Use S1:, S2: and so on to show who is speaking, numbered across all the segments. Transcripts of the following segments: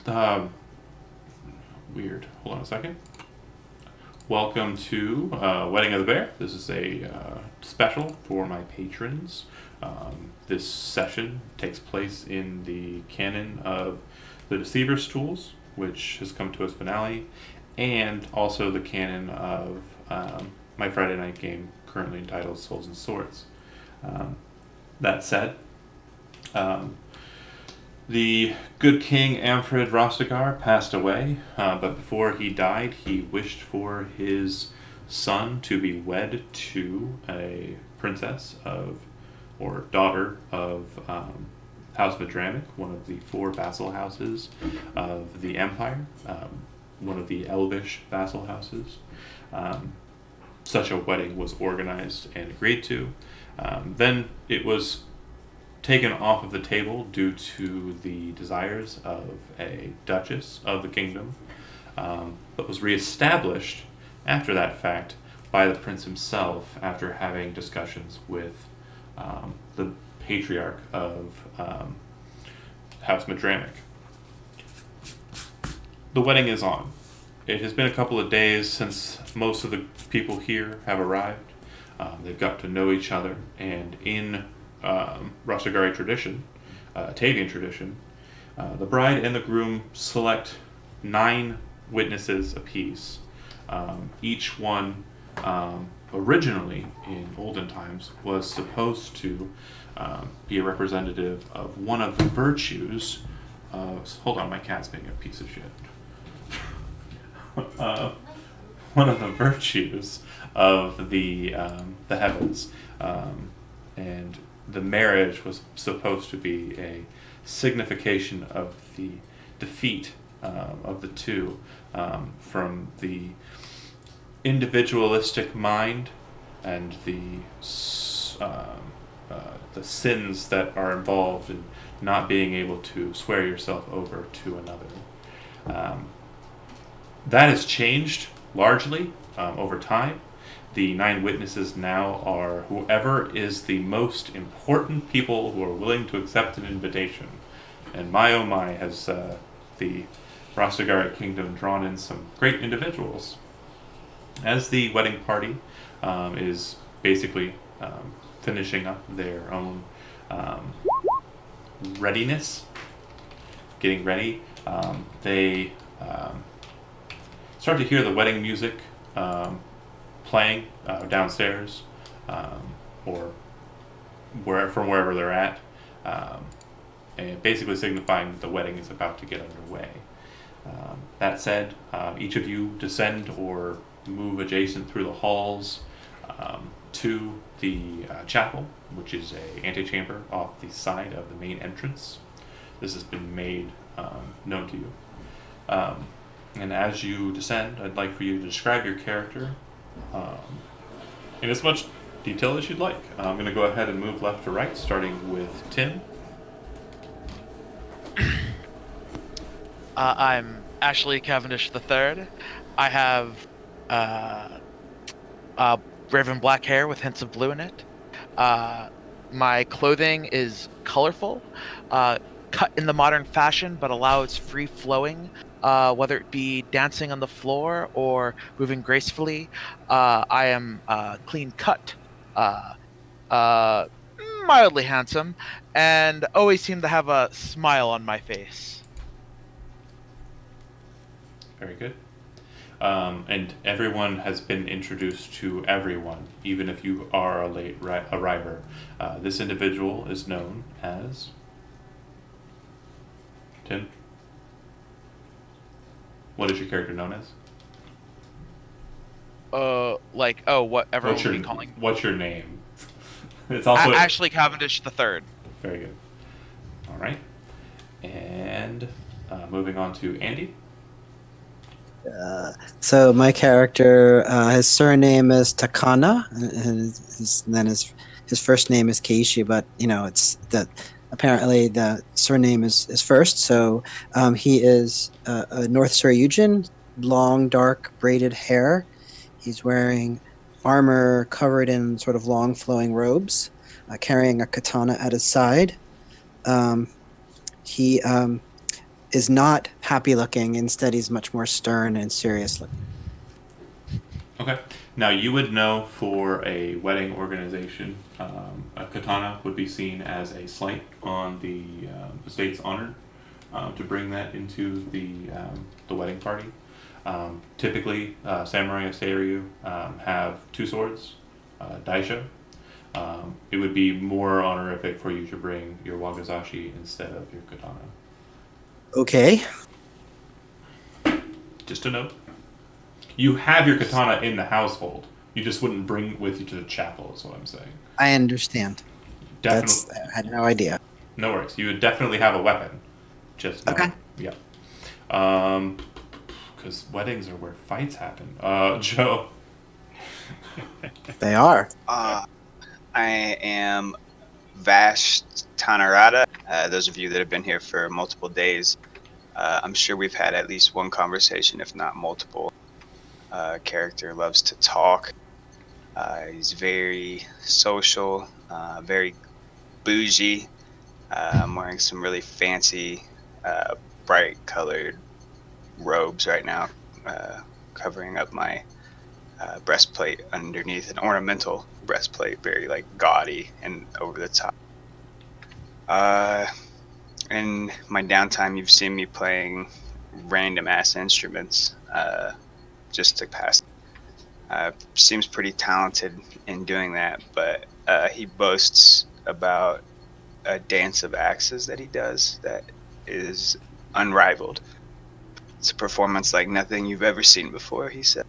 S1: Um, Weird. Hold on a second. Welcome to Wedding of the Bear. This is a special for my patrons. This session takes place in the canon of The Deceiver's Tools, which has come to its finale, and also the canon of my Friday night game, currently entitled Souls and Swords. Um, that said, um, the good king Amfred Rostigar passed away, but before he died, he wished for his son to be wed to a princess of, or daughter of, House Madramic, one of the four vassal houses of the Empire, one of the elvish vassal houses. Um, Such a wedding was organized and agreed to. Then it was taken off of the table due to the desires of a duchess of the kingdom, but was reestablished after that fact by the prince himself after having discussions with the patriarch of House Madramic. The wedding is on. It has been a couple of days since most of the people here have arrived. They've got to know each other, and in Rasagari tradition, Tavian tradition, the bride and the groom select 9 witnesses apiece. Each one, originally in olden times, was supposed to be a representative of one of the virtues. Hold on, my cat's being a piece of shit. One of the virtues of the heavens, and the marriage was supposed to be a signification of the defeat of the two, from the individualistic mind and the sins that are involved in not being able to swear yourself over to another. That has changed largely over time. The 9 witnesses now are whoever is the most important people who are willing to accept an invitation. And my oh my, has the Rastagari kingdom drawn in some great individuals. As the wedding party is basically finishing up their own readiness, getting ready, they start to hear the wedding music playing downstairs, or from wherever they're at, and basically signifying that the wedding is about to get underway. That said, each of you descend or move adjacent through the halls to the chapel, which is a antechamber off the side of the main entrance. This has been made known to you. And as you descend, I'd like for you to describe your character in as much detail as you'd like. I'm going to go ahead and move left to right, starting with Tim.
S2: I'm Ashley Cavendish III. I have raven black hair with hints of blue in it. My clothing is colorful, cut in the modern fashion, but allows free flowing, whether it be dancing on the floor or moving gracefully. I am clean cut, mildly handsome, and always seem to have a smile on my face.
S1: Very good. And everyone has been introduced to everyone, even if you are a late arriver. This individual is known as Tim. What is your character known as?
S2: What everyone would be calling.
S1: What's your name? It's also
S2: Ashley Cavendish III.
S1: Very good. All right. And moving on to Andy.
S3: So my character, his surname is Takana, and then his first name is Keishi, but it's that apparently the surname is first. So he is a North Suryujin, long dark braided hair. He's wearing armor covered in sort of long flowing robes, carrying a katana at his side. He is not happy looking. Instead, he's much more stern and serious looking.
S1: Okay. Now you would know for a wedding organization, a katana would be seen as a slight on the estate's honor to bring that into the wedding party. Typically, samurai of Seiryu have two swords, daisho. It would be more honorific for you to bring your wakizashi instead of your katana.
S3: Okay.
S1: Just a note. You have your katana in the household. You just wouldn't bring it with you to the chapel, is what I'm saying.
S3: I understand.
S1: Definitely.
S3: I had no idea.
S1: No worries. You would definitely have a weapon. Just
S3: Okay.
S1: Yeah. Because weddings are where fights happen. Joe.
S3: They are.
S4: I am Vash Tanarada. Those of you that have been here for multiple days, I'm sure we've had at least one conversation, if not multiple. Character loves to talk. He's very social, very bougie. I'm wearing some really fancy, bright colored robes right now, covering up my breastplate underneath, an ornamental breastplate, very like gaudy and over the top. In my downtime, you've seen me playing random ass instruments just to pass. Seems pretty talented in doing that, but he boasts about a dance of axes that he does that is unrivaled. It's a performance like nothing you've ever seen before, he said.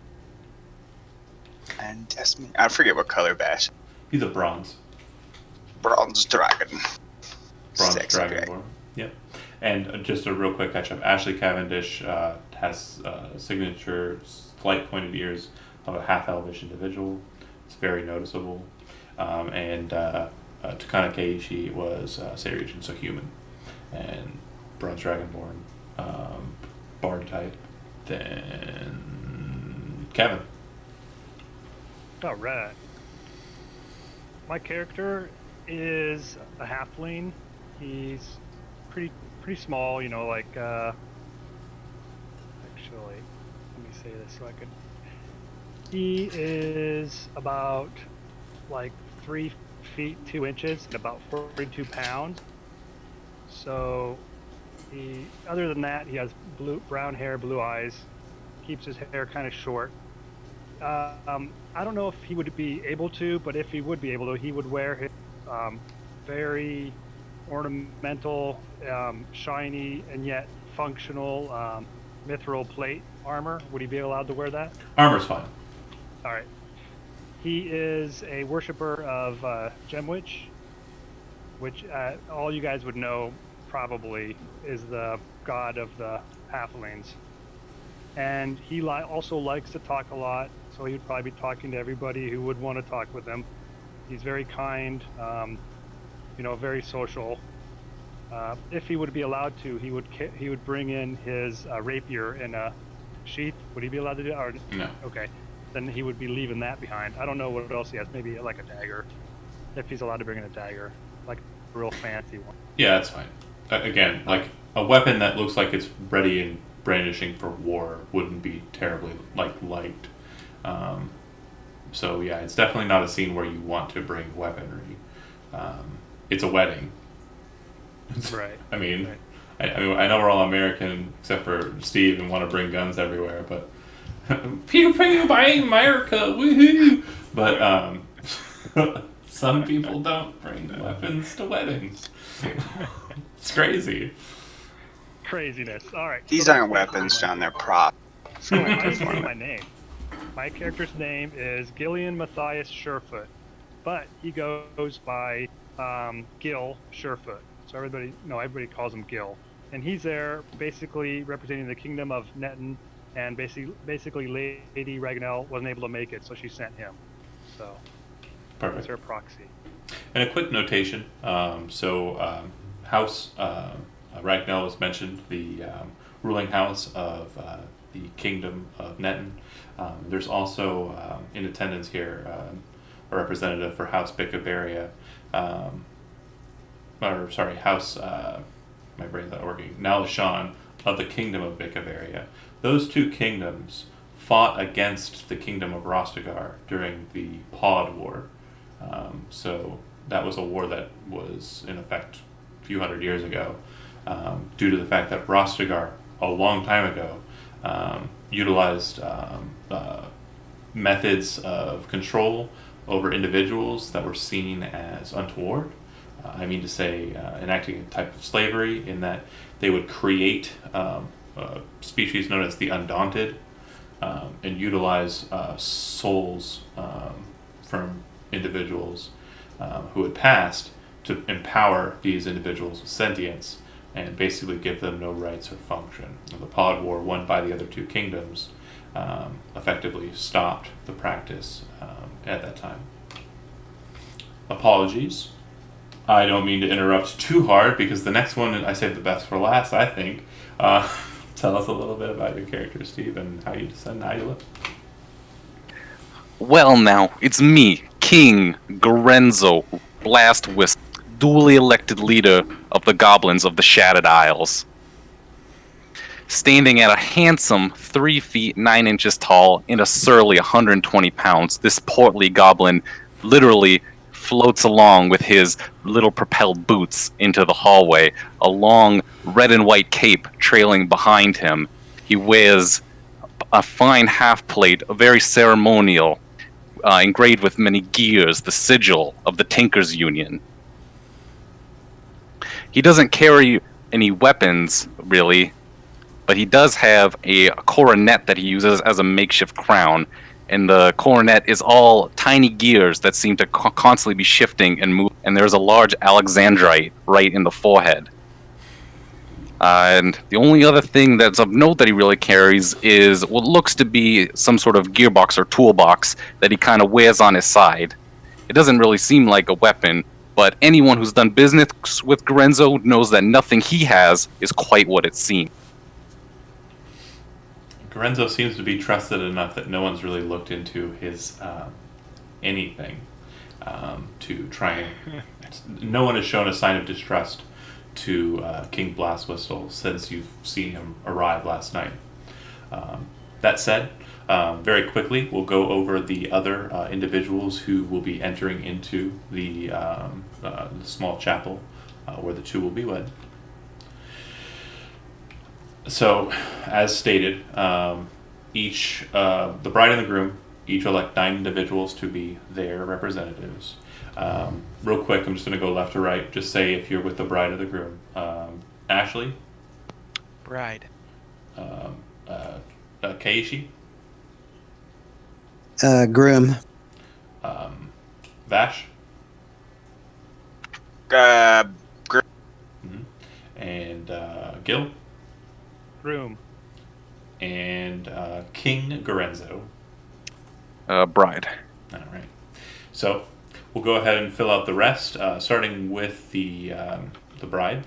S4: And test me. I forget what color Bash.
S1: He's a bronze.
S4: Bronze dragon.
S1: Bronze
S4: Sexy
S1: Dragonborn. Yep. And just a real quick catch up. Ashley Cavendish has signature slight pointed ears of a half elvish individual. It's very noticeable. And Takana Keiichi was Seiryu, so human. And Bronze Dragonborn, Bard type. Then Kevin.
S5: All right. My character is a halfling. He's pretty small, you know, like actually, let me say this so I could. He is about like 3 feet 2 inches and about 42 pounds. So other than that, he has brown hair, blue eyes, keeps his hair kind of short. I don't know if he would be able to, but if he would be able to, he would wear his very ornamental, shiny, and yet functional mithril plate armor. Would he be allowed to wear that?
S1: Armor's fine.
S5: All right. He is a worshiper of Gemwich, which all you guys would know probably is the god of the halflings. And he also likes to talk a lot, so he would probably be talking to everybody who would want to talk with him. He's very kind, very social. If he would be allowed to, he would bring in his rapier in a sheath. Would he be allowed to do that? Or,
S1: No.
S5: Okay, then he would be leaving that behind. I don't know what else he has. Maybe like a dagger, if he's allowed to bring in a dagger, like a real fancy one.
S1: Yeah, that's fine. Again, like a weapon that looks like it's ready and brandishing for war wouldn't be terribly liked. So yeah, it's definitely not a scene where you want to bring weaponry. It's a wedding.
S5: Right.
S1: I mean,
S5: Right.
S1: I know we're all American except for Steve and want to bring guns everywhere, but pew pew buying America, woohoo! But some people don't bring weapons to weddings. It's crazy.
S5: Craziness. All right.
S4: These
S5: so
S4: aren't weapons, John. They're props.
S5: Oh, I didn't say my name. My character's name is Gillian Matthias Surefoot, but he goes by Gil Surefoot. So everybody calls him Gil. And he's there basically representing the kingdom of Netton, and basically Lady Ragnell wasn't able to make it, so she sent him. So
S1: Perfect.
S5: that's her proxy.
S1: And a quick notation. House Ragnell was mentioned, the ruling house of the kingdom of Netton. There's also in attendance here a representative for House Bicabaria, House. My brain's not working. Nalashan of the kingdom of Bicavaria. Those two kingdoms fought against the kingdom of Rostigar during the Pod War. So that was a war that was in effect a few hundred years ago, due to the fact that Rostigar, a long time ago, utilized methods of control over individuals that were seen as untoward. I mean to say, enacting a type of slavery in that they would create a species known as the Undaunted, and utilize souls from individuals who had passed to empower these individuals with sentience and basically give them no rights or function. And the Pod War, won by the other two kingdoms, effectively stopped the practice at that time. Apologies. I don't mean to interrupt too hard because the next one I saved the best for last, I think. Tell us a little bit about your character, Steve, and how you descend Nigela.
S6: Well now, it's me, King Gorenzo Blastwisp, duly elected leader of the Goblins of the Shattered Isles. Standing at a handsome 3 feet 9 inches tall and a surly 120 pounds, this portly goblin literally floats along with his little propelled boots into the hallway, a long red and white cape trailing behind him. He wears a fine half plate, very ceremonial, engraved with many gears, the sigil of the Tinkers Union. He doesn't carry any weapons, really, but he does have a coronet that he uses as a makeshift crown, and the coronet is all tiny gears that seem to constantly be shifting and moving, and there's a large alexandrite right in the forehead. And the only other thing that's of note that he really carries is what looks to be some sort of gearbox or toolbox that he kind of wears on his side. It doesn't really seem like a weapon, but anyone who's done business with Gorenzo knows that nothing he has is quite what it seems.
S1: Gorenzo seems to be trusted enough that no one's really looked into his anything to try and... No one has shown a sign of distrust to King Blastwhistle since you've seen him arrive last night. That said, very quickly we'll go over the other individuals who will be entering into the small chapel where the two will be wed. So, as stated, each the bride and the groom each elect 9 individuals to be their representatives. Real quick, I'm just going to go left to right. Just say if you're with the bride or the groom. Ashley.
S2: Bride.
S1: Keiichi.
S3: Groom.
S1: Vash.
S4: Groom.
S1: And Gil.
S5: Groom.
S1: And King Gorenzo.
S6: Bride.
S1: All right. So we'll go ahead and fill out the rest, starting with the bride.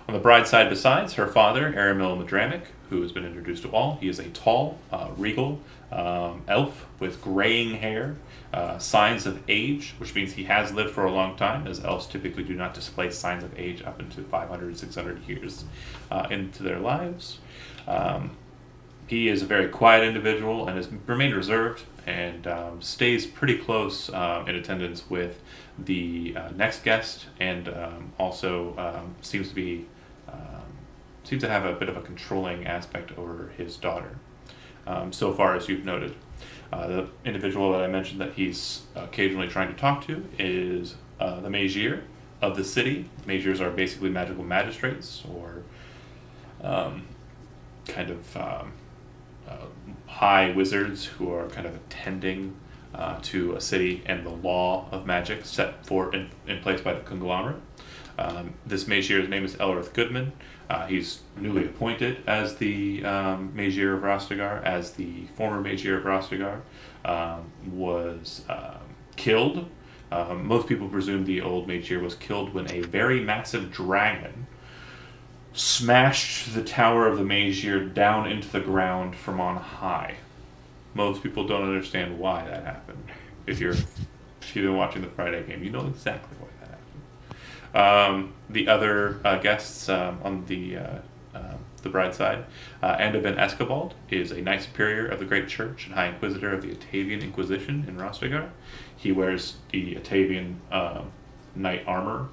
S1: On the bride's side, besides her father, Aramil Madramic, who has been introduced to all, he is a tall, regal elf with graying hair, signs of age, which means he has lived for a long time, as elves typically do not display signs of age up into 500, 600 years into their lives. He is a very quiet individual and has remained reserved and stays pretty close in attendance with the next guest, and also seems to have a bit of a controlling aspect over his daughter. So far as you've noted, the individual that I mentioned that he's occasionally trying to talk to is the Magier of the city. Magiers are basically magical magistrates, or kind of high wizards who are kind of attending to a city and the law of magic set for in place by the conglomerate. This Magier's name is Elrith Goodman. He's newly appointed as the Magier of Rostigar, as the former Magier of Rostigar was killed. Most people presume the old Magier was killed when a very massive dragon smashed the tower of the Magier down into the ground from on high. Most people don't understand why that happened. If you've been watching the Friday game, you know exactly why that happened. The other guests on the the bride's side. Andovan Escabald is a Knight Superior of the Great Church and High Inquisitor of the Atavian Inquisition in Rostigar. He wears the Atavian knight armor,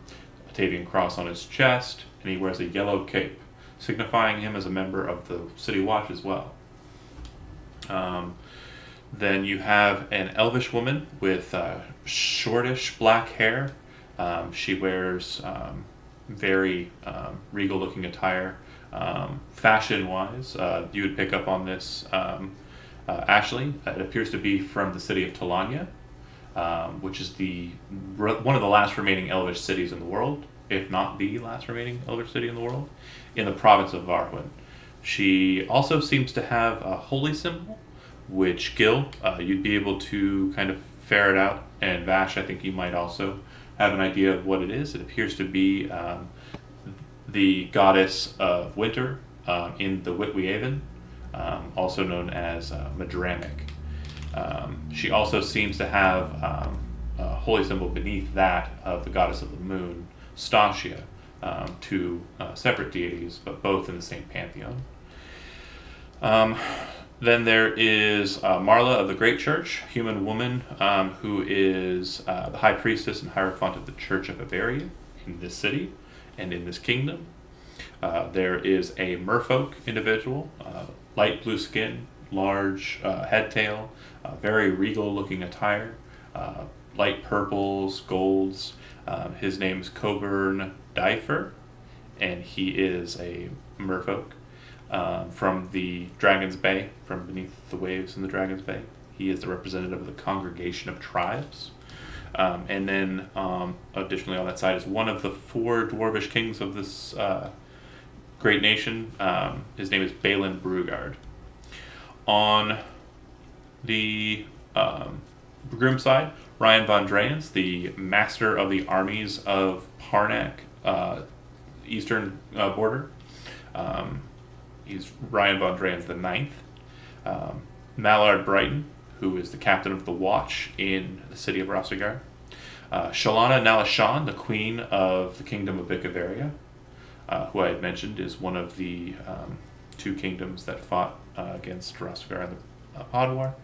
S1: Atavian cross on his chest, and he wears a yellow cape, signifying him as a member of the City Watch as well. Then you have an elvish woman with shortish black hair. She wears very regal-looking attire. Fashion-wise, you would pick up on this, Ashley. It appears to be from the city of Talania, which is one of the last remaining elvish cities in the world, if not the last remaining elvish city in the world, in the province of Varhuin. She also seems to have a holy symbol, which Gil, you'd be able to kind of ferret out, and Vash, I think you might also have an idea of what it is. It appears to be the goddess of winter in the Witwiaven, also known as Madramic. She also seems to have a holy symbol beneath that of the goddess of the moon, Stasia, two separate deities, but both in the same pantheon. Then there is Marla of the Great Church, human woman who is the High Priestess and Hierophant of the Church of Bavaria in this city and in this kingdom. There is a merfolk individual, light blue skin, large head tail, very regal looking attire, light purples, golds. His name is Coburn Difer, and he is a merfolk. From the Dragon's Bay, from beneath the waves in the Dragon's Bay. He is the representative of the Congregation of Tribes. And then, additionally on that side, is one of the 4 dwarvish kings of this great nation. His name is Balin Brugard. On the groom side, Ryan von Dreyens, the master of the armies of Parnak, eastern border. He's Ryan von Dreyens the Ninth. Mallard Brighton, who is the captain of the watch in the city of Rostigar. Shalana Nalashan, the queen of the kingdom of Bicavaria, who I had mentioned is one of the 2 kingdoms that fought against Rostigar in the Pod War.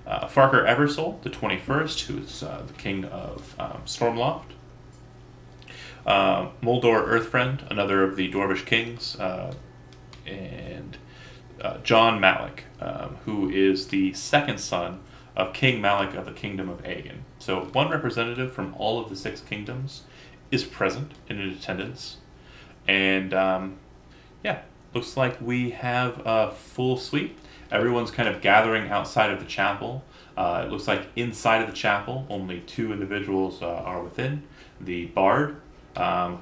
S1: Farker Eversole, the 21st, who is the king of Stormloft. Moldor Earthfriend, another of the Dwarvish kings, and John Malik, who is the second son of King Malik of the Kingdom of Aegon. So one representative from all of the 6 kingdoms is present and in attendance. And looks like we have a full suite. Everyone's kind of gathering outside of the chapel. It looks like inside of the chapel, only 2 individuals are within. The bard,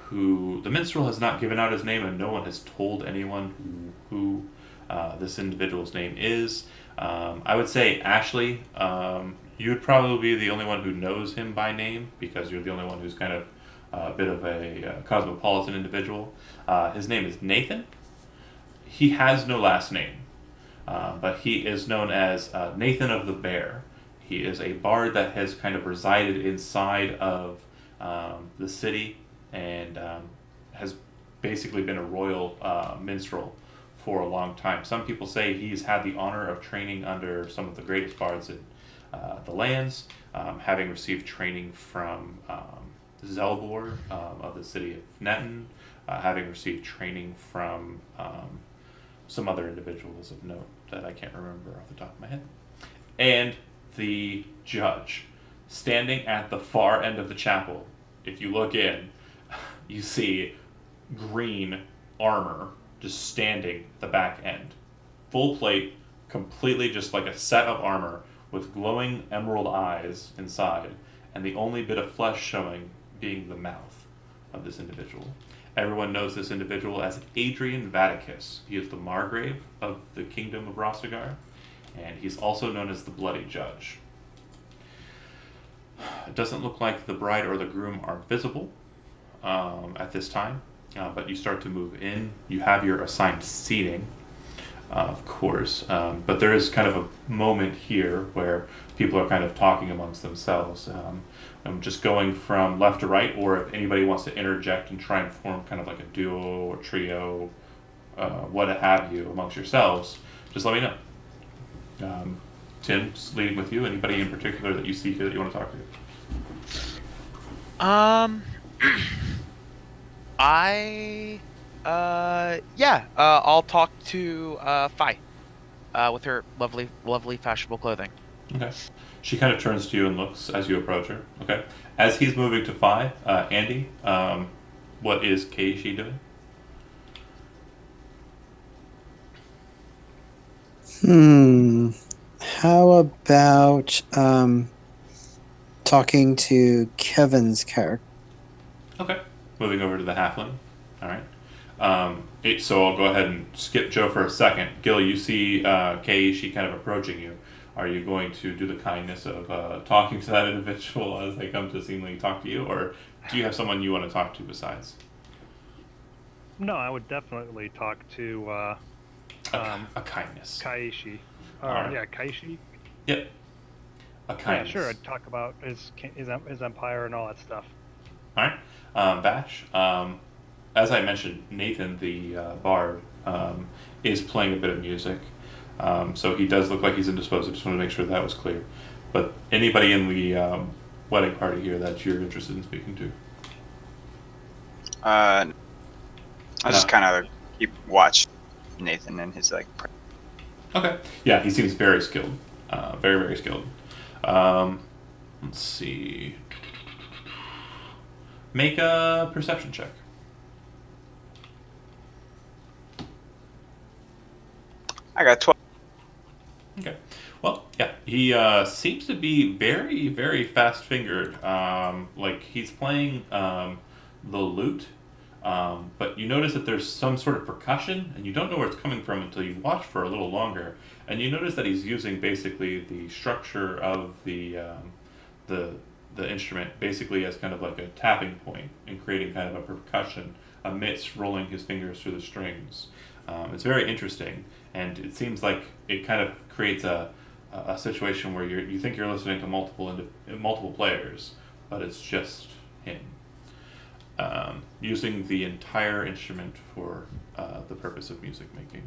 S1: who the minstrel has not given out his name, and no one has told anyone who this individual's name is. I would say, Ashley, you would probably be the only one who knows him by name, because you're the only one who's kind of a bit of a cosmopolitan individual. His name is Nathan. He has no last name, but he is known as Nathan of the Bear. He is a bard that has kind of resided inside of the city and has basically been a royal minstrel for a long time. Some people say he's had the honor of training under some of the greatest bards in the lands, having received training from Zelbor of the city of Netton, having received training from some other individuals of note that I can't remember off the top of my head. And the judge, standing at the far end of the chapel. If you look in, you see green armor just standing at the back end. Full plate, completely just like a set of armor with glowing emerald eyes inside, and the only bit of flesh showing being the mouth of this individual. Everyone knows this individual as Adrian Vaticus. He is the Margrave of the Kingdom of Rostigar, and he's also known as the Bloody Judge. It doesn't look like the bride or the groom are visible at this time, but you start to move in. You have your assigned seating, of course, but there is kind of a moment here where people are kind of talking amongst themselves. I'm just going from left to right, or if anybody wants to interject and try and form kind of like a duo or trio, what have you amongst yourselves, just let me know. Tim's leading with you. Anybody in particular that you see here that you want to talk to?
S2: I'll talk to Fi, with her lovely fashionable clothing.
S1: Okay. She kind of turns to you and looks as you approach her. Okay. As he's moving to Phi, Andy, what is Keiichi doing?
S3: How about talking to Kevin's character?
S1: Okay. Moving over to the halfling. All right. So I'll go ahead and skip Joe for a second. Gil, you see Keiichi kind of approaching you. Are you going to do the kindness of talking to that individual as they come to seemingly talk to you, or do you have someone you want to talk to besides?
S5: No, I would definitely talk to
S1: A kindness.
S5: Keiichi.
S1: Alright.
S5: Yeah, Keiichi.
S1: Yep. A
S5: Yeah,
S1: kindness.
S5: sure. I'd talk about his empire and all that stuff.
S1: All right. Bash, as I mentioned, Nathan, the bard, is playing a bit of music. So he does look like he's indisposed. I just want to make sure that was clear. But anybody in the wedding party here that you're interested in speaking to?
S4: I just kind of keep watch Nathan and his like.
S1: Okay. Yeah, he seems very skilled. Very, very skilled. Let's see. Make a perception check.
S4: I got 12.
S1: Okay. Well, yeah, he seems to be very, very fast-fingered. Like he's playing the lute, but you notice that there's some sort of percussion, and you don't know where it's coming from until you watch for a little longer. And you notice that he's using basically the structure of the instrument basically as kind of like a tapping point and creating kind of a percussion amidst rolling his fingers through the strings. It's very interesting, and it seems like it kind of creates a situation where you think you're listening to multiple players, but it's just him using the entire instrument for the purpose of music making.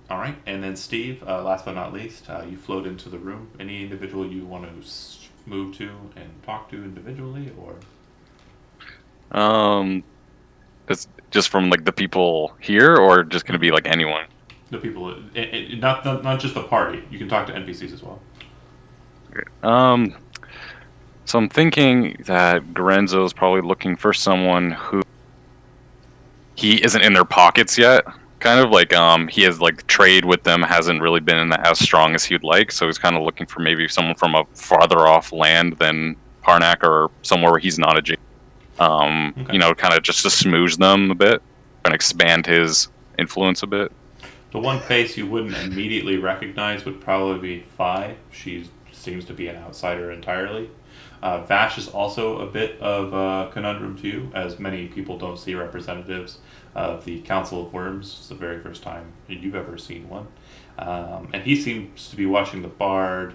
S1: All right, and then Steve, last but not least, you float into the room. Any individual you want to move to and talk to individually, or?
S6: It's just from like the people here, or just gonna be like anyone?
S1: The people, not just the party. You can talk to NPCs as well.
S6: So I'm thinking that Gorenzo is probably looking for someone who he isn't in their pockets yet. Kind of like he has like trade with them hasn't really been as strong as he'd like, so he's kind of looking for maybe someone from a farther off land than Parnak or somewhere where he's not adjacent.
S1: Okay.
S6: You know, kind of just to smooze them a bit and expand his influence a bit.
S1: The one face you wouldn't immediately recognize would probably be Phi. She seems to be an outsider entirely. Vash is also a bit of a conundrum to you, as many people don't see representatives of the Council of Worms. It's the very first time you've ever seen one. And he seems to be watching the bard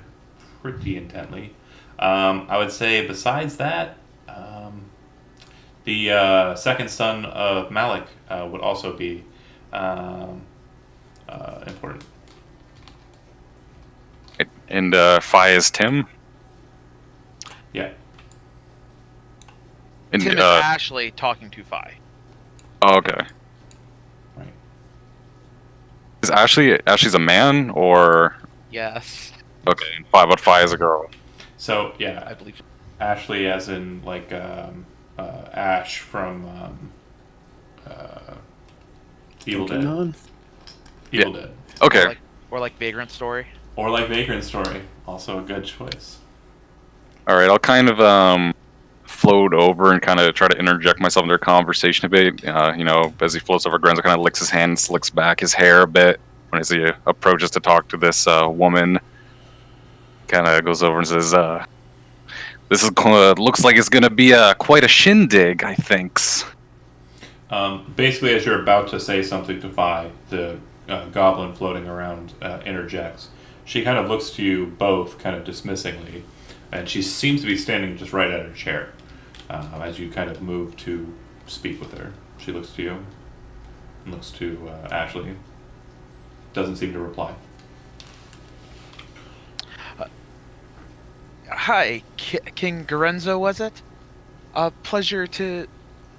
S1: pretty intently. I would say besides that, the second son of Malik would also be important.
S6: And Phi is Tim.
S1: Yeah.
S6: And,
S2: Tim is Ashley talking to Fi.
S6: oh, okay.
S1: Right.
S6: Is Ashley's a man or
S2: Yes,
S6: okay? But Phi is a girl.
S1: So
S2: I
S1: yeah,
S2: believe.
S1: Ashley, as in like Ash from Evil Dead.
S3: Pokemon?
S1: Evil Dead.
S6: Okay.
S2: Or like Vagrant Story.
S1: Or like Vagrant Story. Also a good choice.
S6: All right. I'll kind of float over and kind of try to interject myself into their conversation a bit. You know, as he floats over, Grenzo kind of licks his hand and slicks back his hair a bit when as he approaches to talk to this woman. Kind of goes over and says, "This is looks like it's gonna be quite a shindig, I thinks."
S1: Basically, as you're about to say something to Phi, the goblin floating around interjects. She kind of looks to you both kind of dismissingly, and she seems to be standing just right at her chair as you kind of move to speak with her. She looks to you. and looks to Ashley. Doesn't seem to reply.
S2: Hi, King Gorenzo, was it? A pleasure to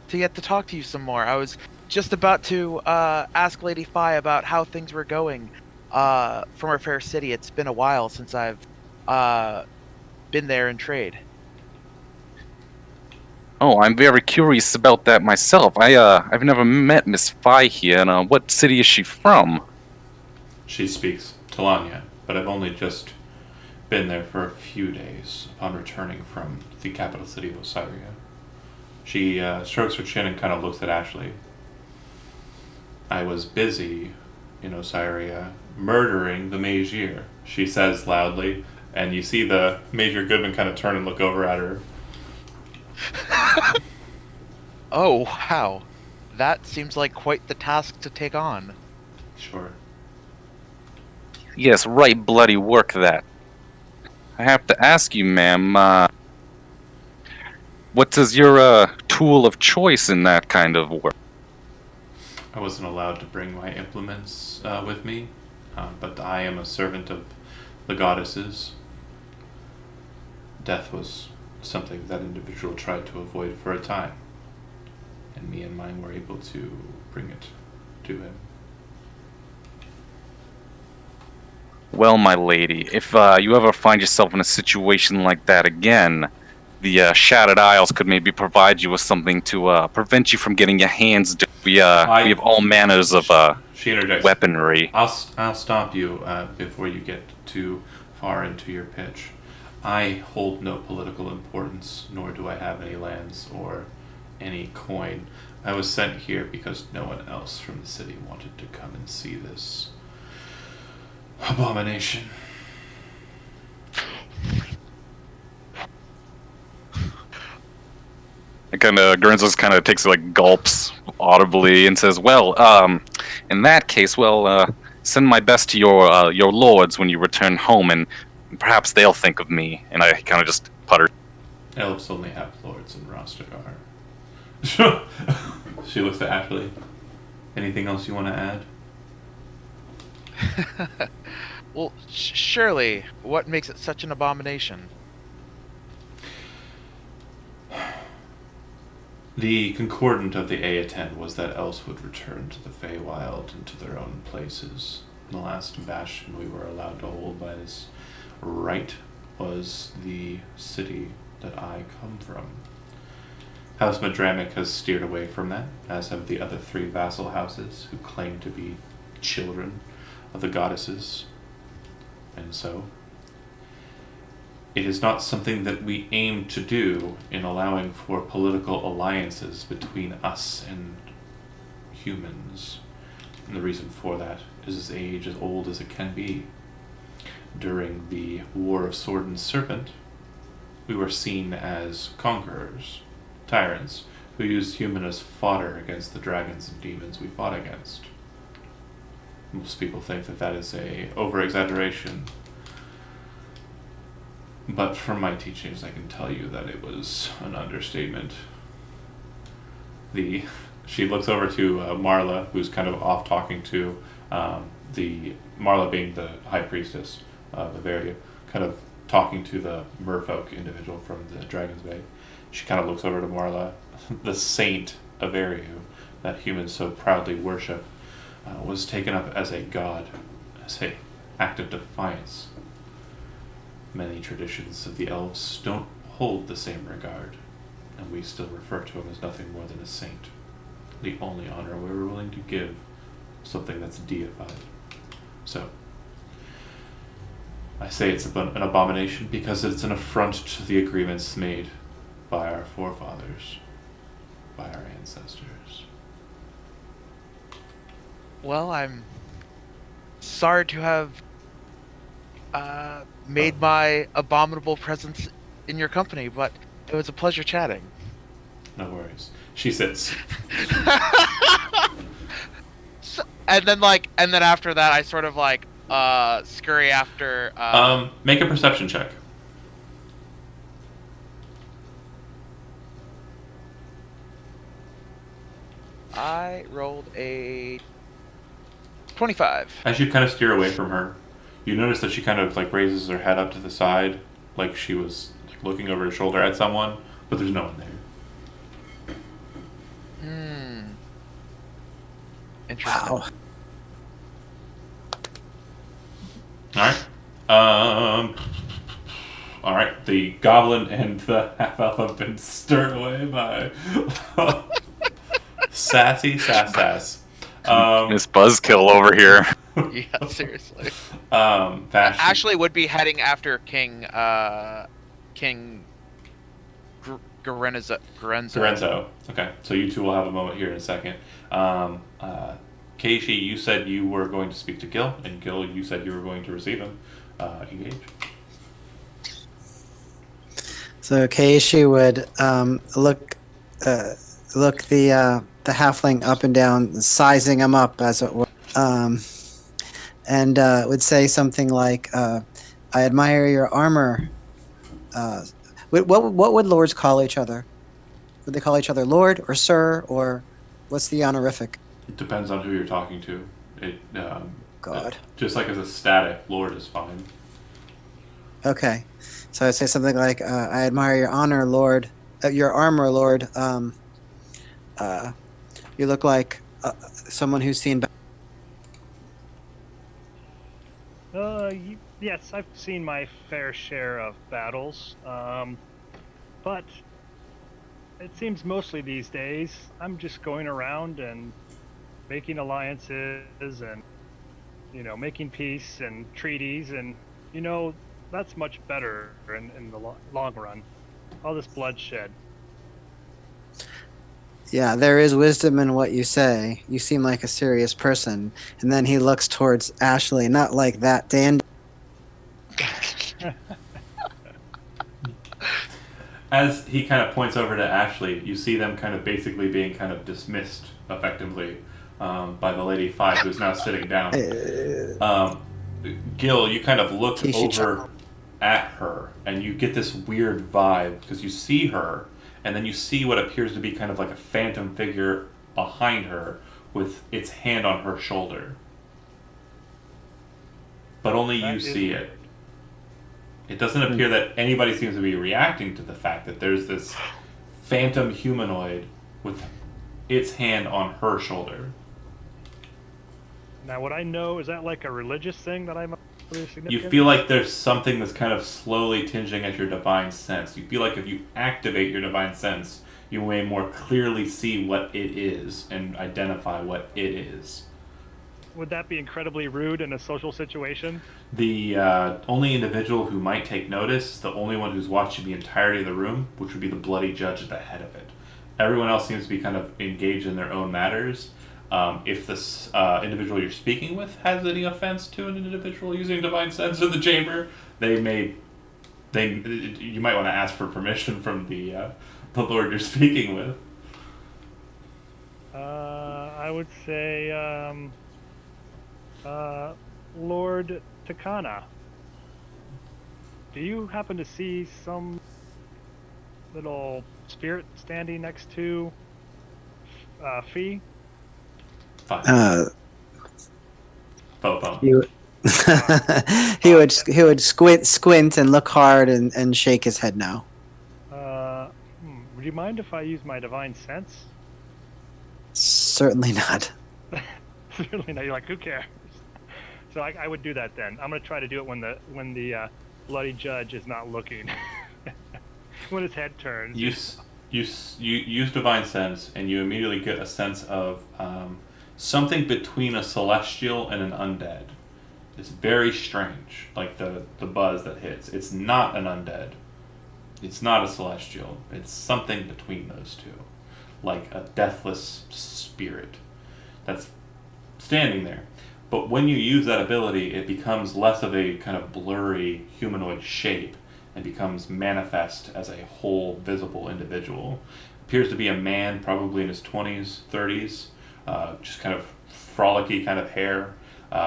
S2: get to talk to you some more. I was just about to ask Lady Fi about how things were going from our fair city. It's been a while since I've been there in trade.
S6: Oh, I'm very curious about that myself. I've never met Miss Fi here. And what city is she from?
S1: She speaks Talanya, but I've only just been there for a few days upon returning from the capital city of Osiria. She strokes her chin and kind of looks at Ashley. I was busy in Osiria murdering the Mazier, she says loudly, and you see the Major Goodman kind of turn and look over at her.
S2: Oh, wow. That seems like quite the task to take on.
S1: Sure.
S6: Yes, right bloody work that. I have to ask you, ma'am, what is your tool of choice in that kind of work?
S1: I wasn't allowed to bring my implements with me, but I am a servant of the goddesses. Death was something that individual tried to avoid for a time, and me and mine were able to bring it to him.
S6: Well, my lady, if you ever find yourself in a situation like that again, the Shattered Isles could maybe provide you with something to prevent you from getting your hands dirty. We have all manners of
S1: She interjects.
S6: weaponry.
S1: I'll stop you before you get too far into your pitch. I hold no political importance, nor do I have any lands or any coin. I was sent here because no one else from the city wanted to come and see this abomination.
S6: And Grenzo's kind of takes like gulps audibly and says, "Well, in that case, send my best to your lords when you return home, and perhaps they'll think of me." And I kind of just putter.
S1: Elves only have lords in Rostagar. She looks at Ashley. Anything else you want to add?
S2: Well, surely, what makes it such an abomination?
S1: The concordant of the Aetan was that elves would return to the Feywild and to their own places. The last bastion we were allowed to hold by this right was the city that I come from. House Madramic has steered away from that, as have the other 3 vassal houses who claim to be children of the goddesses. And so, it is not something that we aim to do in allowing for political alliances between us and humans. And the reason for that is as age as old as it can be. During the War of Sword and Serpent, we were seen as conquerors, tyrants, who used human as fodder against the dragons and demons we fought against. Most people think that that is a over-exaggeration, but from my teachings I can tell you that it was an understatement. She looks over to Marla, who's kind of off talking to Marla being the high priestess of Averia, kind of talking to the merfolk individual from the Dragon's Bay. She kind of looks over to Marla, the saint of Averia that humans so proudly worship, was taken up as a god, as a act of defiance. Many traditions of the elves don't hold the same regard, and we still refer to him as nothing more than a saint. The only honor we're willing to give something that's deified. So, I say it's an abomination because it's an affront to the agreements made by our forefathers, by our ancestors.
S2: Well, I'm sorry to have made my abominable presence in your company, but it was a pleasure chatting.
S1: No worries. She sits.
S2: And then after that, I sort of scurry after.
S1: Make a perception check.
S2: I rolled a 25.
S1: As you kind of steer away from her, you notice that she kind of like raises her head up to the side, like she was like, looking over her shoulder at someone, but there's no one there.
S2: Interesting.
S3: Wow.
S1: All right. The goblin and the half elf have been stirred away by sassy sass.
S6: Miss Buzzkill over here.
S2: Yeah, seriously.
S1: Vash,
S2: Ashley would be heading after King Garenzo.
S1: Lorenzo. Okay, so you two will have a moment here in a second. Keishi, you said you were going to speak to Gil, and Gil, you said you were going to receive him. Engage.
S3: So Keishi would look the halfling up and down, sizing him up as it were, and would say something like, "I admire your armor." What would lords call each other? Would they call each other lord or sir, or what's the honorific?
S1: It depends on who you're talking to.
S3: God.
S1: Just like as a static, Lord is fine.
S3: Okay, so I'd say something like, "I admire your honor, Lord, your armor, Lord. You look like someone who's seen."
S5: Yes, I've seen my fair share of battles, but it seems mostly these days I'm just going around and making alliances and, making peace and treaties, and, that's much better in the long run. All this bloodshed.
S3: Yeah, there is wisdom in what you say. You seem like a serious person. And then he looks towards Ashley, not like that, Dan.
S1: As he kind of points over to Ashley, you see them kind of basically being kind of dismissed effectively by the Lady Five, who's now sitting down. Gil, you kind of look over at her, and you get this weird vibe because you see her, and then you see what appears to be kind of like a phantom figure behind her with its hand on her shoulder. But only you see it. It doesn't appear that anybody seems to be reacting to the fact that there's this phantom humanoid with its hand on her shoulder.
S5: Now, would I know, is that like a religious thing that I'm really significant?
S1: You feel like there's something that's kind of slowly tinging at your divine sense. You feel like if you activate your divine sense, you may more clearly see what it is and identify what it is.
S5: Would that be incredibly rude in a social situation?
S1: The only individual who might take notice is the only one who's watching the entirety of the room, which would be the bloody judge at the head of it. Everyone else seems to be kind of engaged in their own matters. If this individual you're speaking with has any offense to an individual using divine sense in the chamber, you might want to ask for permission from the lord you're speaking with.
S5: I would say, Lord Takana. Do you happen to see some little spirit standing next to Fee?
S1: Fine. Popo.
S3: He would squint and look hard and shake his head no.
S5: Would you mind if I use my divine sense?
S3: Certainly not.
S5: Certainly not. You're like, who cares? So I would do that then. I'm gonna try to do it when the bloody judge is not looking. When his head turns.
S1: You use divine sense, and you immediately get a sense of something between a celestial and an undead. It's very strange, like the buzz that hits. It's not an undead. It's not a celestial. It's something between those two, like a deathless spirit that's standing there. But when you use that ability, it becomes less of a kind of blurry humanoid shape and becomes manifest as a whole visible individual. Appears to be a man, probably in his 20s, 30s, just kind of frolicky kind of hair.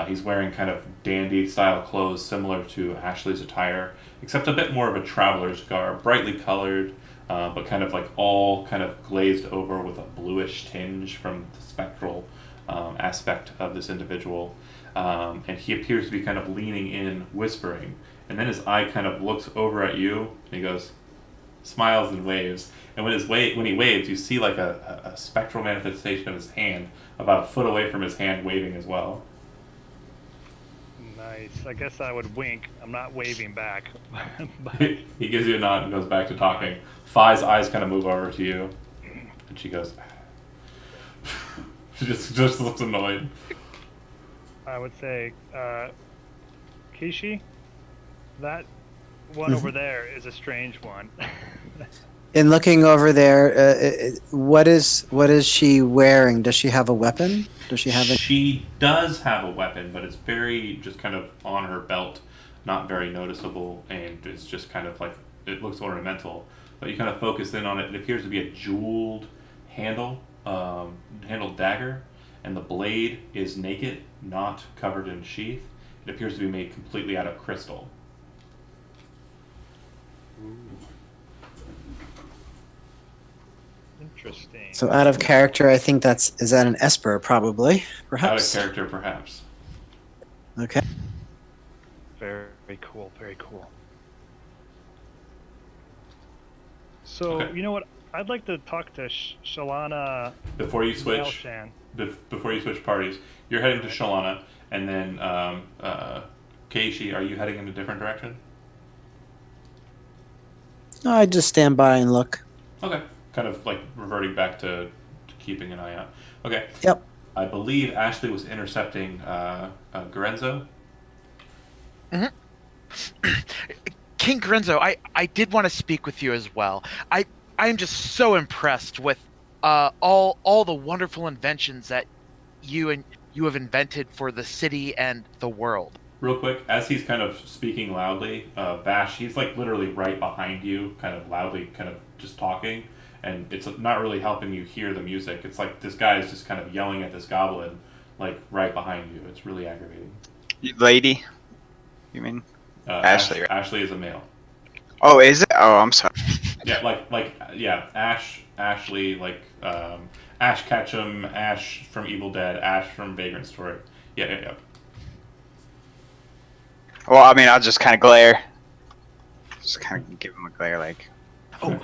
S1: He's wearing kind of dandy style clothes similar to Ashley's attire, except a bit more of a traveler's garb, brightly colored, but kind of like all kind of glazed over with a bluish tinge from the spectral aspect of this individual. And he appears to be kind of leaning in, whispering. And then his eye kind of looks over at you, and he goes, smiles and waves. And when he waves, you see like a spectral manifestation of his hand about a foot away from his hand, waving as well.
S5: Nice. I guess I would wink. I'm not waving back. But
S1: He gives you a nod and goes back to talking. Fi's eyes kind of move over to you, and she goes, she just looks annoyed.
S5: I would say, Kishi, that one over there is a strange one.
S3: In looking over there, what is she wearing? Does she have a weapon? Does she have it?
S1: She does have a weapon, but it's very just kind of on her belt, not very noticeable, and it's just kind of like, it looks ornamental. But you kind of focus in on it. It appears to be a jeweled handled dagger, and the blade is naked, not covered in sheath. It appears to be made completely out of crystal.
S5: Interesting.
S3: So out of character, I think is that an Esper, probably, perhaps.
S1: Out of character, perhaps.
S3: Okay.
S5: Very cool. Very cool. So,
S1: Okay.
S5: you know what? I'd like to talk to Shalana
S1: Before you switch,
S5: Elshan.
S1: before you switch parties, you're heading to Shalana, and then Keishi, are you heading in a different direction?
S3: No, I just stand by and look.
S1: Okay, kind of like reverting back to keeping an eye out. Okay.
S3: Yep.
S1: I believe Ashley was intercepting Gorenzo.
S2: King Grenzo, I did want to speak with you as well. I am just so impressed with all the wonderful inventions that you have invented for the city and the world.
S1: Real quick, as he's kind of speaking loudly, Vash, he's like literally right behind you, kind of loudly, kind of just talking, and it's not really helping you hear the music. It's like this guy is just kind of yelling at this goblin, like right behind you. It's really aggravating.
S4: Lady, you mean? Ashley, right?
S1: Ashley is a male.
S4: Oh, is it? Oh, I'm sorry.
S1: Yeah, Ashley, like Ash Ketchum, Ash from Evil Dead, Ash from Vagrant Story. Yeah.
S4: Well, I mean, I'll just kind of glare. Just kind of give him a glare, like.
S2: Oh,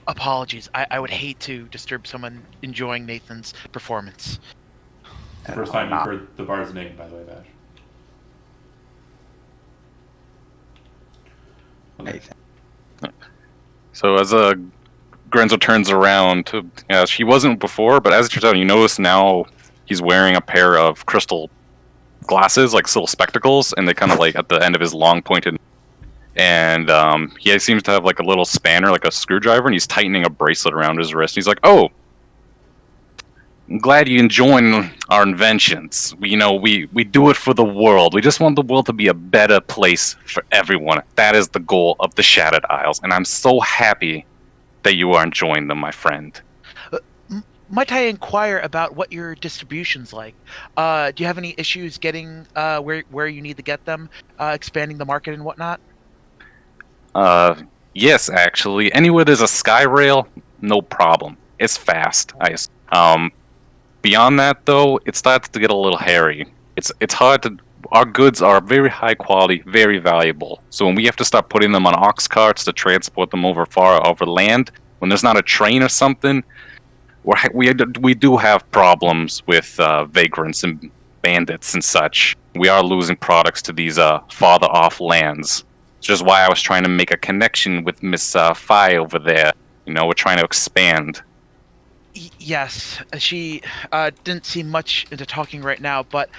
S2: apologies. I would hate to disturb someone enjoying Nathan's performance.
S1: First time you've heard the bard's name, by the way, Vash. Okay.
S4: Nathan.
S6: So as Grenzo turns around, she wasn't before, but as it turns out, you notice now he's wearing a pair of crystal glasses, like little spectacles, and they kind of like at the end of his long pointed. And he seems to have like a little spanner, like a screwdriver, and he's tightening a bracelet around his wrist. He's like, "Oh, I'm glad you enjoying our inventions. We do it for the world. We just want the world to be a better place for everyone. That is the goal of the Shattered Isles, and I'm so happy that you are enjoying them, my friend."
S2: Might I inquire about what your distribution's like? Do you have any issues getting where you need to get them, expanding the market and whatnot?
S6: Yes, actually. Anywhere there's a sky rail, no problem. It's fast. Beyond that, though, it starts to get a little hairy. It's hard to. Our goods are very high quality, very valuable. So when we have to start putting them on ox carts to transport them far over land, when there's not a train or something, we do have problems with vagrants and bandits and such. We are losing products to these farther off lands. Which is why I was trying to make a connection with Miss Fi over there. We're trying to expand.
S2: Yes, she didn't seem much into talking right now, but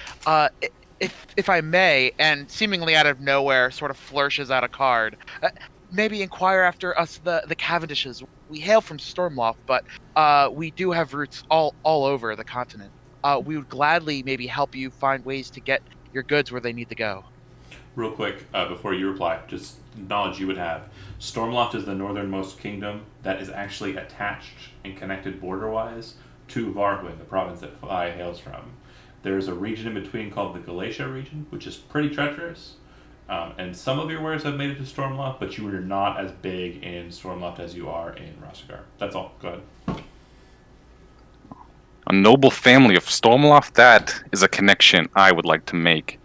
S2: if I may, and seemingly out of nowhere, sort of flourishes out a card. Maybe inquire after us, the Cavendishes. We hail from Stormloft, but we do have roots all over the continent. We would gladly maybe help you find ways to get your goods where they need to go.
S1: Real quick, before you reply, just knowledge you would have. Stormloft is the northernmost kingdom that is actually attached and connected border-wise to Varhuin, the province that Fi hails from. There's a region in between called the Galatia region, which is pretty treacherous, And some of your wares have made it to Stormloft, but you are not as big in Stormloft as you are in Rostigar. That's all. Go ahead.
S6: A noble family of Stormloft, that is a connection I would like to make.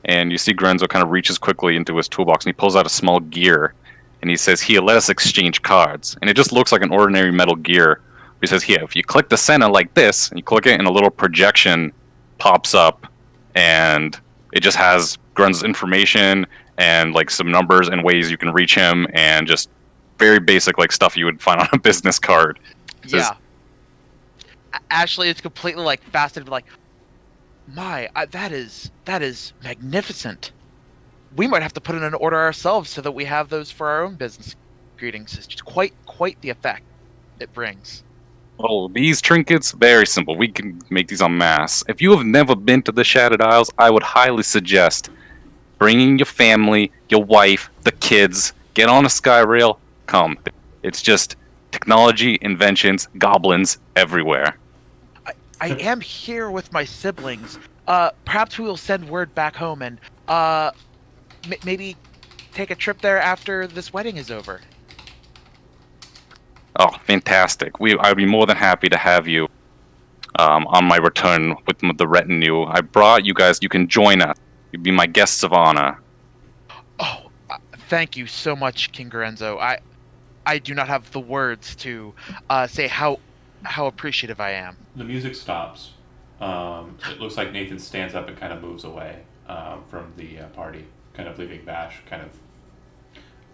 S6: And you see Grenzo kind of reaches quickly into his toolbox and he pulls out a small gear. And he says, here, let us exchange cards. And it just looks like an ordinary metal gear. He says, here, if you click the center like this, and you click it and a little projection pops up. And it just has Grenzo's information and like some numbers and ways you can reach him. And just very basic like stuff you would find on a business card. It says,
S2: Yeah. Ashley is completely like fascinated, like, that is magnificent. We might have to put in an order ourselves so that we have those for our own business greetings. It's just quite the effect it brings.
S6: Oh, these trinkets, very simple. We can make these en masse. If you have never been to the Shattered Isles, I would highly suggest bringing your family, your wife, the kids, get on a Skyrail, come. It's just technology, inventions, goblins everywhere.
S2: I am here with my siblings. Perhaps we will send word back home and maybe take a trip there after this wedding is over.
S6: Oh, fantastic. I'd be more than happy to have you on my return with the retinue. I brought you guys. You can join us. You'd be my guests of honor.
S2: Oh, thank you so much, King Gorenzo. I do not have the words to say how appreciative I am.
S1: The music stops. It looks like Nathan stands up and kind of moves away from the party, kind of leaving Bash kind of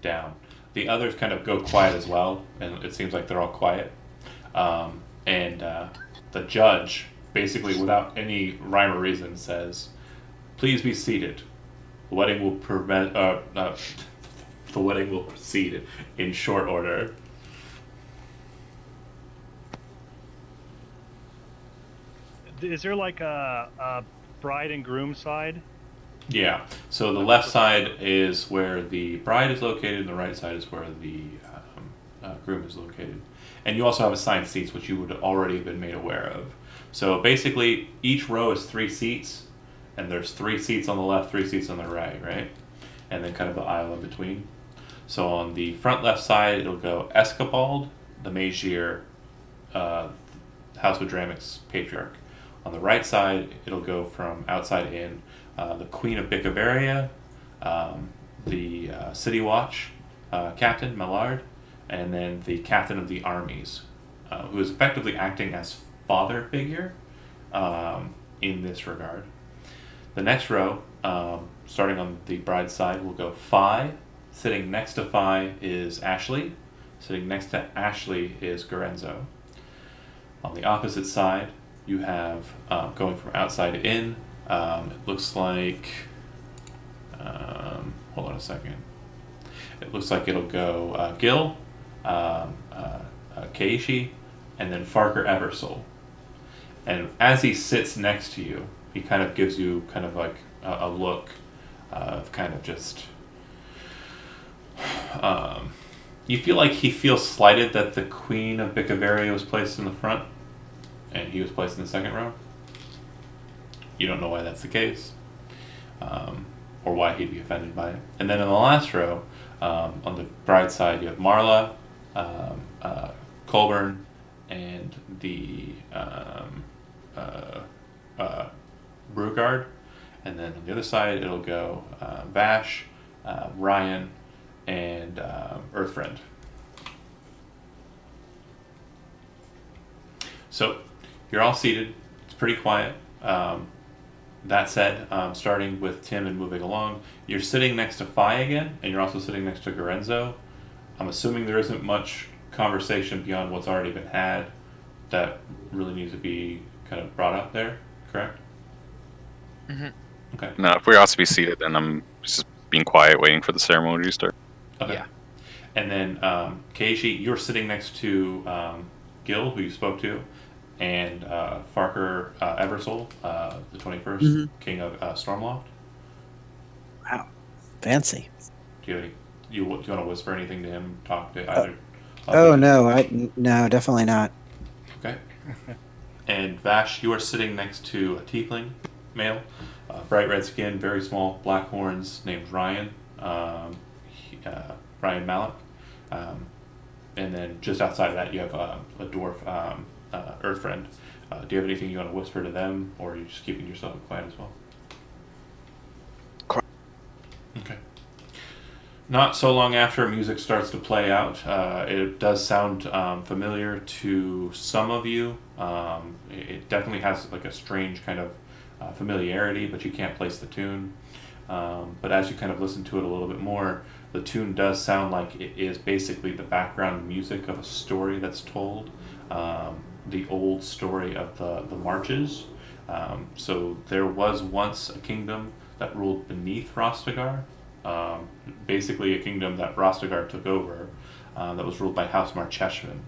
S1: down. The others kind of go quiet as well, and it seems like they're all quiet. And the judge, basically without any rhyme or reason, says, "Please be seated. The wedding will the wedding will proceed in short order."
S5: Is there like a bride and groom side?
S1: Yeah. So the left side is where the bride is located, and the right side is where the groom is located. And you also have assigned seats, which you would already have been made aware of. So basically, each row is 3 seats, and there's 3 seats on the left, 3 seats on the right? And then kind of the aisle in between. So on the front left side, it'll go Escabald, the Magier, House of Dramic's patriarch. On the right side, it'll go from outside in the Queen of Bickaveria, the City Watch Captain, Mallard, and then the Captain of the Armies, who is effectively acting as father figure in this regard. The next row, starting on the bride's side, will go Phi. Sitting next to Phi is Ashley. Sitting next to Ashley is Gorenzo. On the opposite side, you have, going from outside in, it looks like, hold on a second. It looks like it'll go Gil, Keishi, and then Farker Eversoul. And as he sits next to you, he kind of gives you kind of like a look of kind of just, you feel like he feels slighted that the Queen of Bickaveria was placed in the front and he was placed in the second row. You don't know why that's the case, or why he'd be offended by it. And then in the last row, on the bride's side, you have Marla, Colburn, and the Brugard. And then on the other side, it'll go Vash, Ryan, and Earthfriend. So you're all seated. It's pretty quiet. That said, starting with Tim and moving along, you're sitting next to Phi again, and you're also sitting next to Gorenzo. I'm assuming there isn't much conversation beyond what's already been had that really needs to be kind of brought up there, correct?
S2: Mm-hmm.
S1: Okay.
S6: No, if we're asked to be seated, then I'm just being quiet, waiting for the ceremony to start.
S1: Okay.
S2: Yeah.
S1: And then, Keishi, you're sitting next to Gil, who you spoke to, and Farker Eversoul, the 21st King of Stormloft.
S3: Wow, fancy.
S1: Do you have any, do you want to whisper anything to him? Talk to either?
S3: Oh no, no, definitely not.
S1: Okay. And Vash, you are sitting next to a tiefling, male, bright red skin, very small, black horns, named Ryan, Ryan Malik. And then just outside of that, you have a dwarf, Earth Friend. Do you have anything you want to whisper to them, or are you just keeping yourself quiet as well? Okay. Not so long after music starts to play out, it does sound familiar to some of you. It definitely has like a strange kind of familiarity, but you can't place the tune. But as you kind of listen to it a little bit more, the tune does sound like it is basically the background music of a story that's told. The old story of the marches. So there was once a kingdom that ruled beneath Rostagar. Basically a kingdom that Rostagar took over, that was ruled by House Marcheshvan.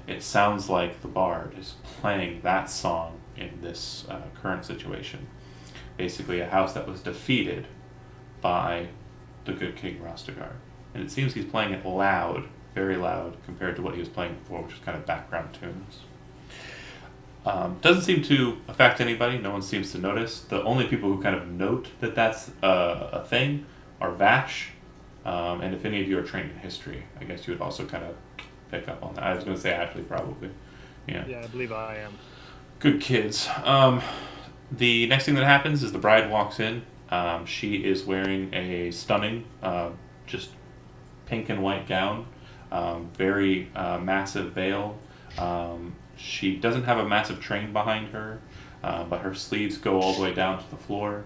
S1: It sounds like the bard is playing that song in this current situation. Basically a house that was defeated by the good King Rostagar. And it seems he's playing it loud, very loud, compared to what he was playing before, which is kind of background tunes. Doesn't seem to affect anybody. No one seems to notice. The only people who kind of note that that's a thing are Vash, and if any of you are trained in history, I guess you would also kind of pick up on that. I was going to say Ashley, probably. Yeah,
S5: I believe I am.
S1: Good kids. The next thing that happens is the bride walks in. She is wearing a stunning, just pink and white gown, very massive veil. She doesn't have a massive train behind her, but her sleeves go all the way down to the floor.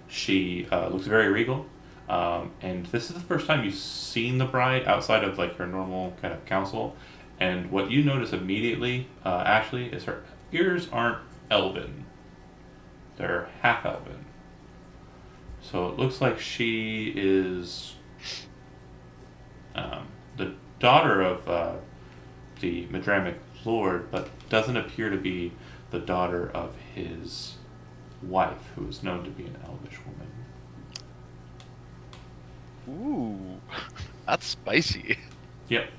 S1: She looks very regal, and this is the first time you've seen the bride outside of like her normal kind of council. And what you notice immediately, Ashley, is her ears aren't elven; they're half elven. So it looks like she is the daughter of the Madramic Lord, but doesn't appear to be the daughter of his wife, who is known to be an elvish woman.
S2: Ooh, that's spicy.
S1: Yep.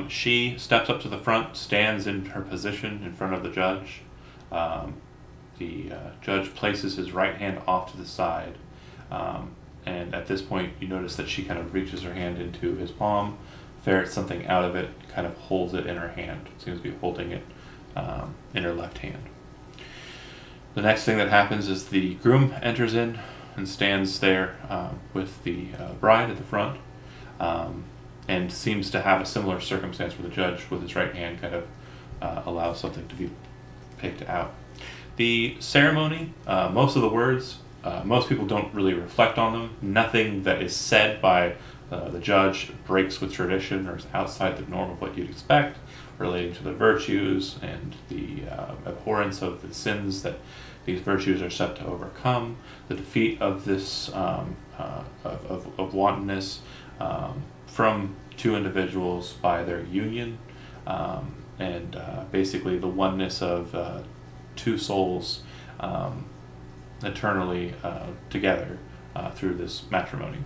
S1: She steps up to the front, stands in her position in front of the judge. The judge places his right hand off to the side, and at this point you notice that she kind of reaches her hand into his palm, ferrets something out of it, kind of holds it in her hand. Seems to be holding it in her left hand. The next thing that happens is the groom enters in and stands there with the bride at the front, and seems to have a similar circumstance where the judge with his right hand kind of allows something to be picked out. The ceremony, most of the words, most people don't really reflect on them. Nothing that is said by the judge breaks with tradition or is outside the norm of what you'd expect, relating to the virtues and the abhorrence of the sins that these virtues are set to overcome, the defeat of this of wantonness from two individuals by their union, and basically the oneness of two souls eternally together through this matrimony.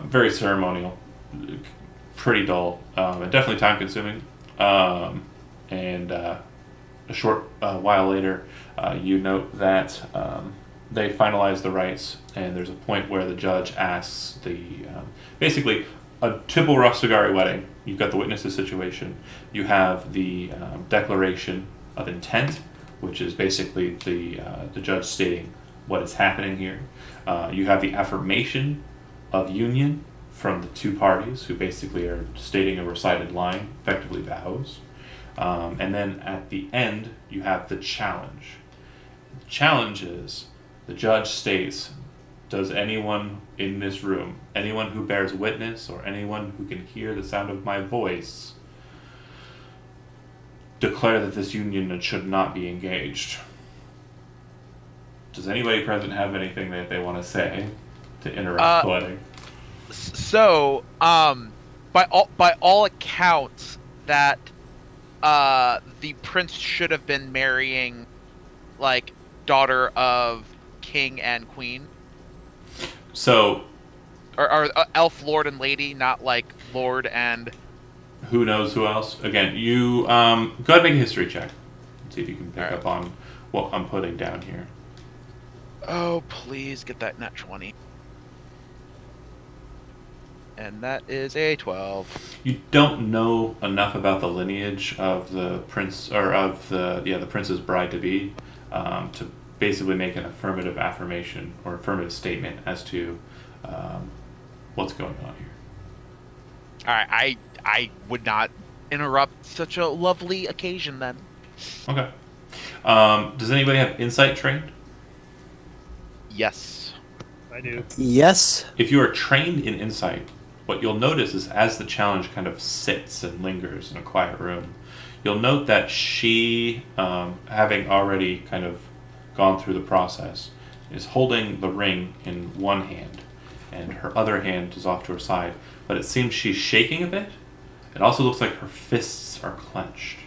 S1: Very ceremonial, pretty dull, and definitely time consuming. And a short while later, you note that they finalize the rites, and there's a point where the judge asks the basically a typical Rostagari wedding. You've got the witnesses situation. You have the declaration of intent, which is basically the judge stating what is happening here. You have the affirmation of union from the two parties, who basically are stating a recited line, effectively vows. And then at the end, you have the challenge. The challenge is, the judge states, does anyone in this room, anyone who bears witness, or anyone who can hear the sound of my voice, declare that this union should not be engaged? Does anybody present have anything that they want to say to interrupt the wedding?
S2: So, by all accounts, that the prince should have been marrying, like, daughter of king and queen.
S1: So,
S2: or elf lord and lady, not like lord and.
S1: Who knows who else? Again, you go ahead and make a history check. See if you can pick up on what I'm putting down here.
S2: Oh, please get that nat 20. And that is a 12.
S1: You don't know enough about the lineage of the prince, or of the prince's bride to be, to basically make an affirmative affirmation or affirmative statement as to what's going on here.
S2: Alright, I would not interrupt such a lovely occasion then.
S1: Okay. Does anybody have insight trained?
S2: Yes.
S5: I do.
S3: Yes.
S1: If you are trained in insight, what you'll notice is as the challenge kind of sits and lingers in a quiet room, you'll note that she, having already kind of gone through the process, is holding the ring in one hand, and her other hand is off to her side, but it seems she's shaking a bit. It also looks like her fists are clenched.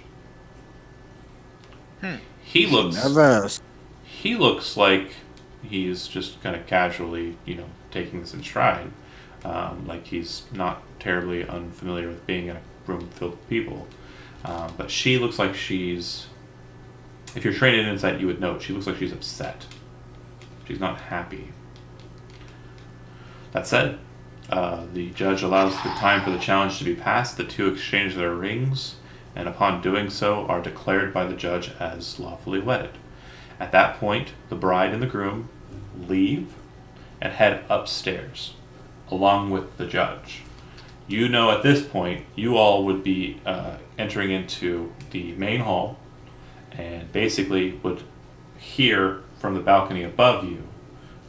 S1: He
S3: Nervous.
S1: like he's just kind of casually, taking this in stride. Like he's not terribly unfamiliar with being in a room filled with people. But she looks like she's, if you're trained in insight, you would note, she looks like she's upset. She's not happy. That said, the judge allows the time for the challenge to be passed. The two exchange their rings, and upon doing so are declared by the judge as lawfully wedded. At that point, the bride and the groom leave and head upstairs, along with the judge. You know at this point, you all would be entering into the main hall, and basically would hear from the balcony above you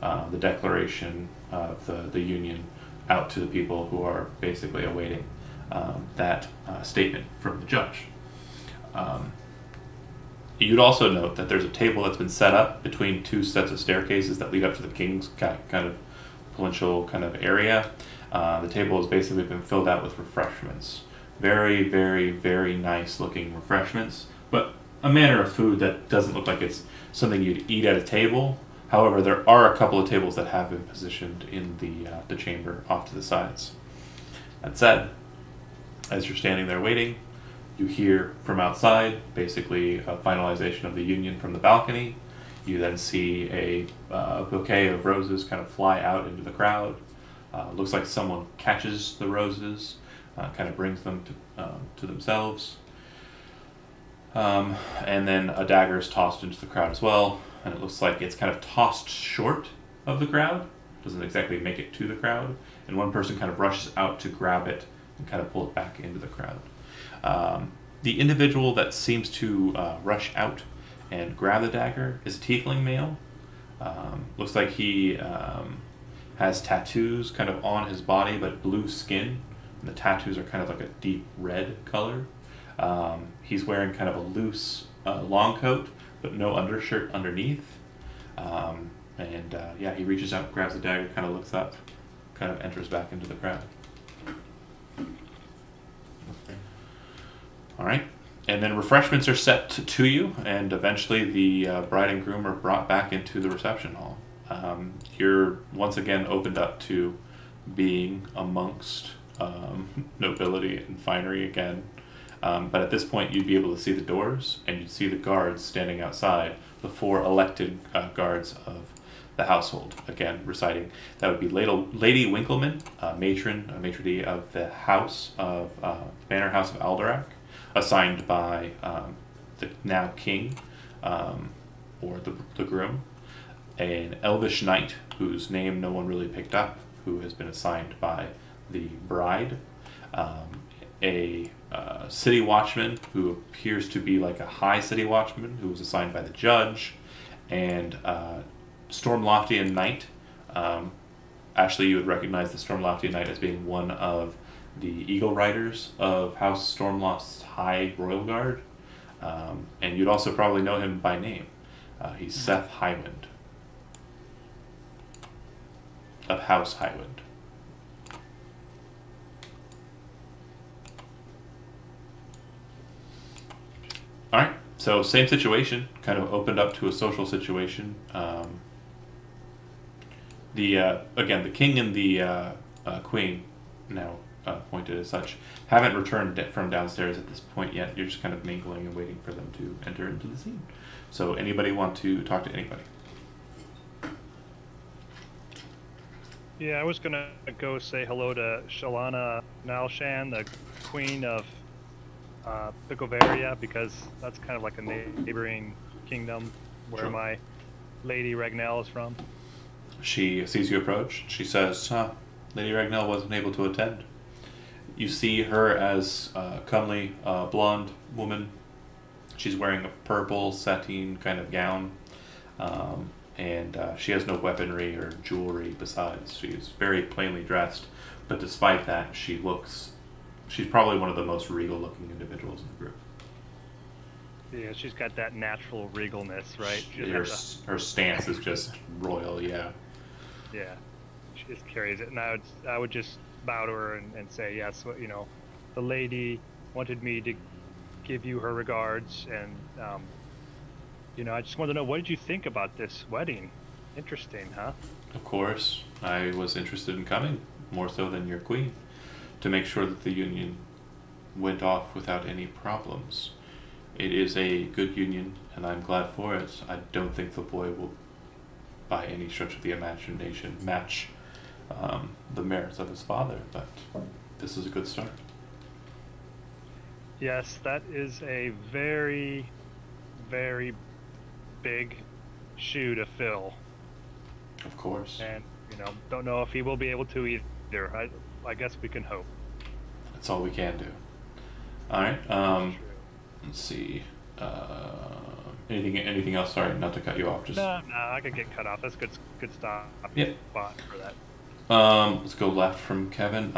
S1: the declaration of the union out to the people who are basically awaiting that statement from the judge. You'd also note that there's a table that's been set up between two sets of staircases that lead up to the king's kind of palatial kind of area. The table has basically been filled out with refreshments. Very, very, very nice looking refreshments, but a manner of food that doesn't look like it's something you'd eat at a table. However, there are a couple of tables that have been positioned in the chamber off to the sides. That said, as you're standing there waiting, you hear from outside basically a finalization of the union from the balcony. You then see a bouquet of roses kind of fly out into the crowd. Looks like someone catches the roses, kind of brings them to themselves. And then a dagger is tossed into the crowd as well, and it looks like it's kind of tossed short of the crowd. Doesn't exactly make it to the crowd, and one person kind of rushes out to grab it and kind of pull it back into the crowd. The individual that seems to rush out and grab the dagger is a tiefling male. Looks like he has tattoos kind of on his body, but blue skin. And the tattoos are kind of like a deep red color. He's wearing kind of a loose long coat, but no undershirt underneath. He reaches out, grabs the dagger, kind of looks up, kind of enters back into the crowd. All right. And then refreshments are set to you, and eventually the bride and groom are brought back into the reception hall. You're once again opened up to being amongst nobility and finery again. But at this point, you'd be able to see the doors, and you'd see the guards standing outside, the 4 elected guards of the household, again reciting. That would be Lady Winkleman, maitre d' of the house of Manor House of Alderac, assigned by the now king, or the groom. An elvish knight, whose name no one really picked up, who has been assigned by the bride. A city watchman, who appears to be like a high city watchman, who was assigned by the judge, and Stormloftian Knight. Actually, you would recognize the Stormloftian Knight as being one of the Eagle Riders of House Stormloft's High Royal Guard, and you'd also probably know him by name. He's Seth Highwind of House Highwind. All right, so same situation, kind of opened up to a social situation. The king and the queen now appointed as such, haven't returned from downstairs at this point yet. You're just kind of mingling and waiting for them to enter into the scene. So anybody want to talk to anybody?
S5: Yeah, I was gonna go say hello to Shalana Nalshan, the queen of Picovaria, because that's kind of like a neighboring kingdom where
S1: Sure.
S5: my lady Ragnell is from.
S1: She sees you approach. She says, Lady Ragnell wasn't able to attend. You see her as a comely, blonde woman. She's wearing a purple sateen kind of gown. And she has no weaponry or jewelry besides. She's very plainly dressed. But despite that, she's probably one of the most regal looking individuals in the group.
S5: Yeah, she's got that natural regalness, right? She doesn't
S1: Her,
S5: have
S1: her stance is just royal, yeah.
S5: yeah, she just carries it. And I would just bow to her and say, yes, you know, the lady wanted me to give you her regards, and you know, I just wanted to know, what did you think about this wedding? Interesting, huh?
S1: Of course, I was interested in coming, more so than your queen, to make sure that the union went off without any problems. It is a good union, and I'm glad for it. I don't think the boy will, by any stretch of the imagination, match the merits of his father, but this is a good start.
S5: Yes, that is a very, very big shoe to fill,
S1: Of course.
S5: and you know, don't know if he will be able to either. I guess we can hope.
S1: That's all we can do. Alright,
S5: True.
S1: let's see. Anything else? Sorry, not to cut you off. Just
S5: No, I could get cut off. That's good stop.
S1: Yeah.
S5: Spot for that.
S1: let's go left from Kevin.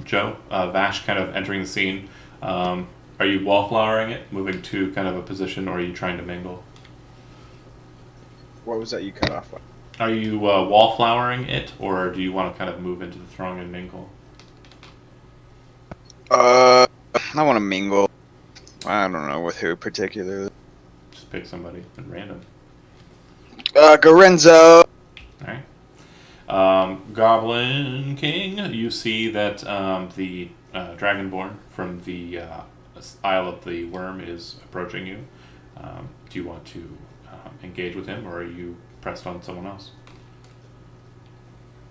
S1: Joe, Vash kind of entering the scene. Are you wallflowering it, moving to kind of a position, or are you trying to mingle?
S4: What was that you cut off with?
S1: Are you wallflowering it, or do you want to kind of move into the throng and mingle?
S4: I want to mingle. I don't know with who particularly.
S1: Just pick somebody at random.
S4: Gorenzo.
S1: Alright. Goblin King, you see that the Dragonborn from the Isle of the Worm is approaching you. Do you want to engage with him, or are you pressed on someone else?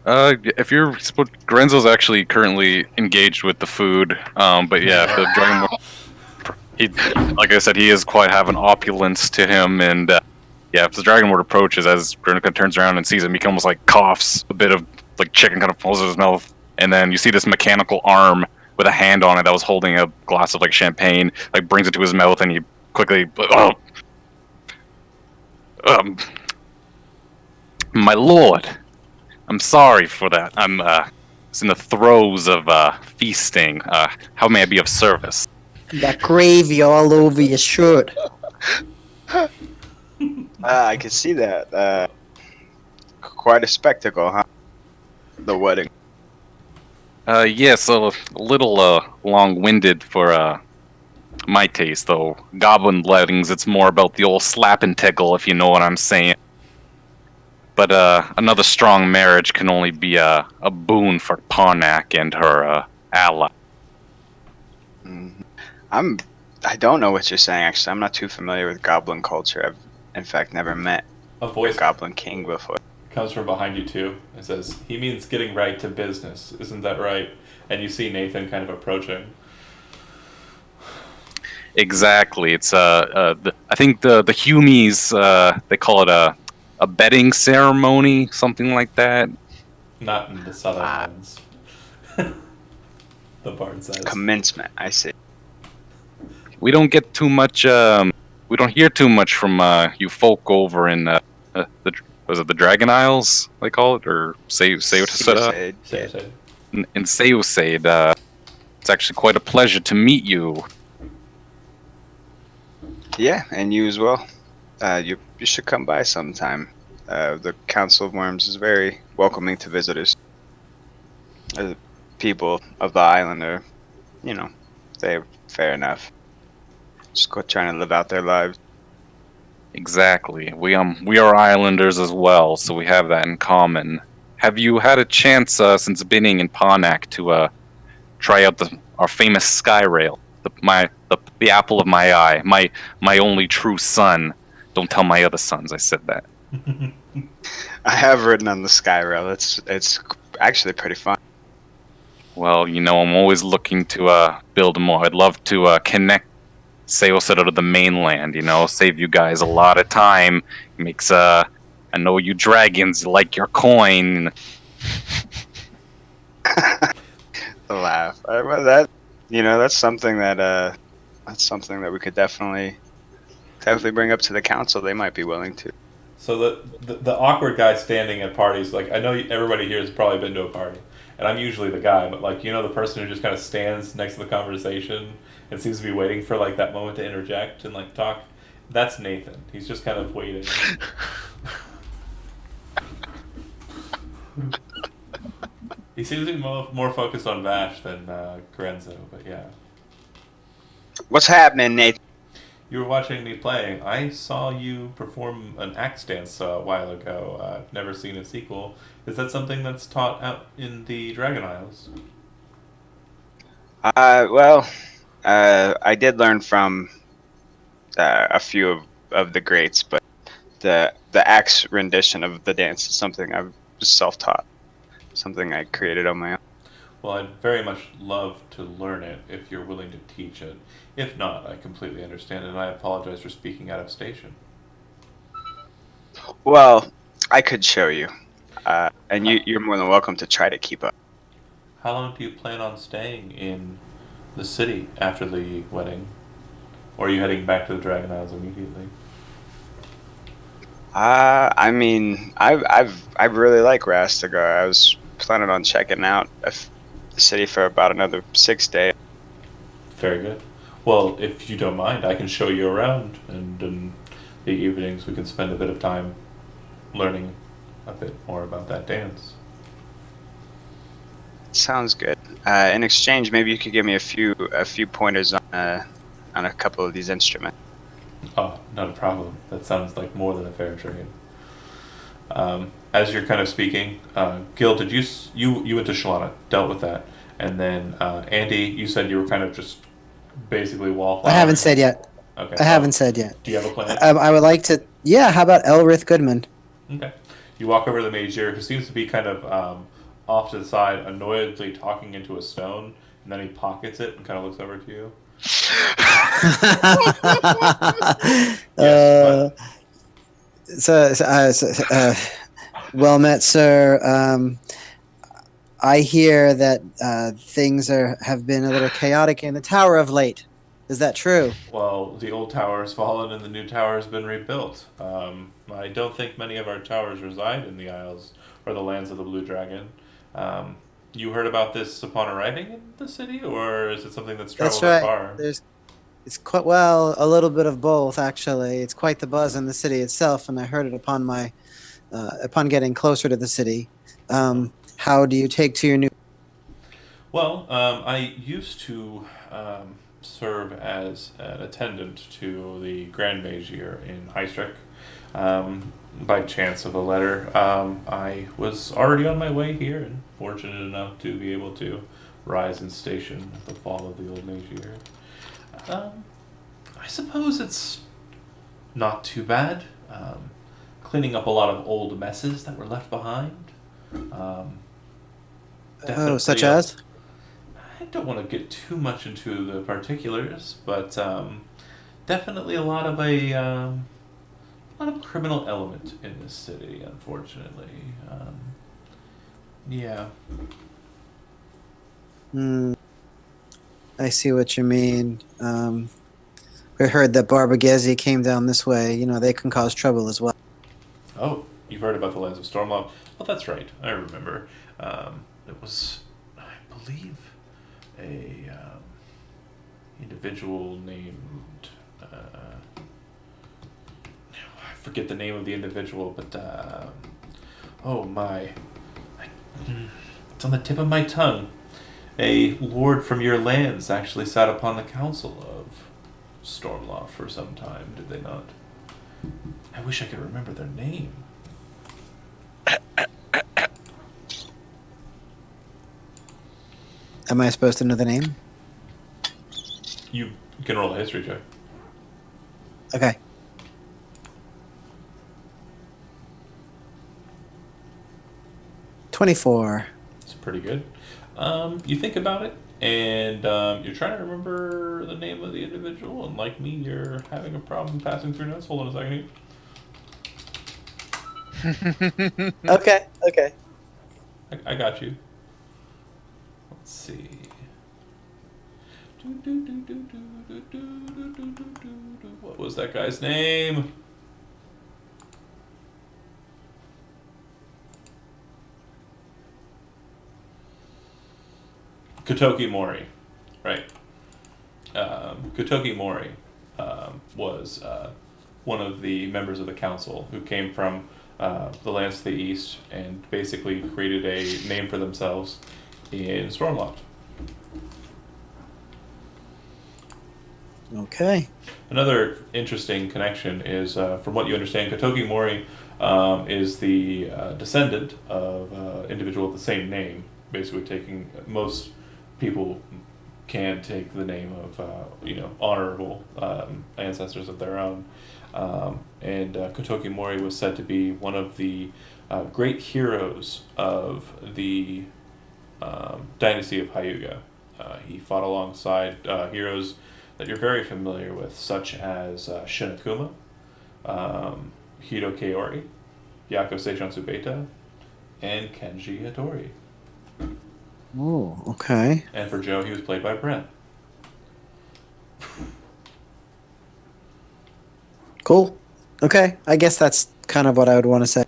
S6: If you're, Gorenzo's actually currently engaged with the food. But yeah, if the dragon, he, like I said, he is quite having opulence to him, and yeah, if the dragon ward approaches, as Grenzo turns around and sees him, he can almost like coughs a bit of like chicken kind of falls in his mouth, and then you see this mechanical arm with a hand on it that was holding a glass of like champagne, like brings it to his mouth, and he quickly, my lord, I'm sorry for that. I'm it's in the throes of feasting. How may I be of service?
S3: That gravy all over your shirt.
S4: I can see that. Quite a spectacle, huh? The wedding.
S6: Yes, a little long-winded for my taste, though. Goblin weddings, it's more about the old slap and tickle, if you know what I'm saying. But another strong marriage can only be a boon for Parnak and her ally.
S4: I don't know what you're saying, actually. I'm not too familiar with goblin culture. I've, in fact, never met
S1: A
S4: a
S1: voice
S4: goblin king before.
S1: comes from behind you too. It says, he means getting right to business. Isn't that right? And you see Nathan kind of approaching.
S6: Exactly. It's I think the Humies they call it a betting ceremony, something like that.
S1: Not in the southern lands. The bard says.
S4: Commencement, I see.
S6: We don't get too much. We don't hear too much from you folk over in was it the Dragon Isles they call it, or
S4: Seused.
S1: Say.
S6: in Seused. It's actually quite a pleasure to meet you.
S4: Yeah, and you as well. You should come by sometime. The Council of Worms is very welcoming to visitors. The people of the island are, you know, they're fair enough. Just trying to live out their lives.
S6: Exactly. We are islanders as well, so we have that in common. Have you had a chance since being in Parnak to try out our famous Sky Rail, the apple of my eye, my only true son. Don't tell my other sons I said that.
S4: I have ridden on the Skyrail. It's actually pretty fun.
S6: Well, I'm always looking to build more. I'd love to connect Seosero to the mainland, save you guys a lot of time. Makes, I know you dragons like your coin.
S4: The laugh. Well, that's something that we could definitely bring up to the council. They might be willing to.
S1: So the awkward guy standing at parties, like, I know everybody here has probably been to a party, and I'm usually the guy, but, like, the person who just kind of stands next to the conversation and seems to be waiting for, like, that moment to interject and, like, talk. That's Nathan. He's just kind of waiting. He seems to be more focused on Vash than Grenzo, but yeah.
S4: What's happening, Nathan?
S1: You were watching me playing. I saw you perform an axe dance a while ago. I've never seen a sequel. Is that something that's taught out in the Dragon Isles?
S4: Well, I did learn from a few of the greats, but the axe rendition of the dance is something I was self-taught, something I created on my own.
S1: Well, I'd very much love to learn it if you're willing to teach it. If not, I completely understand, and I apologize for speaking out of station.
S4: Well, I could show you, and you're more than welcome to try to keep up.
S1: How long do you plan on staying in the city after the wedding? Or are you heading back to the Dragon Isles immediately?
S4: I mean, I really like Rastegar. I was planning on checking out the city for about another 6 days.
S1: Very good. Well, if you don't mind, I can show you around, and in the evenings we can spend a bit of time learning a bit more about that dance.
S4: Sounds good. In exchange, maybe you could give me a few pointers on a couple of these instruments.
S1: Oh, not a problem. That sounds like more than a fair trade. As you're kind of speaking, Gil, did you went to Shalana, dealt with that, and then Andy, you said you were kind of just basically wallflowering.
S3: I haven't said yet.
S1: Okay.
S3: I haven't said yet.
S1: Do you have a plan?
S3: I would like to. Yeah, how about Elrith Goodman?
S1: Okay. You walk over to the Mazier, who seems to be kind of off to the side, annoyedly talking into a stone, and then he pockets it and kind of looks over to you.
S3: Well met, sir. I hear that things have been a little chaotic in the tower of late. Is that true?
S1: Well, the old tower has fallen and the new tower has been rebuilt. I don't think many of our towers reside in the Isles or the lands of the Blue Dragon. You heard about this upon arriving in the city, or is it something that's traveled
S3: That's right.
S1: far?
S3: It's quite a little bit of both, actually. It's quite the buzz in the city itself, and I heard it upon getting closer to the city. How do you take to your new?
S1: Well, I used to serve as an attendant to the Grand Mazier in Highstrick. By chance of a letter, I was already on my way here and fortunate enough to be able to rise in station at the fall of the old Mazier. I suppose it's not too bad. Cleaning up a lot of old messes that were left behind.
S3: Such as?
S1: I don't want to get too much into the particulars, but definitely a lot of criminal element in this city, unfortunately. Yeah.
S3: I see what you mean. We heard that Barbagezi came down this way. You know, they can cause trouble as well.
S1: Oh, you've heard about the Lands of Stormloft? Well, that's right. I remember. It was, I believe, a individual named. I forget the name of the individual, but oh my, it's on the tip of my tongue. A lord from your lands actually sat upon the council of Stormloft for some time, did they not? I wish I could remember their name.
S3: am I supposed to know the name?
S1: You can roll a history check.
S3: Okay. $24.
S1: It's pretty good. You think about it, and you're trying to remember the name of the individual, and like me, you're having a problem passing through notes. Hold on a second.
S3: Okay.
S1: I got you. Let's see. What was that guy's name? Kotoki Mori, right? Kotoki Mori was one of the members of the council who came from the lands to the east and basically created a name for themselves in Stormloft.
S3: Okay.
S1: Another interesting connection is, from what you understand, Kotoki Mori is the descendant of an individual with the same name, basically taking most people can take the name of honorable ancestors of their own, and Kotoki Mori was said to be one of the great heroes of the dynasty of Hyuga. He fought alongside heroes that you're very familiar with, such as Shinakuma, Hiro Kaori, Yako Seishan Tsubeta, and Kenji Hattori.
S3: Oh, okay.
S1: And for Joe, he was played by Brent.
S3: Cool. Okay. I guess that's kind of what I would want to say.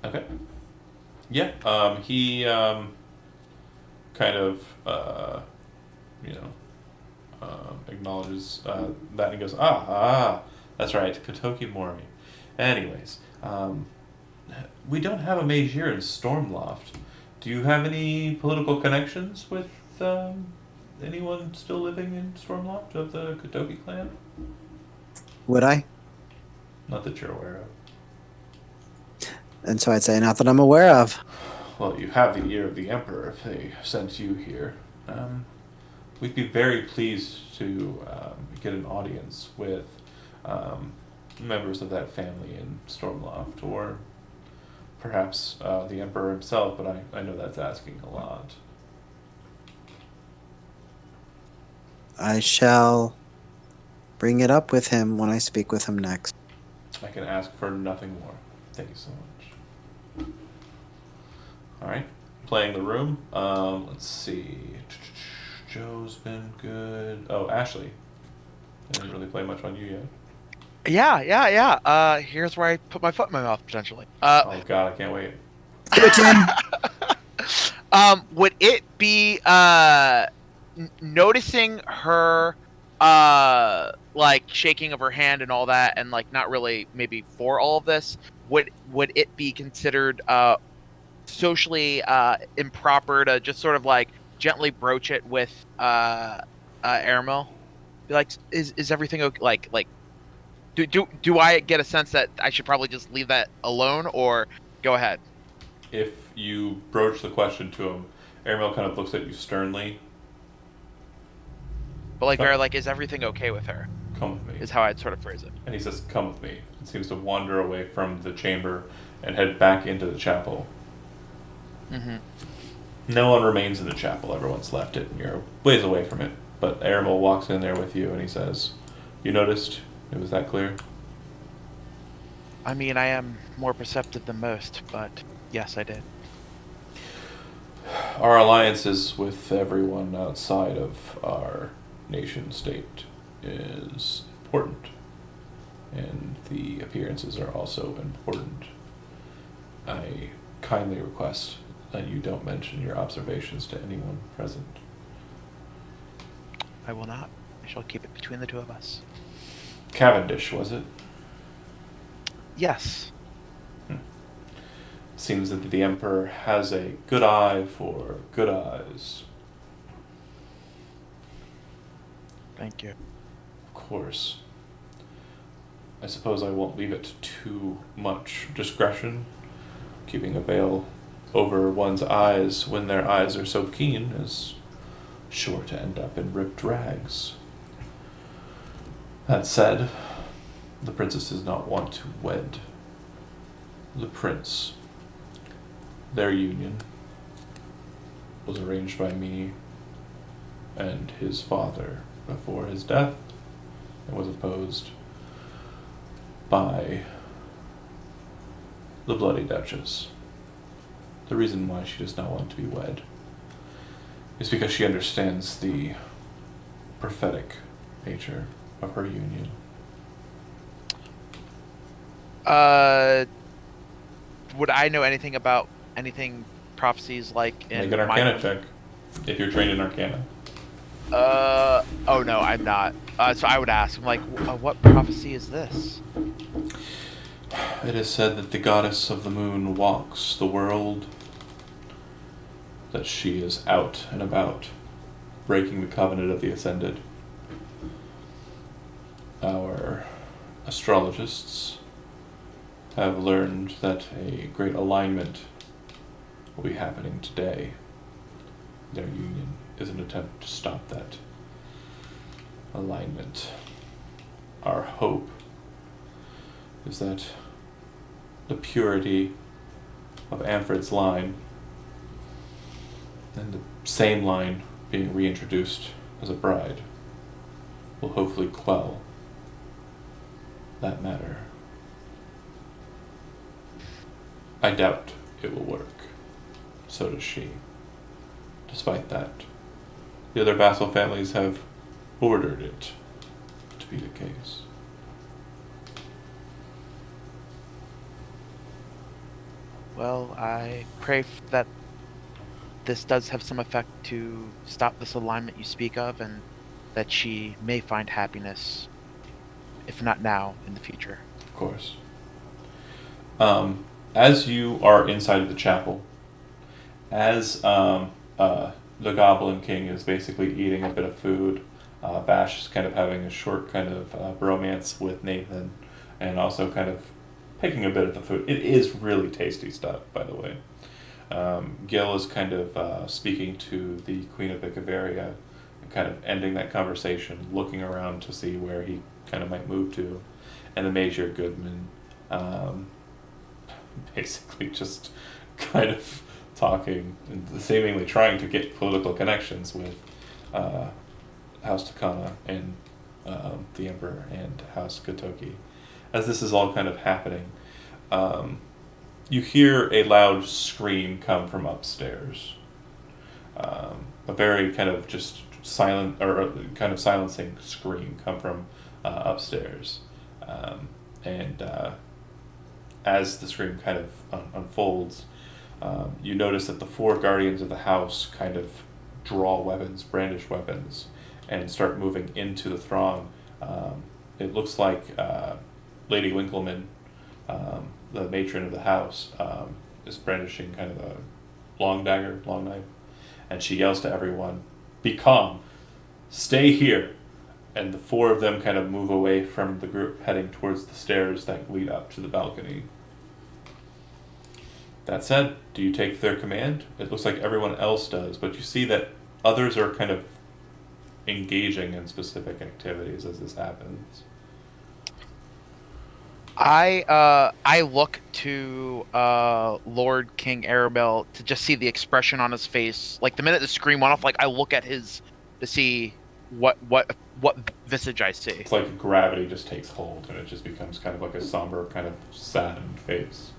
S1: Okay. Yeah. He kind of acknowledges that, and he goes, that's right, Kotoki Mori. Anyways, we don't have a mage here in Stormloft. Do you have any political connections with anyone still living in Stormloft of the Kotoki clan?
S3: Would I?
S1: Not that you're aware of.
S3: And so I'd say not that I'm aware of.
S1: Well, you have the ear of the Emperor if they sent you here. We'd be very pleased to get an audience with members of that family in Stormloft, or perhaps the Emperor himself, but I know that's asking a lot.
S3: I shall bring it up with him when I speak with him next.
S1: I can ask for nothing more. Thank you so much. Alright, playing the room. Let's see. Joe's been good. Oh, Ashley. I didn't really play much on you yet.
S2: Yeah. Here's where I put my foot in my mouth potentially.
S1: Oh god, I can't wait.
S2: Would it be noticing her like shaking of her hand and all that, and like not really maybe for all of this? Would it be considered socially improper to just sort of like gently broach it with Aramil? Be like, is everything okay? Like. Do I get a sense that I should probably just leave that alone, or go ahead?
S1: If you broach the question to him, Aramil kind of looks at you sternly.
S2: But like, very like, is everything okay with her?
S1: Come with me.
S2: Is how I'd sort of phrase it.
S1: And he says, come with me. And seems to wander away from the chamber and head back into the chapel.
S2: Mm-hmm.
S1: No one remains in the chapel. Everyone's left it, and you're ways away from it. But Aramil walks in there with you, and he says, you noticed? It was that clear?
S2: I mean, I am more perceptive than most, but yes, I did.
S1: Our alliances with everyone outside of our nation state is important, and the appearances are also important. I kindly request that you don't mention your observations to anyone present.
S2: I will not. I shall keep it between the two of us.
S1: Cavendish, was it?
S2: Yes.
S1: Seems that the Emperor has a good eye for good eyes.
S2: Thank you.
S1: Of course. I suppose I won't leave it to too much discretion, keeping a veil over one's eyes when their eyes are so keen is sure to end up in ripped rags. That said, the princess does not want to wed the prince. Their union was arranged by me and his father before his death and was opposed by the Bloody Duchess. The reason why she does not want to be wed is because she understands the prophetic nature of her union.
S2: Would I know anything about anything prophecies like in
S1: Make an Arcana
S2: my...
S1: check if you're trained in Arcana.
S2: Oh no, I'm not. So I would ask, I'm like, what prophecy is this?
S1: It is said that the goddess of the moon walks the world, that she is out and about, breaking the covenant of the Ascended. Our astrologists have learned that a great alignment will be happening today. Their union is an attempt to stop that alignment. Our hope is that the purity of Amfred's line and the same line being reintroduced as a bride will hopefully quell that matter. I doubt it will work. So does she. Despite that, the other vassal families have ordered it to be the case.
S2: Well, I pray that this does have some effect to stop this alignment you speak of, and that she may find happiness, if not now, in the future.
S1: Of course. As you are inside of the chapel, as the Goblin King is basically eating a bit of food, Vash is kind of having a short kind of bromance with Nathan, and also kind of picking a bit of the food. It is really tasty stuff, by the way. Gil is kind of speaking to the Queen of Bicavaria, and kind of ending that conversation, looking around to see where he kind of might move to, and the Major Goodman basically just kind of talking and seemingly trying to get political connections with House Takana and the Emperor and House Kotoki. As this is all kind of happening, you hear a loud scream come from upstairs. A very kind of just silent, or kind of silencing scream come from upstairs. And as the scream kind of unfolds, you notice that the four guardians of the house kind of draw weapons, brandish weapons, and start moving into the throng. It looks like Lady Winkleman, the matron of the house, is brandishing kind of a long dagger, long knife, and she yells to everyone, "Be calm, stay here." And the four of them kind of move away from the group, heading towards the stairs that lead up to the balcony. That said, do you take their command? It looks like everyone else does, but you see that others are kind of engaging in specific activities as this happens.
S2: I look to Lord King Arabelle to just see the expression on his face. Like the minute the scream went off, like I look at his to see what visage I see.
S1: It's like gravity just takes hold and it just becomes kind of like a somber, kind of saddened face.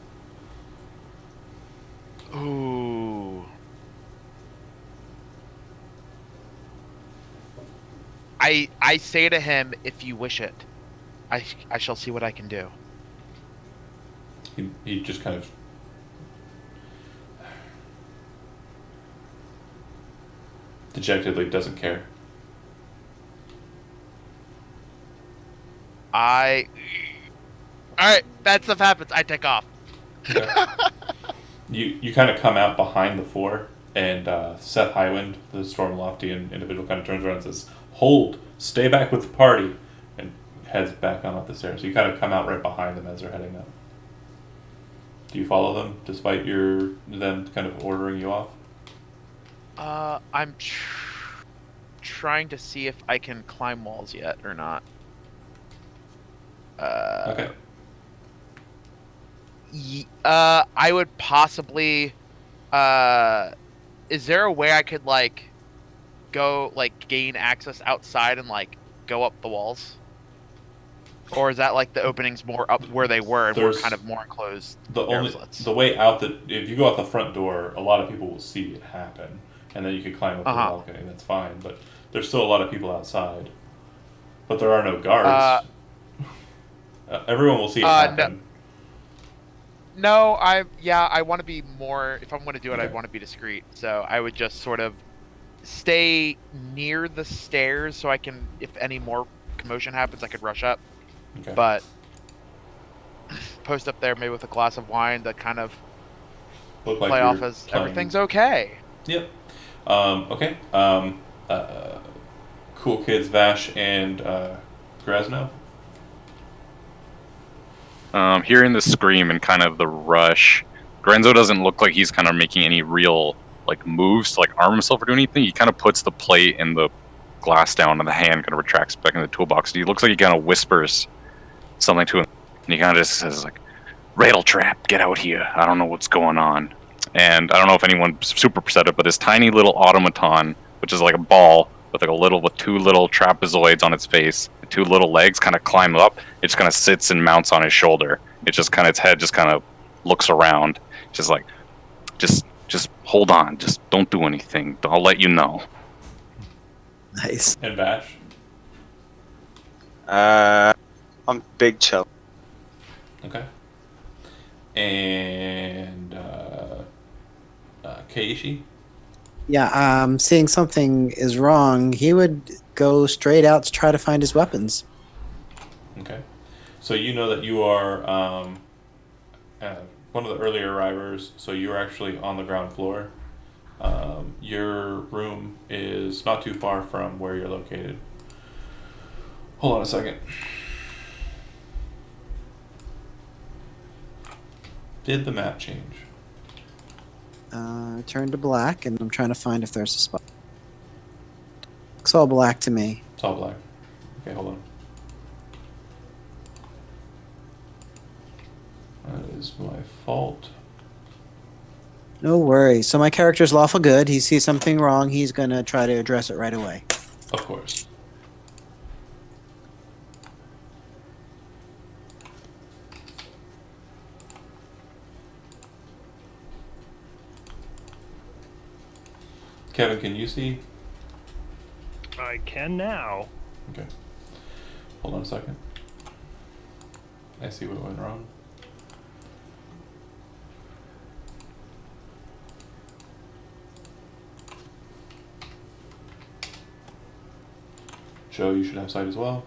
S2: Ooh. I say to him, if you wish it, I shall see what I can do.
S1: He just kind of dejectedly doesn't care.
S2: Alright, that stuff happens. I take off.
S1: Yeah. You kind of come out behind the four, and Seth Highwind, the Stormloftian individual, kind of turns around and says, "Hold! Stay back with the party!" and heads back on up the stairs. So you kind of come out right behind them as they're heading up. Do you follow them despite them kind of ordering you off?
S2: I'm trying to see if I can climb walls yet or not.
S1: Okay.
S2: I would possibly. Is there a way I could like go like gain access outside and like go up the walls? Or is that like the openings more up where they were and we're
S1: There's-
S2: kind of more enclosed
S1: The way out if you go out the front door, a lot of people will see it happen, and then you could climb up the balcony. That's fine, but there's still a lot of people outside. But there are no guards. Everyone will see it happen.
S2: No, I want to be more. If I'm going to do it,
S1: Okay.
S2: I want to be discreet. So I would just sort of stay near the stairs, so I can, if any more commotion happens, I could rush up.
S1: Okay.
S2: But post up there, maybe with a glass of wine, that kind of
S1: Look like
S2: play
S1: you're
S2: off as
S1: playing-
S2: everything's okay.
S1: Yep. Okay. Cool kids, Vash and Grasno.
S6: Hearing the scream and kind of the rush, Grenzo doesn't look like he's kind of making any real like moves to like arm himself or do anything. He kind of puts the plate and the glass down, and the hand kind of retracts back in the toolbox. He looks like he kind of whispers something to him, and he kind of just says like, "Rattle trap, get out here. I don't know what's going on." And I don't know if anyone's super perceptive, but this tiny little automaton, which is like a ball with two little trapezoids on its face, and two little legs, kind of climb up. It just kind of sits and mounts on his shoulder. Its head just kind of looks around, just like, just hold on, just don't do anything. I'll let you know.
S3: Nice.
S1: And Vash.
S4: I'm big chill.
S1: Okay. And Keiichi.
S3: Yeah, seeing something is wrong, he would go straight out to try to find his weapons.
S1: Okay. So you know that you are one of the earlier arrivers, so you're actually on the ground floor. Your room is not too far from where you're located. Hold on a second. Did the map change?
S3: Turn to black, and I'm trying to find if there's a spot. Looks all black to me.
S1: It's all black. Okay, hold on. That is my fault.
S3: No worries. So my character's lawful good. He sees something wrong. He's gonna try to address it right away.
S1: Of course. Kevin, can you see?
S5: I can now.
S1: Okay. Hold on a second. I see what went wrong. Joe, you should have sight as well.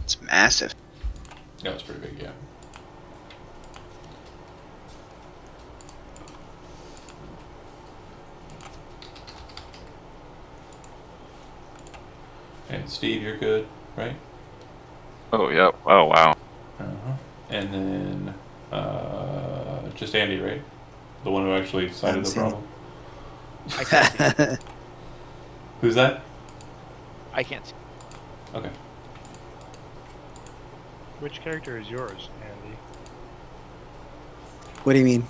S4: It's massive.
S1: Yeah, it's pretty big, yeah. And Steve, you're good, right?
S6: Oh yeah. Oh wow.
S1: Uh-huh. And then just Andy, right? The one who actually cited the
S3: seen
S1: problem.
S2: I can't see.
S1: Who's that?
S2: I can't see.
S1: Okay.
S5: Which character is yours, Andy?
S3: What do you mean?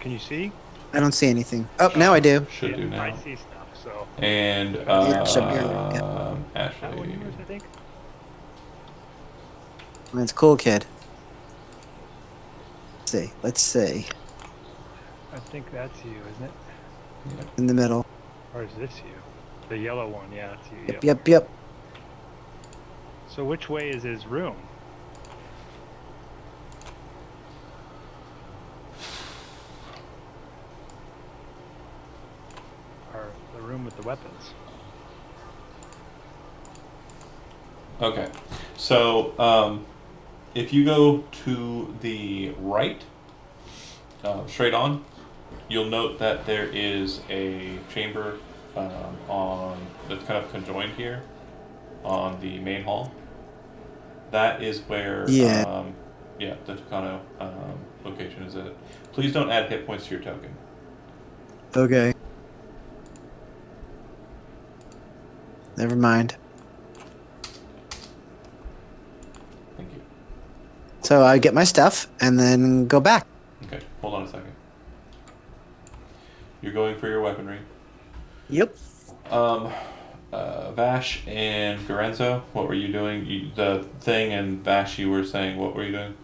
S5: Can you see?
S3: I don't see anything. Oh, now I do.
S1: Should do now.
S5: I see stuff, so.
S1: And
S3: Yeah, Shabir, yeah.
S5: That one
S1: Ashley.
S5: yours, I think?
S3: It's cool, kid. Let's see.
S5: I think that's you, isn't it?
S3: In the middle.
S5: Or is this you? The yellow one, yeah, it's you.
S3: Yep.
S5: So which way is his room? Or the room with the weapons?
S1: Okay. So if you go to the right, straight on, You'll note that there is a chamber on that's kind of conjoined here on the main hall. That is where
S3: Yeah.
S1: yeah, the Tucano location is at. Please don't add hit points to your token.
S3: Okay. Never mind.
S1: Thank you.
S3: So I get my stuff and then go back.
S1: Okay, hold on a second. You're going for your weaponry.
S3: Yep.
S1: Vash and Gorenzo, what were you doing? The thing and Vash, you were saying, what were you doing?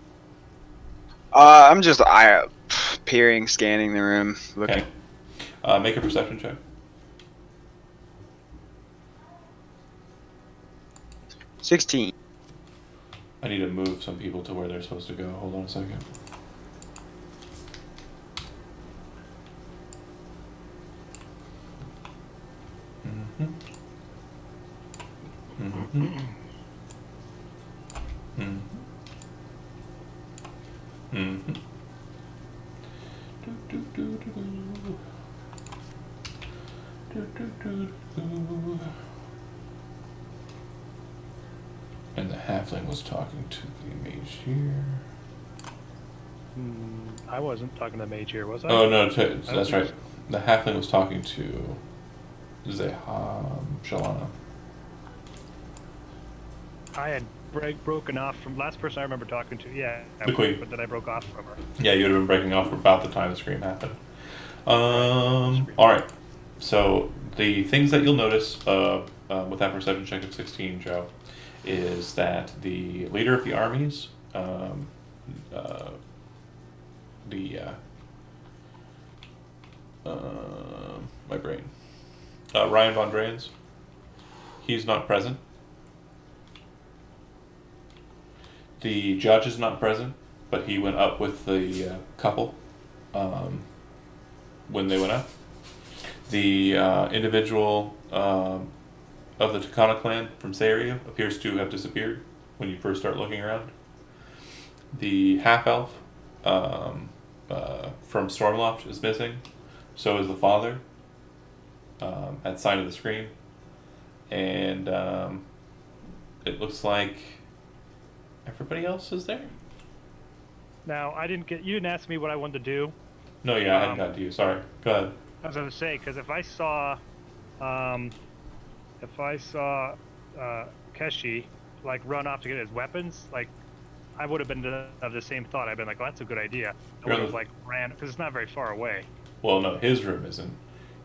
S4: I'm just peering, scanning the room, looking.
S1: Okay. Make a perception check.
S4: 16.
S1: I need to move some people to where they're supposed to go. Hold on a second. Mm-hmm. Mm-hmm. Mm-hmm. Mm-hmm. And the halfling was talking to the mage here.
S5: I wasn't talking to the mage here, was I?
S1: Oh no,
S5: I don't
S1: that's
S5: think
S1: right.
S5: so.
S1: The halfling was talking to Zeham Shalana.
S5: I had broken off from last person I remember talking to. Yeah,
S1: The queen.
S5: but then I broke off from her.
S1: Yeah, you would have been breaking off about the time the scream happened. All right. So the things that you'll notice with that perception check of 16, Joe, is that the leader of the armies, my brain, Ryan von Drans, he's not present. The judge is not present, but he went up with the couple when they went up. The individual of the Tucana clan from Saria appears to have disappeared when you first start looking around. The half-elf from Stormloft is missing. So is the father at sign of the scream. And it looks like everybody else is there.
S5: Now, you didn't ask me what I wanted to do.
S1: No, yeah, I hadn't got to you. Sorry. Go ahead.
S5: I was going to say, because if I saw Keshi, like, run off to get his weapons, like, I would have been of the same thought. I'd been like, oh, that's a good idea. I would have, like, ran, because it's not very far away.
S1: Well, no, his room isn't.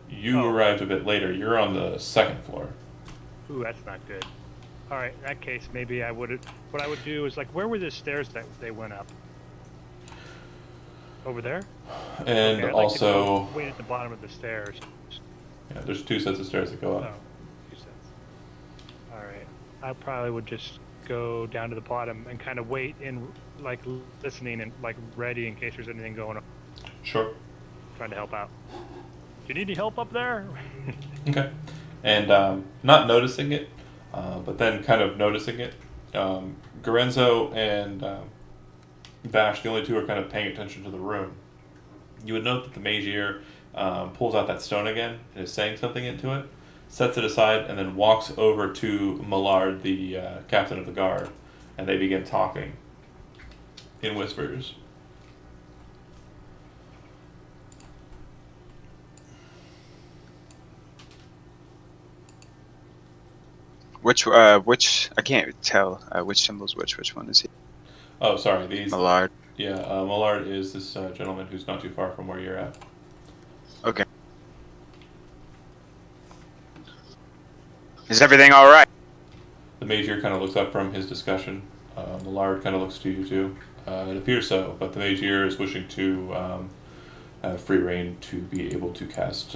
S1: You arrived a bit later. You're on the second floor.
S5: Ooh, that's not good. All right, in that case, maybe I would. What I would do is, like, where were the stairs that they went up? Over there?
S1: And
S5: Okay, I'd like to
S1: also,
S5: go wait at the bottom of the stairs.
S1: yeah, there's 2 sets of stairs that go
S5: Oh,
S1: up.
S5: 2 sets. All right, I probably would just go down to the bottom and kind of wait and, like, listening and, like, ready in case there's anything going on.
S1: Sure.
S5: Trying to help out. Do you need any help up there?
S1: Okay. And not noticing it, but then kind of noticing it, Gorenzo and Vash, the only two are kind of paying attention to the room. You would note that the Magier pulls out that stone again and is saying something into it, sets it aside, and then walks over to Millard, the captain of the guard, and they begin talking in whispers.
S4: Which I can't tell which symbol's which one is he?
S1: Oh, sorry. These.
S4: Millard.
S1: Yeah, Millard is this gentleman who's not too far from where you're at.
S4: Okay. Is everything all right?
S1: The Magier kind of looks up from his discussion. Millard kind of looks to you too. It appears so, but the Magier is wishing to have free reign to be able to cast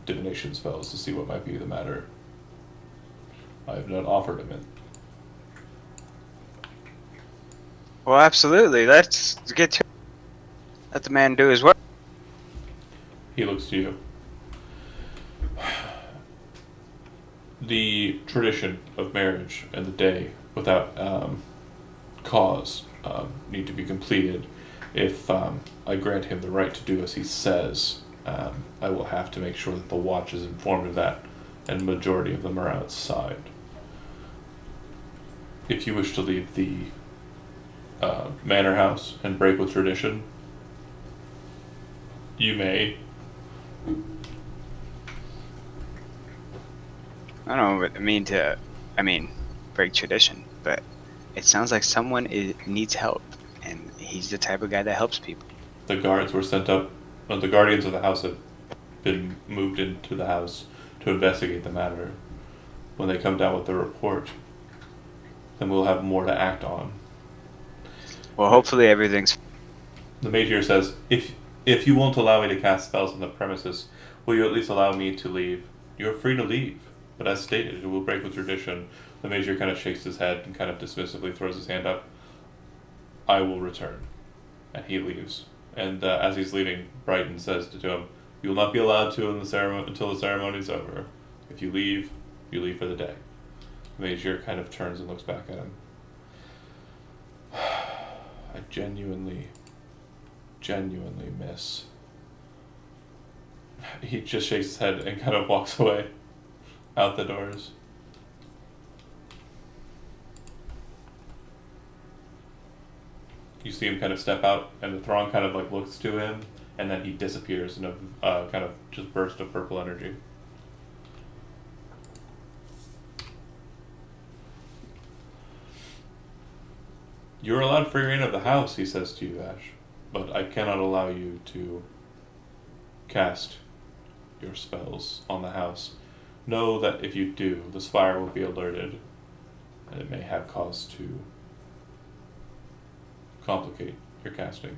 S1: divination spells to see what might be the matter. I have not offered him it.
S4: Well, absolutely. Let's get to let the man do his work.
S1: He looks to you. The tradition of marriage and the day without cause need to be completed, if I grant him the right to do as he says, I will have to make sure that the watch is informed of that, and majority of them are outside. If you wish to leave the manor house and break with tradition, you may.
S4: I don't know what I mean, break tradition, but it sounds like someone needs help, and he's the type of guy that helps people.
S1: The guards were sent up, the guardians of the house have been moved into the house to investigate the matter. When they come down with the report, then we'll have more to act on.
S4: Well, hopefully everything's.
S1: The Magier says, if you won't allow me to cast spells on the premises, will you at least allow me to leave? You are free to leave, but as stated, it will break with tradition. The Magier kind of shakes his head and kind of dismissively throws his hand up. I will return. And he leaves. And as he's leaving, Brighton says to him, you will not be allowed to until the ceremony is over. If you leave for the day. The Magier kind of turns and looks back at him. I genuinely miss. He just shakes his head and kind of walks away out the doors. You see him kind of step out, and the throng kind of like looks to him, and then he disappears in a kind of just burst of purple energy. You're allowed free reign of the house, he says to you, Ash, but I cannot allow you to cast your spells on the house. Know that if you do, the Spire will be alerted, and it may have cause to complicate your casting.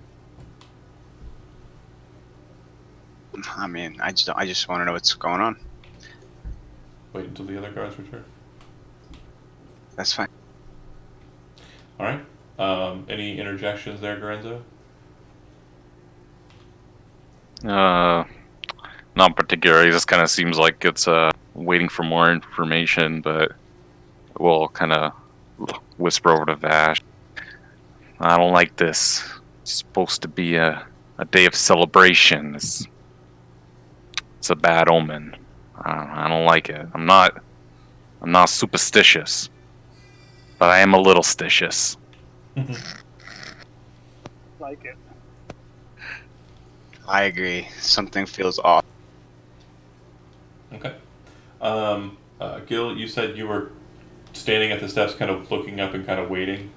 S4: I mean, I just want to know what's going on.
S1: Wait until the other guards return.
S4: That's fine.
S1: All right. Any interjections there, Gorenzo?
S6: Not particularly. It just kind of seems like it's waiting for more information, but we'll kind of whisper over to Vash. I don't like this. It's supposed to be a day of celebration. It's a bad omen. I don't like it. I'm not superstitious, but I am a little stitious.
S5: Like it.
S4: I agree. Something feels off.
S1: Okay. Gil, you said you were standing at the steps kind of looking up and kind of waiting.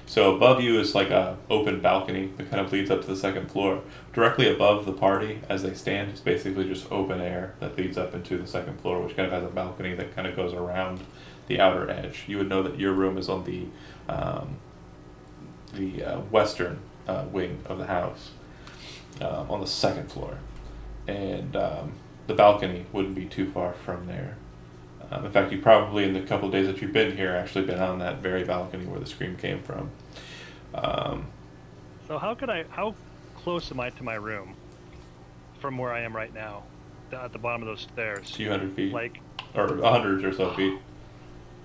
S1: So above you is like a open balcony that kind of leads up to the second floor. Directly above the party, as they stand, is basically just open air that leads up into the second floor, which kind of has a balcony that kind of goes around the outer edge. You would know that your room is on the western wing of the house, on the second floor, and the balcony wouldn't be too far from there. In fact, you probably, in the couple of days that you've been here, actually been on that very balcony where the scream came from.
S5: So how close am I to my room from where I am right now? At the bottom of those stairs.
S1: A few hundred feet,
S5: Like,
S1: or 100 or so feet.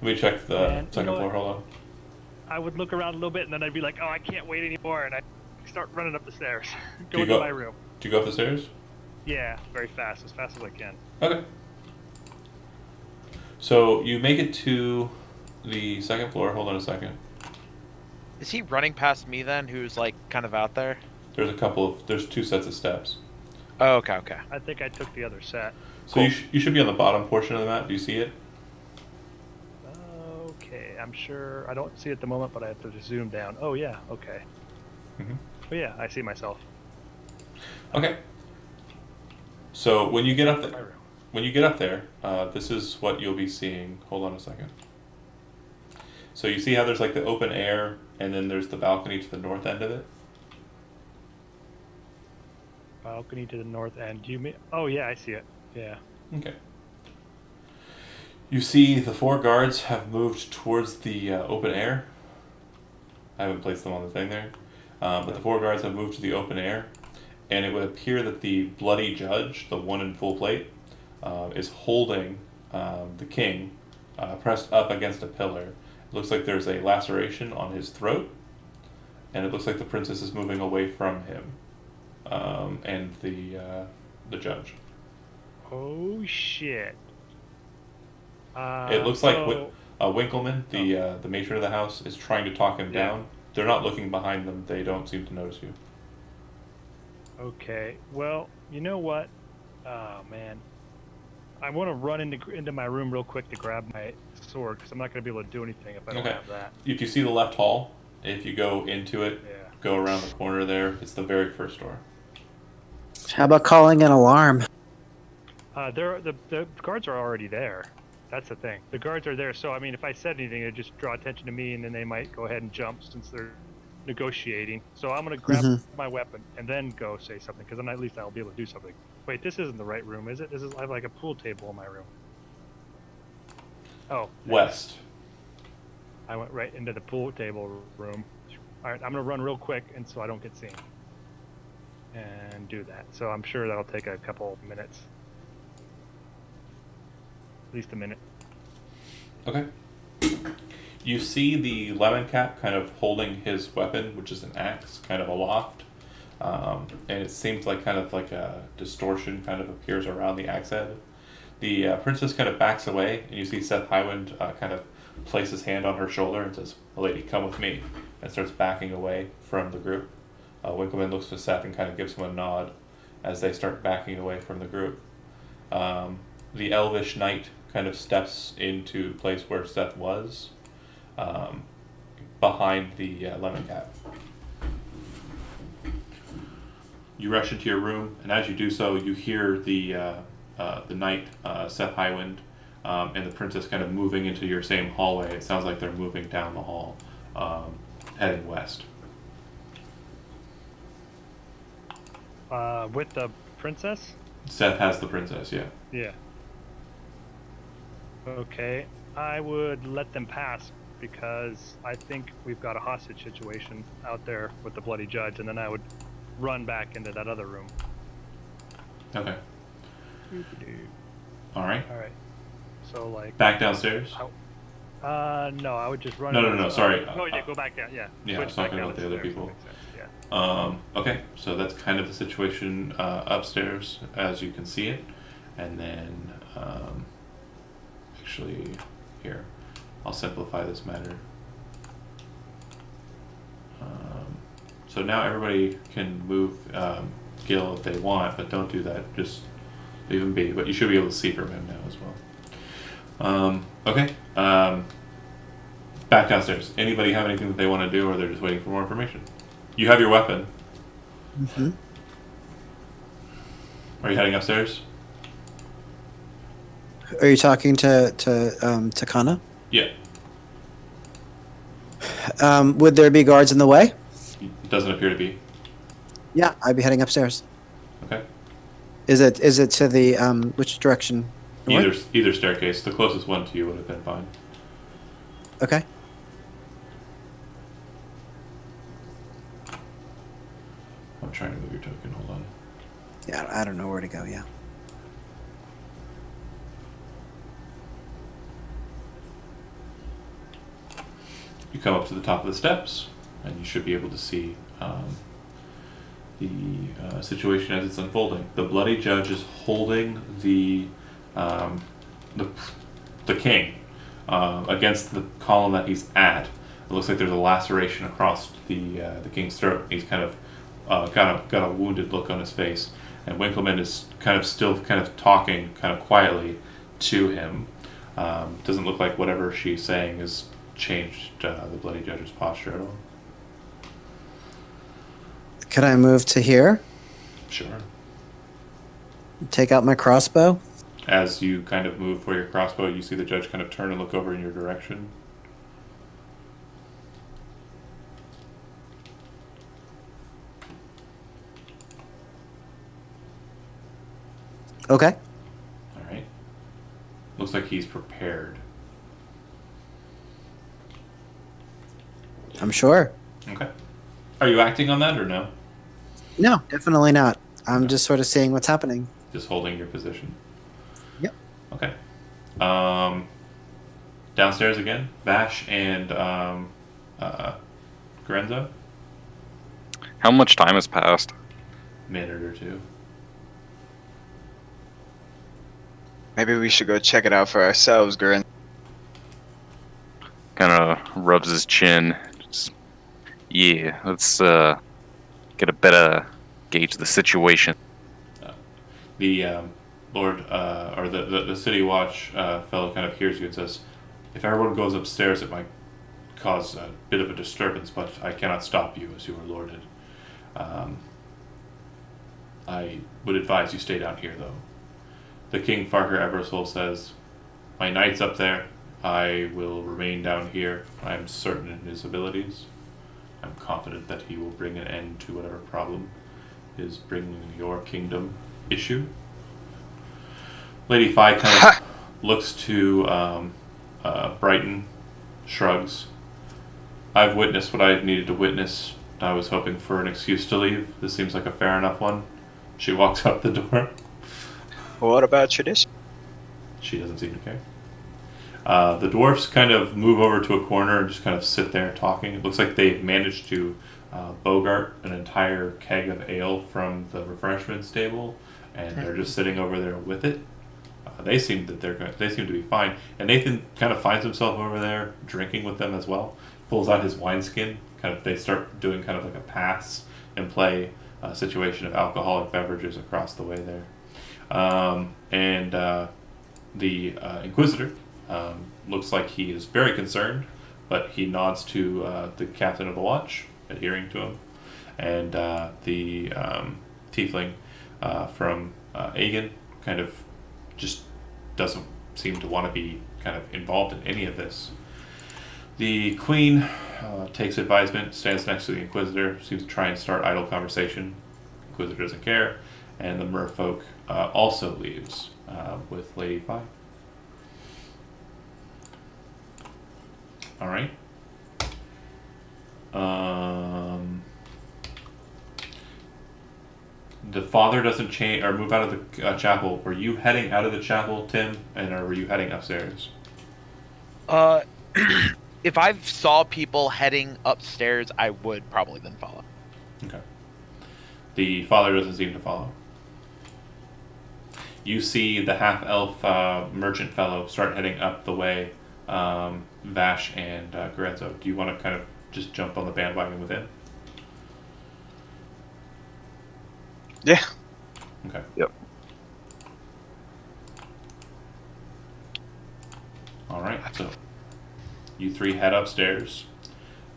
S1: Let me check the
S5: Man,
S1: second floor. Hold on.
S5: I would look around a little bit and then I'd be like, oh, I can't wait anymore, and I'd start running up the stairs,
S1: Do you
S5: going to
S1: go-
S5: my room.
S1: Do you go up the stairs?
S5: Yeah, very fast, as fast as I can.
S1: Okay. So you make it to the second floor. Hold on a second.
S2: Is he running past me then, who's like kind of out there?
S1: There's two sets of steps.
S2: Oh, okay, okay.
S5: I think I took the other set.
S1: So you should be on the bottom portion of the map. Do you see it?
S5: Okay, I'm sure. I don't see it at the moment, but I have to just zoom down. Oh, yeah, okay.
S1: Mhm.
S5: Oh, yeah, I see myself.
S1: Okay. So when you get up
S5: My
S1: there,
S5: room.
S1: this is what you'll be seeing. Hold on a second. So you see how there's like the open air, and then there's the balcony to the north end of it.
S5: Balcony to the north end. You mean? Oh, yeah, I see it. Yeah.
S1: Okay. You see the four guards have moved towards the open air. I haven't placed them on the thing there. But the four guards have moved to the open air. And it would appear that the bloody judge, the one in full plate, is holding the king pressed up against a pillar. It looks like there's a laceration on his throat. and it looks like the princess is moving away from him, and the judge.
S5: Oh shit.
S1: It looks like
S5: so-
S1: Winkleman, the matron of the house, is trying to talk him
S5: Yeah.
S1: down. They're not looking behind them. They don't seem to notice you.
S5: Okay. Well, you know what? Oh man. I want to run into my room real quick to grab my sword because I'm not going to be able to do anything if I don't
S1: Okay.
S5: have that.
S1: If you see the left hall, if you go into it,
S5: Yeah.
S1: go around the corner there, it's the very first door.
S3: How about calling an alarm?
S5: The guards are already there. That's the thing. The guards are there, so I mean, if I said anything, it'd just draw attention to me, and then they might go ahead and jump since they're negotiating. So I'm gonna grab my weapon and then go say something, because then at least I'll be able to do something. Wait, this isn't the right room, is it? I have like a pool table in my room. Oh.
S1: West.
S5: I went right into the pool table room. All right, I'm gonna run real quick, and so I don't get seen, and do that. So I'm sure that'll take a couple minutes, at least a minute.
S1: Okay. You see the lemon cap kind of holding his weapon, which is an axe, kind of aloft. And it seems like kind of like a distortion kind of appears around the axe head. The princess kind of backs away, and you see Seth Highwind kind of place his hand on her shoulder and says, "Lady, come with me," and starts backing away from the group. Winkleman looks to Seth and kind of gives him a nod as they start backing away from the group. The elvish knight kind of steps into the place where Seth was, behind the lemon cap. You rush into your room, and as you do so, you hear the knight, Seth Highwind, and the princess kind of moving into your same hallway. It sounds like they're moving down the hall, heading west.
S5: With the princess?
S1: Seth has the princess, yeah.
S5: Yeah. Okay, I would let them pass because I think we've got a hostage situation out there with the bloody judge, and then I would run back into that other room.
S1: Okay. Alright.
S5: All right. So like.
S1: Back downstairs?
S5: No, I would just run.
S1: No, sorry.
S5: Oh yeah, go back down. Yeah.
S1: Yeah, I was
S5: Switch back
S1: talking
S5: down
S1: about the other
S5: stairs,
S1: people.
S5: makes sense, Yeah.
S1: Okay, so that's kind of the situation upstairs as you can see it. And then, actually, here, I'll simplify this matter. So now everybody can move Gil if they want, but don't do that, just leave him be. But you should be able to see from him now as well. Okay, back downstairs. Anybody have anything that they want to do, or they're just waiting for more information? You have your weapon.
S3: Mm-hmm.
S1: Are you heading upstairs?
S3: Are you talking to Takana?
S1: Yeah.
S3: Would there be guards in the way?
S1: It doesn't appear to be.
S3: Yeah, I'd be heading upstairs.
S1: Okay.
S3: Is it to the which direction? North?
S1: Either staircase. The closest one to you would have been fine.
S3: Okay.
S1: I'm trying to move your token. Hold on.
S3: Yeah, I don't know where to go. Yeah.
S1: You come up to the top of the steps, and you should be able to see the situation as it's unfolding. The bloody judge is holding the king against the column that he's at. It looks like there's a laceration across the king's throat. He's kind of got a wounded look on his face, and Winkleman is still talking quietly to him. Doesn't look like whatever she's saying has changed the bloody judge's posture at all.
S3: Could I move to here?
S1: Sure.
S3: Take out my crossbow?
S1: As you kind of move for your crossbow, you see the judge kind of turn and look over in your direction.
S3: Okay.
S1: All right. Looks like he's prepared.
S3: I'm sure.
S1: Okay. Are you acting on that or no?
S3: No, definitely not. I'm just sort of seeing what's happening.
S1: Just holding your position.
S3: Yep.
S1: Okay. Downstairs again, Vash and Grenzo.
S6: How much time has passed?
S1: Minute or two.
S4: Maybe we should go check it out for ourselves, Gurren.
S6: Kind of rubs his chin. Just, yeah, let's get a better gauge of the situation.
S1: The Lord, or the City Watch fellow kind of hears you and says, if everyone goes upstairs, it might cause a bit of a disturbance, but I cannot stop you as you are lorded. I would advise you stay down here, though. The King Farker Eversole says, my knight's up there. I will remain down here. I am certain in his abilities. I'm confident that he will bring an end to whatever problem is bringing your kingdom issue. Lady Fi kind of looks to Brighton, shrugs. I've witnessed what I needed to witness. I was hoping for an excuse to leave. This seems like a fair enough one. She walks out the door.
S4: What about tradition?
S1: She doesn't seem to care. The dwarfs kind of move over to a corner and just kind of sit there talking. It looks like they've managed to bogart an entire keg of ale from the refreshments table, and they're just sitting over there with it. They seem to be fine. And Nathan kind of finds himself over there drinking with them as well. Pulls out his wineskin. They start doing kind of like a pass and play situation of alcoholic beverages across the way there. The Inquisitor looks like he is very concerned, but he nods to the captain of the watch, adhering to him, and the tiefling from Aegon kind of just doesn't seem to want to be kind of involved in any of this. The Queen takes advisement, stands next to the Inquisitor, seems to try and start idle conversation. Inquisitor doesn't care, and the merfolk also leaves with Lady Fi. All right. The father doesn't change or move out of the chapel. Were you heading out of the chapel, Tim, or were you heading upstairs?
S2: If I saw people heading upstairs, I would probably then follow.
S1: Okay. The father doesn't seem to follow. You see the half-elf merchant fellow start heading up the way, Vash and Gorenzo. Do you want to kind of just jump on the bandwagon with him?
S4: Yeah.
S1: Okay.
S6: Yep.
S1: All right. So you three head upstairs.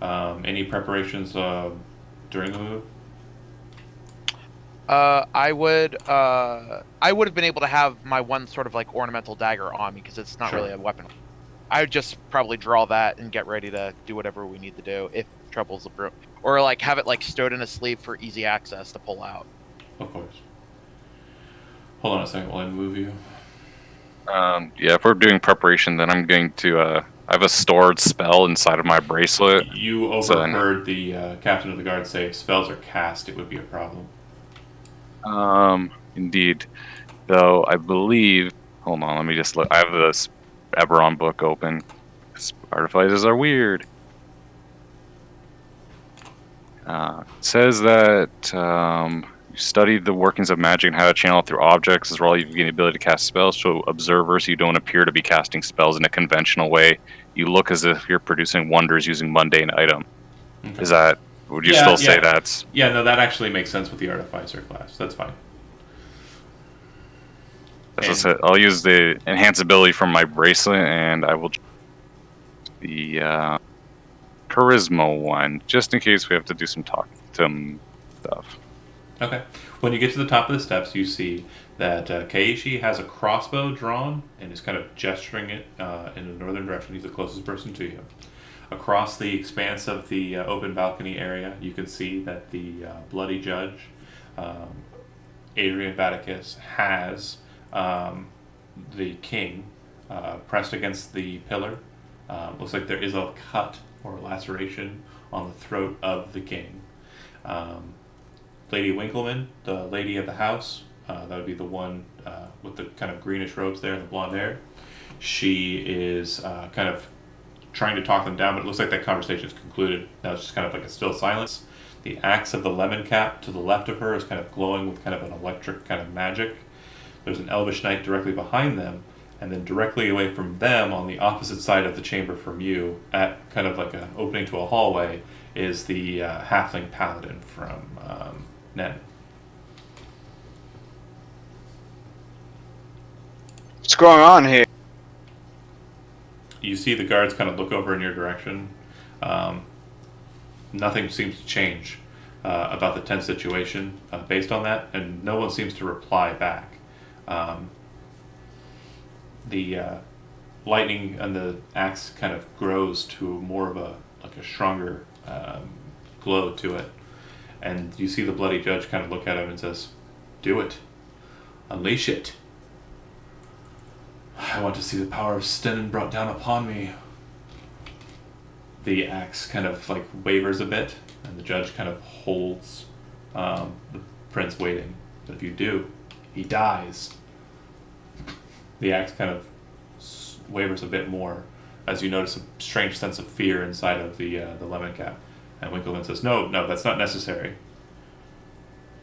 S1: Any preparations during the move?
S2: I would have been able to have my one sort of like ornamental dagger on me because it's not
S1: Sure.
S2: really a weapon. I would just probably draw that and get ready to do whatever we need to do if trouble's a brew, or like have it like stowed in a sleeve for easy access to pull out.
S1: Of course. Hold on a second while I move you.
S6: Yeah, if we're doing preparation, then I'm going to. I have a stored spell inside of my bracelet.
S1: You overheard the captain of the guard say, if spells are cast, it would be a problem.
S6: Indeed. Though I believe. Hold on, let me just look. I have this Eberron book open. Artificers are weird. It says that you studied the workings of magic and how to channel it through objects, as well as you gain the ability to cast spells. To observers, you don't appear to be casting spells in a conventional way. You look as if you're producing wonders using mundane item.
S1: Okay.
S6: Is that? Would you still say that's?
S1: Yeah, no, that actually makes sense with the Artificer class. That's fine.
S6: That's what I said. I'll use the enhance ability from my bracelet, and I will the charisma one, just in case we have to do some stuff.
S1: Okay. When you get to the top of the steps, you see that Keiichi has a crossbow drawn and is kind of gesturing it in the northern direction. He's the closest person to you. Across the expanse of the open balcony area, you can see that the bloody judge, Adrian Vaticus, has the king pressed against the pillar. Looks like there is a cut or laceration on the throat of the king. Lady Winkleman, the lady of the house, that would be the one with the kind of greenish robes there and the blonde hair. She is kind of trying to talk them down, but it looks like that conversation is concluded. Now it's just kind of like a still silence. The axe of the lemon cap to the left of her is kind of glowing with kind of an electric kind of magic. There's an elvish knight directly behind them, and then directly away from them on the opposite side of the chamber from you, at kind of like an opening to a hallway, is the halfling paladin from Nen.
S4: What's going on here?
S1: You see the guards kind of look over in your direction. Nothing seems to change about the tense situation based on that, and no one seems to reply back. The lightning and the axe kind of grows to more of a stronger glow to it, and you see the bloody judge kind of look at him and says, "Do it, unleash it. I want to see the power of Stennin brought down upon me." The axe kind of like wavers a bit, and the judge kind of holds the prince waiting. But if you do, he dies. The axe kind of wavers a bit more as you notice a strange sense of fear inside of the lemon cap. And Winkleman says, no, that's not necessary.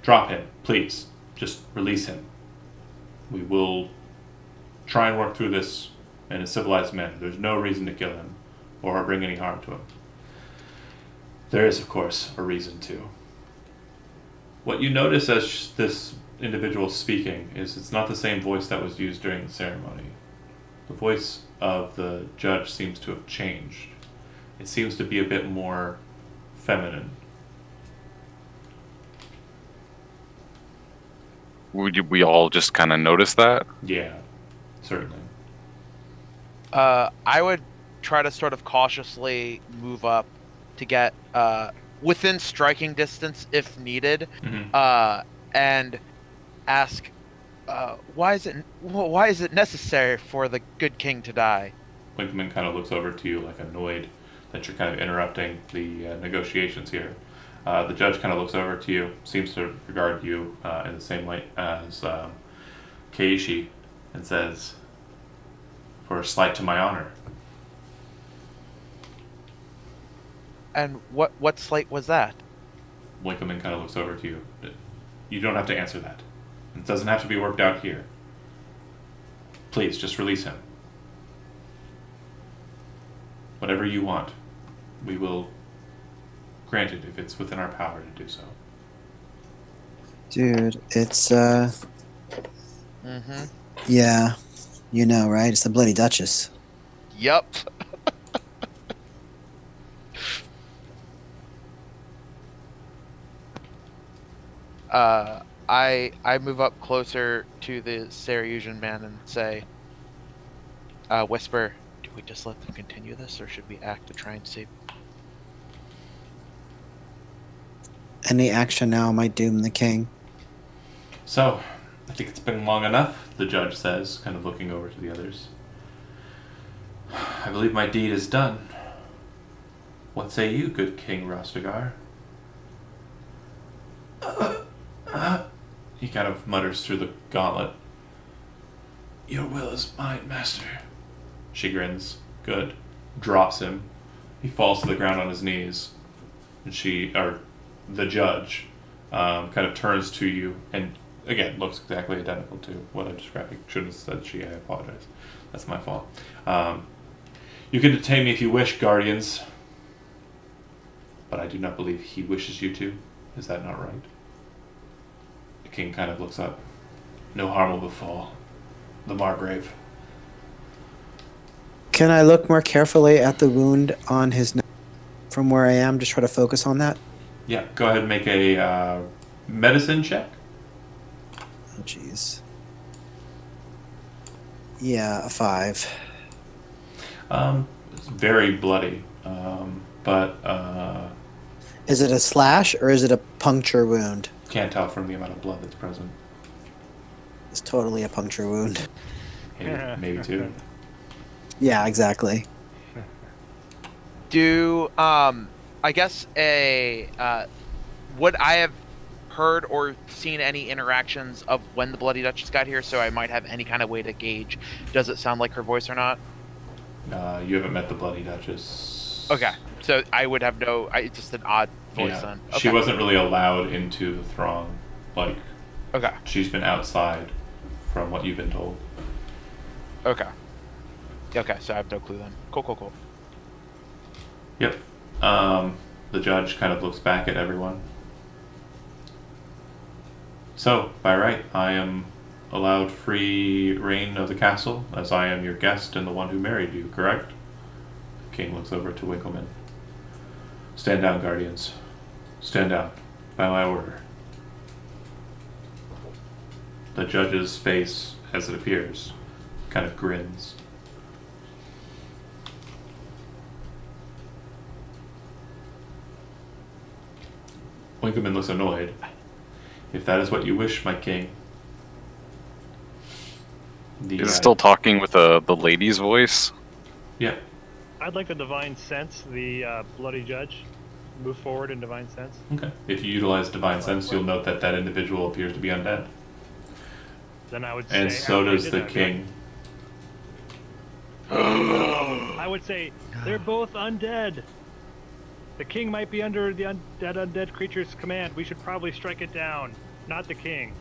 S1: Drop him, please. Just release him. We will try and work through this in a civilized manner. There's no reason to kill him or bring any harm to him. There is, of course, a reason to. What you notice as this individual speaking is it's not the same voice that was used during the ceremony. The voice of the judge seems to have changed. It seems to be a bit more feminine.
S6: Would we all just kind of notice that?
S1: Yeah, certainly.
S2: I would try to sort of cautiously move up to get within striking distance if needed, and ask, why is it necessary for the good king to die?
S1: Winkleman kind of looks over to you like annoyed that you're kind of interrupting the negotiations here. The judge kind of looks over to you, seems to regard you in the same light as Keishi, and says, "For a slight to my honor."
S2: And what slight was that?
S1: Winkleman kind of looks over to you. You don't have to answer that. It doesn't have to be worked out here. Please, just release him. Whatever you want, we will grant it if it's within our power to do so.
S3: Dude, it's yeah, you know, right? It's the Bloody Duchess.
S2: Yup. I move up closer to the Sarajusian man and say, whisper, do we just let them continue this, or should we act to try and save?
S3: Any action now might doom the king.
S1: So, I think it's been long enough, the judge says, kind of looking over to the others. I believe my deed is done. What say you, good King Rostigar? He kind of mutters through the gauntlet. Your will is mine, master. She grins. Good. Drops him. He falls to the ground on his knees. And the judge, kind of turns to you and, again, looks exactly identical to what I described. I shouldn't have said she. I apologize. That's my fault. You can detain me if you wish, guardians. But I do not believe he wishes you to. Is that not right? The king kind of looks up. No harm will befall the Margrave.
S3: Can I look more carefully at the wound on his neck from where I am? Just try to focus on that.
S1: Yeah, go ahead and make a medicine check.
S3: Oh, jeez. Yeah, a 5.
S1: It's very bloody, but
S3: Is it a slash or is it a puncture wound?
S1: can't tell from the amount of blood that's present.
S3: It's totally a puncture wound.
S1: Maybe two.
S3: Yeah, exactly.
S2: Do I guess would I have heard or seen any interactions of when the Bloody Duchess got here, so I might have any kind of way to gauge, does it sound like her voice or not?
S1: You haven't met the Bloody Duchess.
S2: Okay, so I would have it's just an odd voice
S1: Yeah.
S2: then.
S1: She
S2: Okay.
S1: wasn't really allowed into the throng. Like,
S2: Okay.
S1: she's been outside from what you've been told.
S2: Okay. Okay, so I have no clue then. Cool.
S1: Yep. The judge kind of looks back at everyone. So, by right, I am allowed free reign of the castle, as I am your guest and the one who married you, correct? The king looks over to Winkleman. Stand down, guardians. Stand down, by my order. The judge's face, as it appears, kind of grins. Winkleman looks annoyed. If that is what you wish, my king. The,
S6: Is it still talking with the lady's voice?
S1: Yeah.
S5: I'd like the divine sense, the bloody judge. Move forward in divine sense.
S1: Okay. If you utilize divine sense, you'll note that that individual appears to be undead.
S5: Then I would
S1: And
S5: say.
S1: so
S5: after I
S1: does
S5: did
S1: the
S5: that,
S1: king.
S5: I would say they're both undead. The king might be under the undead creature's command. We should probably strike it down, not the king.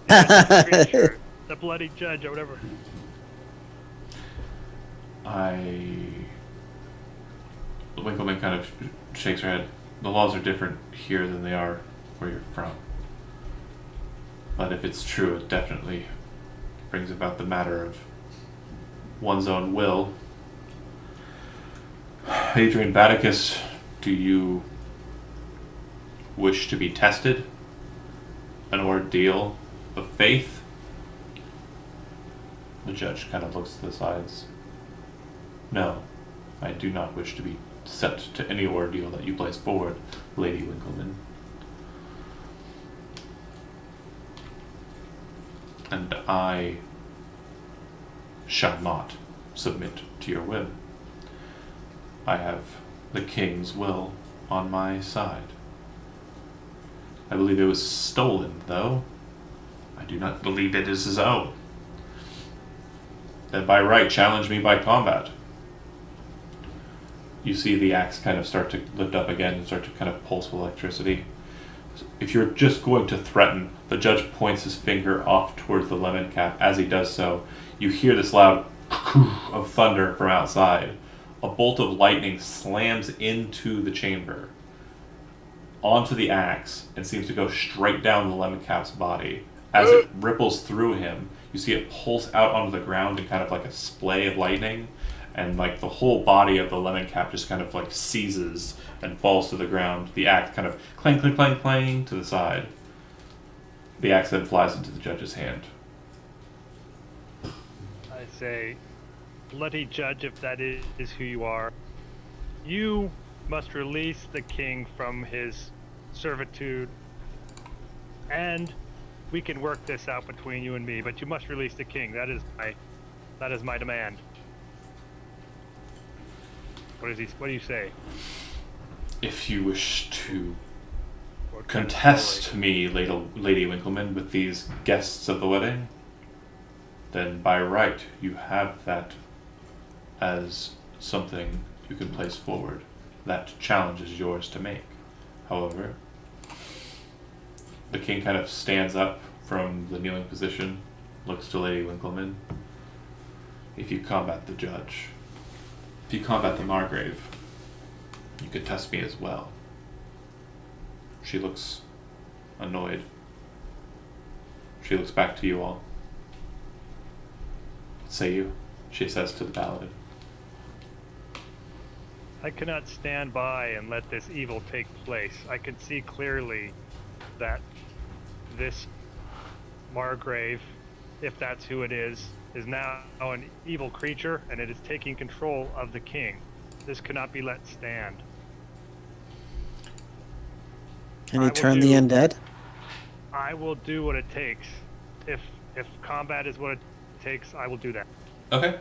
S5: The creature, the bloody judge, or whatever.
S1: Winkleman kind of shakes her head. The laws are different here than they are where you're from. But if it's true, it definitely brings about the matter of one's own will. Adrian Batticus, do you wish to be tested? An ordeal of faith? The judge kind of looks to the sides. No, I do not wish to be set to any ordeal that you place forward, Lady Winkleman. And I shall not submit to your whim. I have the king's will on my side. I believe it was stolen, though. I do not believe it is his own. Then by right, challenge me by combat. You see the axe kind of start to lift up again and start to kind of pulse with electricity. If you're just going to threaten, the judge points his finger off towards the lemon cap. As he does so, you hear this loud of thunder from outside. A bolt of lightning slams into the chamber, onto the axe, and seems to go straight down the lemon cap's body. As it ripples through him, you see it pulse out onto the ground in kind of like a splay of lightning, and like the whole body of the lemon cap just kind of like seizes and falls to the ground. The axe kind of clang, clang, clang, clang to the side. The axe then flies into the judge's hand.
S5: I say, bloody judge, if that is who you are, you must release the king from his servitude, and we can work this out between you and me. But you must release the king. That is my demand. What do you say?
S1: If you wish to
S5: Or kind of
S1: contest me, Lady Winkleman, with these guests of the wedding, then by right you have that as something you can place forward. That challenge is yours to make. However, the king kind of stands up from the kneeling position, looks to Lady Winkleman. If you combat the judge, if you combat the Margrave, you could test me as well. She looks annoyed. She looks back to you all. What say you? She says to the paladin.
S5: I cannot stand by and let this evil take place. I can see clearly that this Margrave, if that's who it is now an evil creature, and it is taking control of the king. This cannot be let stand.
S3: Can
S5: I
S3: you
S5: will
S3: turn the
S5: do-
S3: undead?
S5: I will do what it takes. If combat is what it takes, I will do that.
S1: Okay.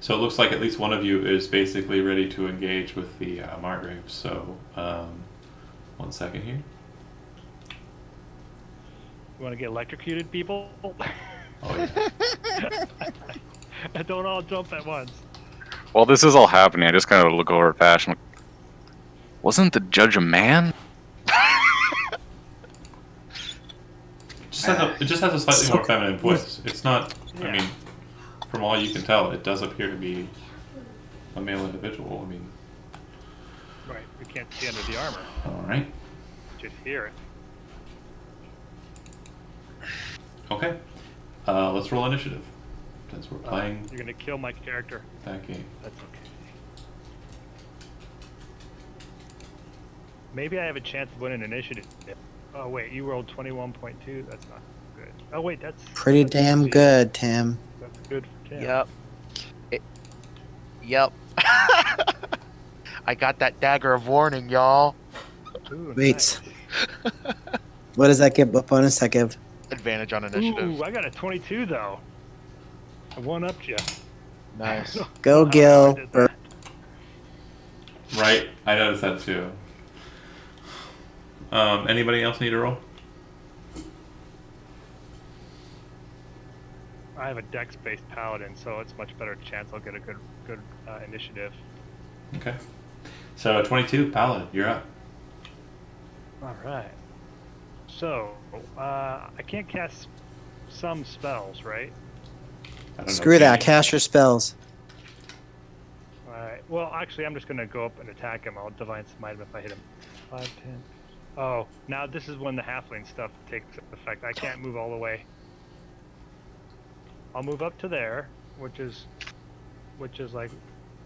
S1: So it looks like at least one of you is basically ready to engage with the Margrave. So, 1 second here.
S5: You want to get electrocuted, people?
S1: Oh yeah.
S5: Don't all jump at once.
S6: While this is all happening, I just kind of look over at Fashion. Wasn't the judge a man?
S1: It just has a slightly
S3: So-
S1: more feminine voice. It's not. I
S5: Yeah.
S1: mean, from all you can tell, it does appear to be a male individual. I mean,
S5: Right. We can't see under the armor.
S1: all right,
S5: Just hear it.
S1: okay. Let's roll initiative since we're playing
S5: You're gonna kill my character.
S1: that game.
S5: That's okay. Maybe I have a chance of winning initiative. Oh wait, you rolled 21.2. That's not good. Oh wait, that's
S3: Pretty
S5: that's
S3: damn
S5: good.
S3: good, Tim.
S5: That's good for Tim.
S2: Yep. I got that dagger of warning, y'all.
S5: Ooh,
S3: Wait.
S5: nice.
S3: What does that give? What bonus that give?
S2: Advantage on initiative.
S5: Ooh, I got a 22 though. I one-upped you.
S2: Nice.
S3: Go,
S5: I
S3: Gil.
S5: did that.
S1: Right, I noticed that too. Anybody else need a roll?
S5: I have a dex-based paladin, so it's much better chance I'll get a good initiative.
S1: Okay. So 22, Paladin, you're up.
S5: All right. So I can't cast some spells, right?
S1: I don't know,
S3: Screw that.
S1: Jamie.
S3: Cast your spells.
S5: All right. Well, actually, I'm just gonna go up and attack him. I'll divine smite him if I hit him. 5, 10. Oh, now this is when the halfling stuff takes effect. I can't move all the way. I'll move up to there, which is like,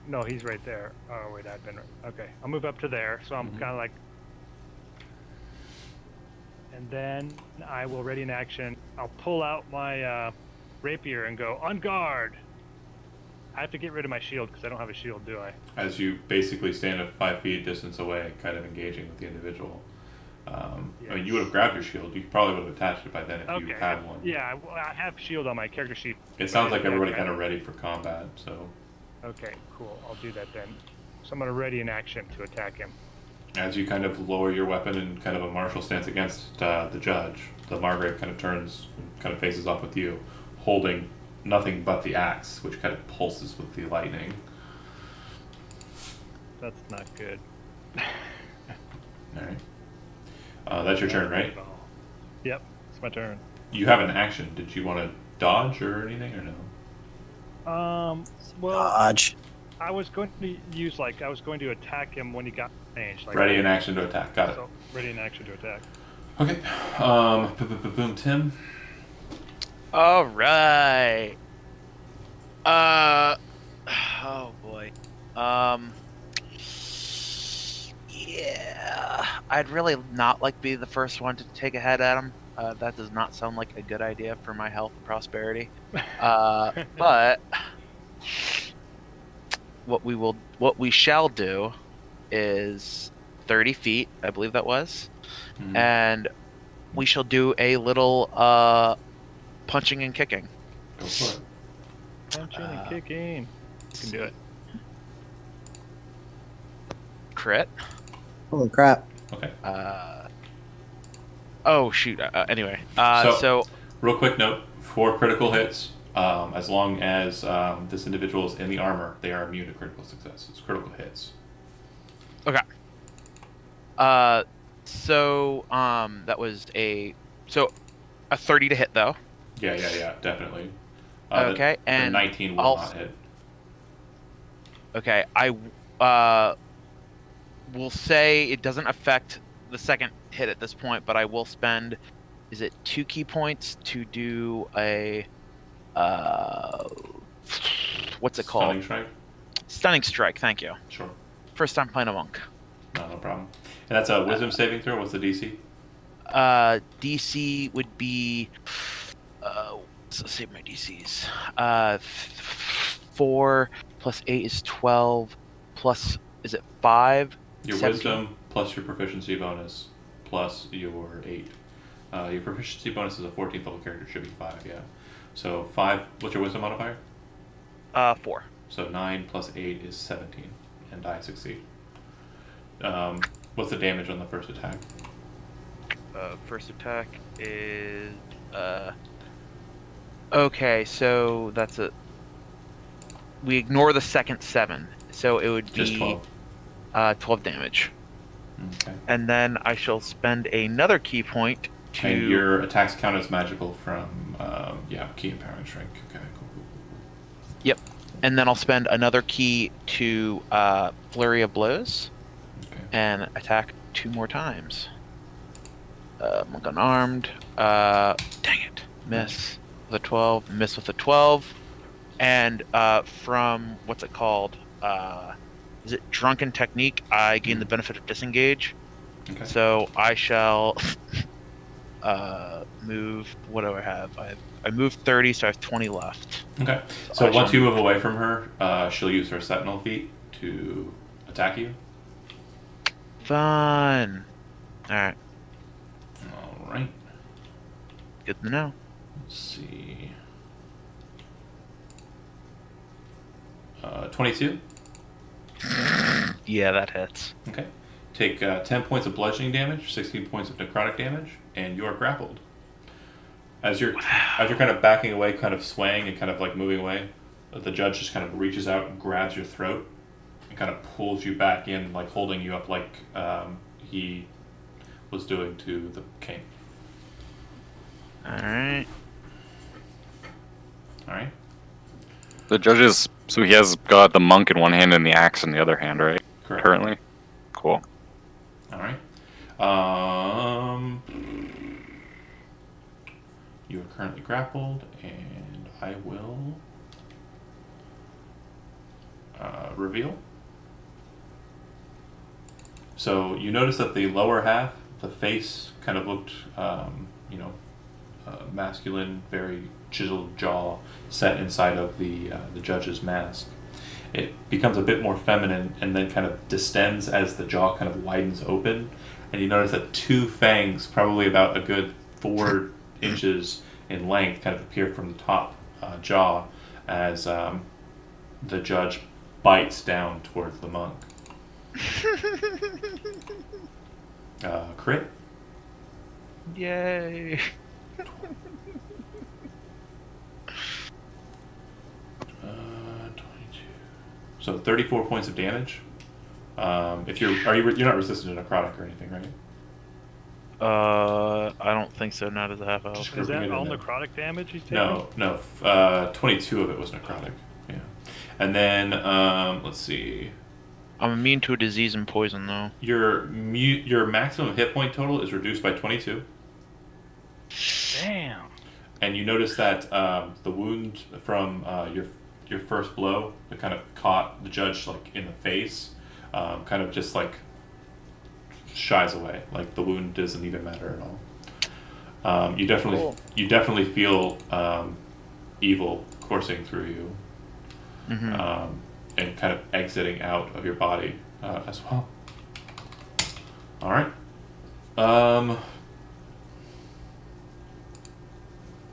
S5: no, he's right there. Oh wait, I've been okay. I'll move up to there, so I'm
S1: Mhm.
S5: kind of like, and then I will ready in action. I'll pull out my rapier and go on guard. I have to get rid of my shield because I don't have a shield, do I?
S1: As you basically stand at 5 feet distance away, kind of engaging with the individual. I mean, you would have grabbed your shield. You probably would have attached it by then if you
S5: Okay.
S1: had one.
S5: Yeah, I have shield on my character sheet.
S1: It sounds like
S5: Yeah,
S1: everybody
S5: okay.
S1: kind of ready for combat, so
S5: Okay, cool. I'll do that then. So I'm gonna ready in action to attack him.
S1: as you kind of lower your weapon in kind of a martial stance against the judge, the Margrave kind of turns and kind of faces off with you, holding nothing but the axe, which kind of pulses with the lightning.
S5: That's not good.
S1: All right. That's your turn, right?
S5: Yep, it's my turn.
S1: You have an action. Did you want to dodge or anything, or no?
S5: Well,
S3: Dodge.
S5: I was going to use I was going to attack him when he got range. Like,
S1: Ready in action to attack. Got it.
S5: So ready in action to attack.
S1: Okay. Boom, Tim.
S2: All right. Oh boy. Yeah. I'd really not like be the first one to take a head at him. That does not sound like a good idea for my health and prosperity. But what we shall do is 30 feet, I believe that was,
S1: Mhm.
S2: and we shall do a little punching and kicking.
S1: Go for it.
S5: Punching and kicking. You can do it.
S2: Crit.
S3: Holy crap.
S1: Okay.
S2: Oh shoot. Anyway,
S1: So-
S2: so
S1: Real quick note: for critical hits, as long as this individual is in the armor, they are immune to critical successes. Critical hits.
S2: that was a 30 to hit though.
S1: Yeah, definitely.
S2: Okay,
S1: the
S2: and
S1: 19 will
S2: I'll-
S1: not hit.
S2: Okay, I will say it doesn't affect the second hit at this point, but I will spend, is it 2 key points to do a what's it called?
S1: Stunning strike.
S2: Stunning strike. Thank you.
S1: Sure.
S2: First time playing a monk.
S1: No problem. And that's a wisdom saving throw. What's the DC?
S2: DC would be let's save my DCs. 4 plus 8 is 12 plus, is it 5?
S1: Your
S2: 17.
S1: wisdom plus your proficiency bonus plus your 8. Your proficiency bonus is a 14th level character. Should be 5. Yeah. So 5. What's your wisdom modifier?
S2: 4.
S1: So 9 plus 8 is 17, and I succeed. What's the damage on the first attack?
S2: First attack is okay, so that's we ignore the second 7, so it would
S1: Just
S2: be
S1: 12.
S2: 12 damage.
S1: Okay.
S2: And then I shall spend another key point to.
S1: And your attacks count as magical from, key empowerment shrink. Okay, cool.
S2: And then I'll spend another key to Flurry of Blows
S1: Okay.
S2: and attack 2 more times. Monk unarmed. Dang it. Miss with a 12. Miss with a 12. And from, what's it called? Is it Drunken Technique? I gain the benefit of disengage.
S1: Okay.
S2: So I shall move. What do I have? I moved 30, so I have 20 left.
S1: Okay. So
S2: I
S1: once
S2: shall-
S1: you move away from her, she'll use her Sentinel feat to attack you.
S2: Fun. All right.
S1: All right.
S2: Good to know.
S1: Let's see. 22.
S2: Yeah, that hits.
S1: Okay. Take 10 points of bludgeoning damage, 16 points of necrotic damage, and you are grappled. As you're kind of backing away, kind of swaying and kind of like moving away, the judge just kind of reaches out and grabs your throat and kind of pulls you back in, like holding you up like he was doing to the king.
S2: All right.
S1: All right.
S6: The judges. So he has got the monk in one hand and the axe in the other hand, right?
S1: Correct.
S6: Currently. Cool.
S1: All right. You are currently grappled, and I will reveal. So you notice that the lower half, the face, kind of looked, masculine, very chiseled jaw set inside of the judge's mask. It becomes a bit more feminine and then kind of distends as the jaw kind of widens open. And you notice that 2 fangs, probably about a good 4 inches in length, kind of appear from the top jaw as the judge bites down towards the monk. Crit?
S2: Yay.
S1: 22. So 34 points of damage. If you're not resistant to necrotic or anything, right?
S2: I don't think so. Not as a half elf.
S1: Just
S5: Is
S1: grouping
S5: that
S1: it in
S5: all
S1: there.
S5: necrotic damage he's taking?
S1: No. 22 of it was necrotic. Yeah. And then let's see.
S2: I'm immune to a disease and poison, though.
S1: Your maximum hit point total is reduced by 22.
S5: Damn.
S1: And you notice that the wound from your first blow that kind of caught the judge like in the face, kind of just like shies away. Like the wound doesn't even matter at all. You definitely feel evil coursing through you,
S2: Mm-hmm.
S1: and kind of exiting out of your body as well. All right.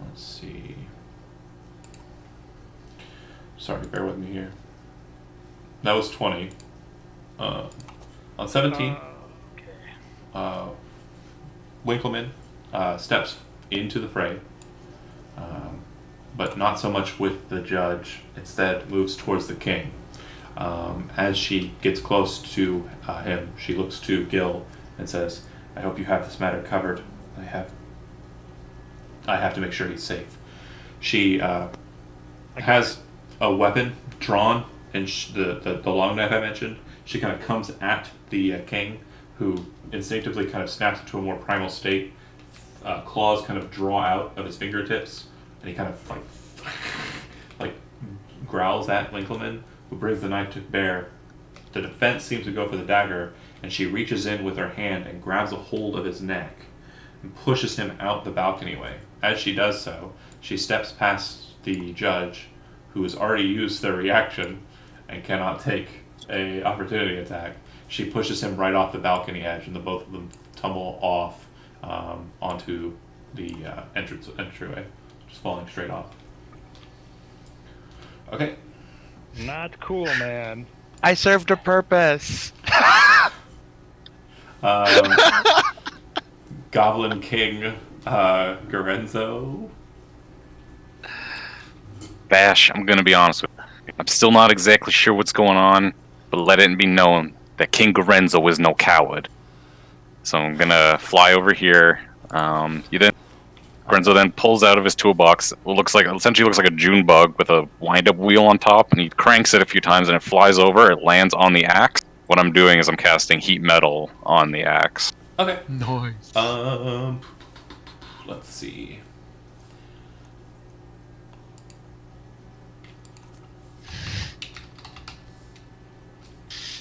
S1: Let's see. Sorry, bear with me here. That was 20. On 17,
S5: Okay.
S1: Winkleman steps into the fray, but not so much with the judge. Instead, moves towards the king. As she gets close to him, she looks to Gil and says, "I hope you have this matter covered. I have to make sure he's safe." She has a weapon drawn, and the long knife I mentioned. She kind of comes at the king, who instinctively kind of snaps into a more primal state. Claws kind of draw out of his fingertips, and he kind of like growls at Winkleman, who brings the knife to bear. The defense seems to go for the dagger, and she reaches in with her hand and grabs a hold of his neck and pushes him out the balcony way. As she does so, she steps past the judge, who has already used their reaction and cannot take a opportunity attack. She pushes him right off the balcony edge, and the both of them tumble off onto the entryway, just falling straight off. Okay.
S5: Not cool, man.
S2: I served a purpose.
S1: Goblin King Gorenzo.
S6: Bash, I'm gonna be honest with you. I'm still not exactly sure what's going on, but let it be known that King Gorenzo is no coward. So I'm gonna fly over here. Renzo then pulls out of his toolbox. Essentially looks like a June bug with a wind-up wheel on top, and he cranks it a few times, and it flies over. It lands on the axe. What I'm doing is I'm casting heat metal on the axe.
S1: Okay.
S2: Nice.
S1: Let's see.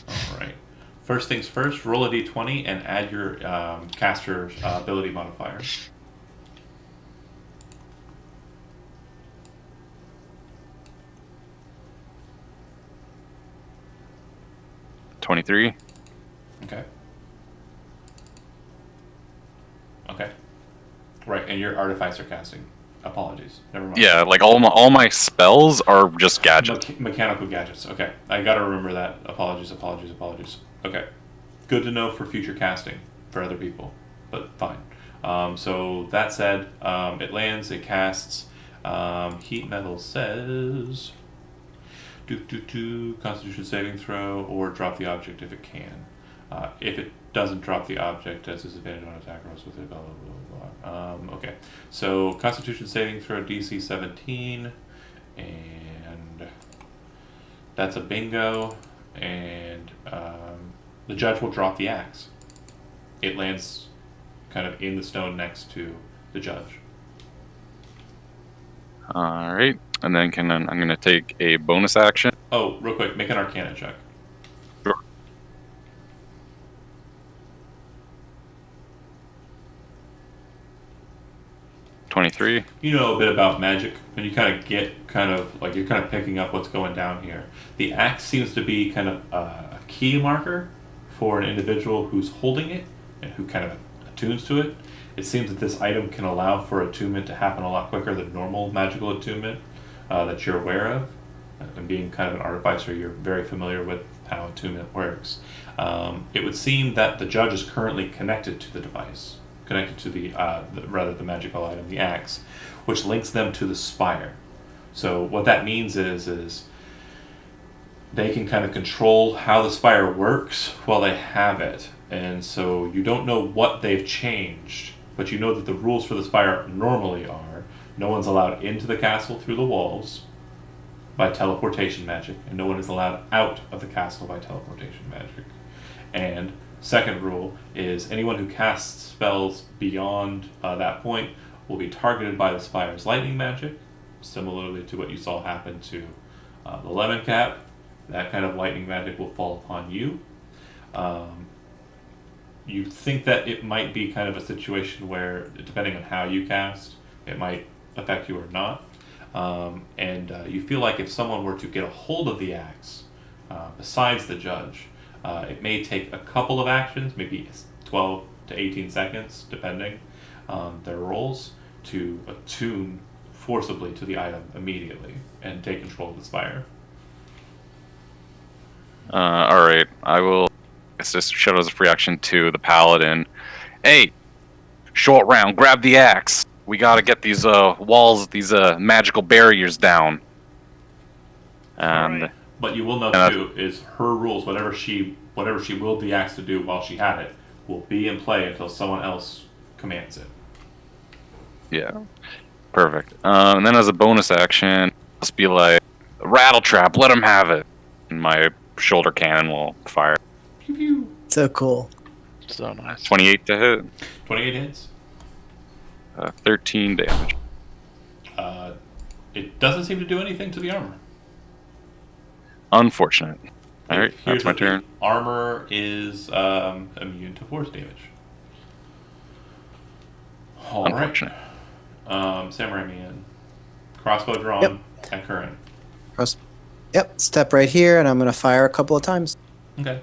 S1: All right. First things first, roll a d20 and add your caster ability modifier.
S6: $23.
S1: Okay. Okay. Right, and your artifacts are casting. Apologies. Never mind.
S6: Yeah, like all my spells are just gadgets.
S1: Mechanical gadgets. Okay, I gotta remember that. Apologies. Okay, good to know for future casting for other people, but fine. So that said, it lands. It casts. Heat metal says, Constitution saving throw or drop the object if it can. If it doesn't drop the object, has disadvantage on attack rolls with it. Blah blah blah blah. Okay, so Constitution saving throw DC 17, and that's a bingo. And the judge will drop the axe. It lands kind of in the stone next to the judge.
S6: All right, and then I'm gonna take a bonus action.
S1: Oh, real quick, make an Arcana check.
S6: Sure. $23.
S1: You know a bit about magic, and you kind of get you're kind of picking up what's going down here. The axe seems to be kind of a key marker for an individual who's holding it and who kind of attunes to it. It seems that this item can allow for attunement to happen a lot quicker than normal magical attunement that you're aware of. And being kind of an artificer, you're very familiar with how attunement works. It would seem that the judge is currently connected to the device, connected to the magical item, the axe, which links them to the spire. So what that means is they can kind of control how the spire works while they have it. And so you don't know what they've changed, but you know that the rules for the spire normally are no one's allowed into the castle through the walls by teleportation magic, and no one is allowed out of the castle by teleportation magic. And second rule is anyone who casts spells beyond that point will be targeted by the spire's lightning magic, similarly to what you saw happen to the lemon cap. That kind of lightning magic will fall upon you. You think that it might be kind of a situation where, depending on how you cast, it might affect you or not. And you feel like if someone were to get a hold of the axe, besides the judge, it may take a couple of actions, maybe 12 to 18 seconds, depending on their rolls, to attune forcibly to the item immediately and take control of the spire.
S6: Alright, I will just shout as a free action to the paladin. Hey, short round, grab the axe. We gotta get these walls, these magical barriers down. And
S5: Right.
S1: But you will know too is her rules, whatever she willed the axe to do while she had it, will be in play until someone else commands it.
S6: yeah, perfect. And then as a bonus action, let's be like, rattle trap, let him have it. And my shoulder cannon will fire.
S1: Pew pew.
S3: So cool.
S2: So nice.
S6: 28 to hit,
S1: 28 hits.
S6: 13 damage.
S1: It doesn't seem to do anything to the armor.
S6: Unfortunate. Alright,
S1: Here's
S6: that's my
S1: the thing.
S6: turn.
S1: Armor is immune to force damage. All right.
S6: Unfortunate.
S1: Samurai Man. Crossbow drawn
S3: Yep.
S1: at current.
S3: Yep, step right here, and I'm going to fire a couple of times.
S1: Okay.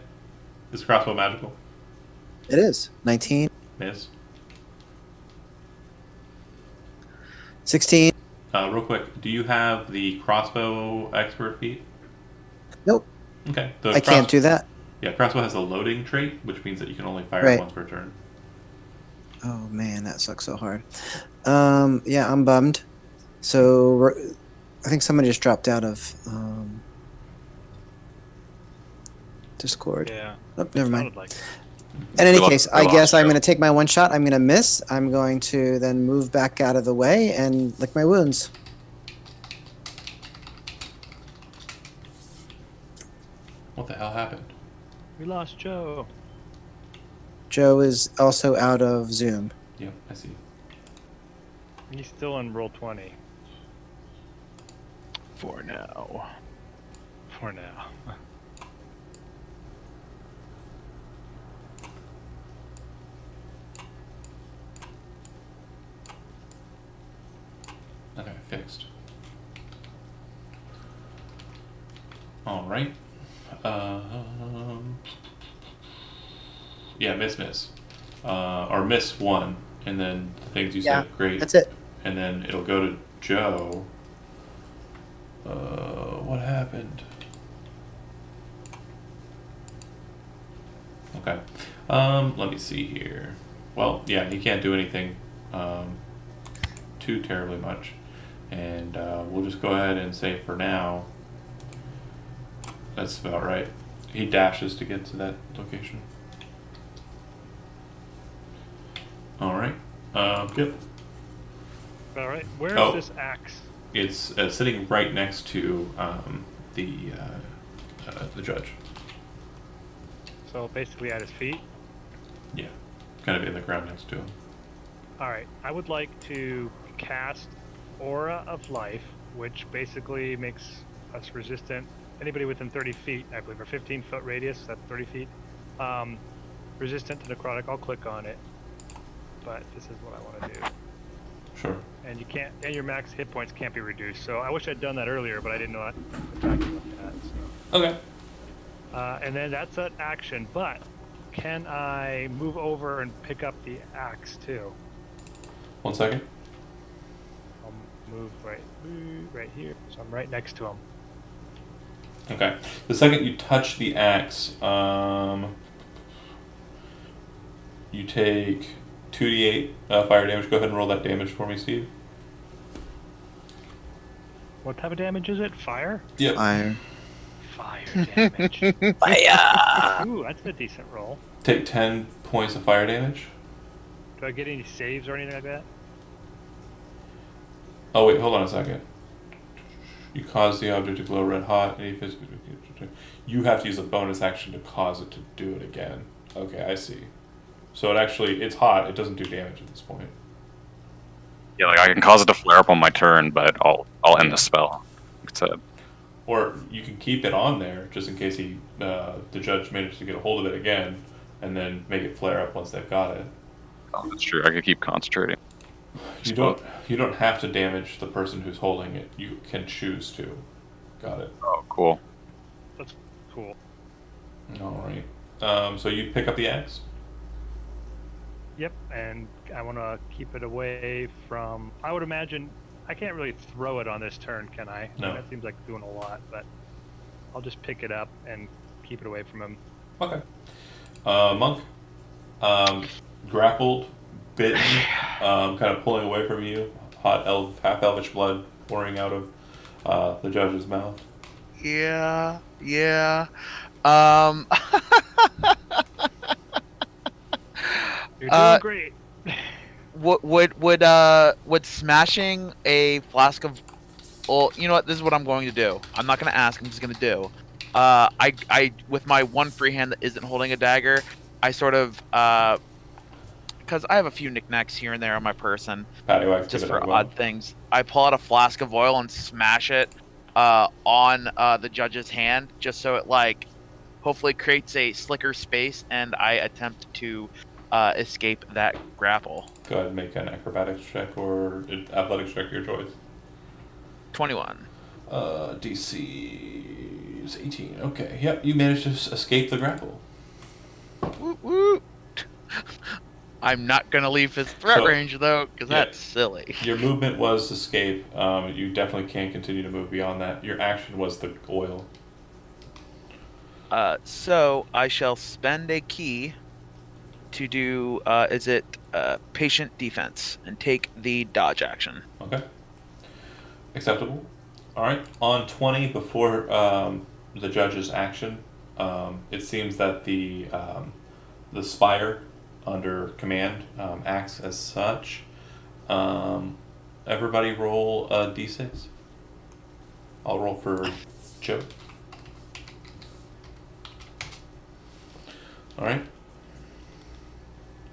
S1: Is crossbow magical?
S3: It is. 19,
S1: Miss.
S3: 16.
S1: Real quick, do you have the crossbow expert feat?
S3: Nope,
S1: Okay.
S3: I can't do that.
S1: Yeah, crossbow has a loading trait, which means that you can only fire
S3: Right.
S1: once per turn.
S3: Oh man, that sucks so hard. Yeah, I'm bummed. So I think somebody just dropped out of Discord.
S5: Yeah.
S3: Oh, never mind.
S5: Sounded like it.
S3: In any
S6: We
S3: case,
S6: lost-
S3: I
S6: we
S3: guess
S6: lost
S3: I'm
S6: Joe.
S3: going to take my one shot. I'm going to miss. I'm going to then move back out of the way and lick my wounds.
S1: What the hell happened?
S5: We lost Joe.
S3: Joe is also out of Zoom.
S1: Yeah, I see.
S5: He's still in roll 20
S2: For now.
S5: for now.
S1: Okay, fixed. All right. Yeah, miss. Or miss one, and then the things you
S3: Yeah,
S1: said, great.
S3: That's it.
S1: And then it'll go to Joe. What happened? Okay. Let me see here. Well, yeah, he can't do anything too terribly much. And we'll just go ahead and say for now, that's about right. He dashes to get to that location. Alright. Yep.
S5: All right, where is
S1: Oh.
S5: this axe?
S1: It's sitting right next to the judge.
S5: So basically at his feet.
S1: Yeah. Kind of in the ground next to him.
S5: All right, I would like to cast Aura of Life, which basically makes us resistant. Anybody within 30 feet, I believe, or 15-foot radius, that's 30 feet, resistant to necrotic. I'll click on it, but this is what I want to do.
S1: Sure.
S5: And you can't, and your max hit points can't be reduced. So I wish I'd done that earlier, but I didn't know that. Attacking with that. So.
S1: Okay.
S5: And then that's an action. But can I move over and pick up the axe too?
S1: 1 second.
S5: I'll move right here, so I'm right next to him.
S1: Okay. The second you touch the axe, you take 2d8 fire damage. Go ahead and roll that damage for me, Steve.
S5: What type of damage is it? Fire?
S1: Yep.
S3: Fire.
S5: Fire damage.
S3: Fire!
S5: Ooh, that's a decent roll.
S1: Take 10 points of fire damage.
S5: Do I get any saves or anything like that?
S1: Oh wait, hold on a second. You cause the object to glow red hot. You have to use a bonus action to cause it to do it again. Okay, I see. So it's hot. It doesn't do damage at this point.
S6: Yeah, like I can cause it to flare up on my turn, but I'll end the spell. It's a
S1: Or you can keep it on there just in case the judge manages to get a hold of it again, and then make it flare up once they've got it.
S6: oh, that's true. I could keep concentrating.
S1: You don't have to damage the person who's holding it. You can choose to. Got it.
S6: Oh, cool.
S5: That's cool.
S1: All right. So you pick up the axe.
S5: Yep, and I want to keep it away from. I would imagine I can't really throw it on this turn, can I?
S1: No.
S5: That seems like doing a lot, but I'll just pick it up and keep it away from him.
S1: Okay. Monk. Grappled, bitten, kind of pulling away from you. Half elvish blood pouring out of the judge's mouth.
S2: Yeah.
S5: You're doing great.
S2: Would smashing a flask of, well, you know what? This is what I'm going to do. I'm not going to ask. I'm just going to do. I with my one free hand that isn't holding a dagger, I sort of because I have a few knickknacks here and there on my person,
S1: Patty wax
S2: just
S1: did it
S2: for
S1: as well.
S2: odd things. I pull out a flask of oil and smash it on the judge's hand, just so it hopefully creates a slicker space, and I attempt to escape that grapple.
S1: Go ahead and make an acrobatics check or an athletics check, your choice.
S2: 21.
S1: DC is 18. Okay, yep, you managed to escape the grapple.
S2: Woot woot. I'm not gonna leave his threat
S1: So,
S2: range though, because
S1: yeah.
S2: that's silly.
S1: Your movement was escape. You definitely can't continue to move beyond that. Your action was the oil.
S2: So I shall spend a key to do patient defense and take the dodge action.
S1: Okay. Acceptable. All right. On 20, before the judge's action, it seems that the the spire under command acts as such. Everybody roll a d6. I'll roll for Joe. All right.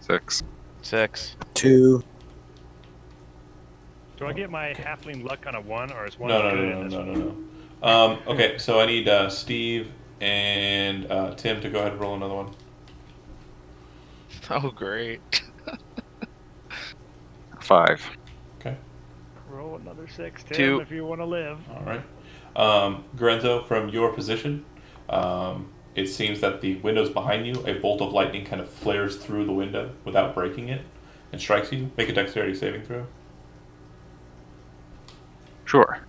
S6: 6.
S2: 6.
S3: 2.
S5: Do I get my halfling luck on a 1, or is 1
S1: No,
S5: good in this
S1: no,
S5: one?
S1: no, no. Okay, so I need Steve and Tim to go ahead and roll another one.
S2: Oh, great.
S6: 5.
S1: Okay.
S5: Roll another 6, Tim,
S2: 2.
S5: if you want to live.
S1: All right. Gorenzo, from your position, it seems that the windows behind you, a bolt of lightning kind of flares through the window without breaking it and strikes you. Make a dexterity saving throw.
S6: Sure.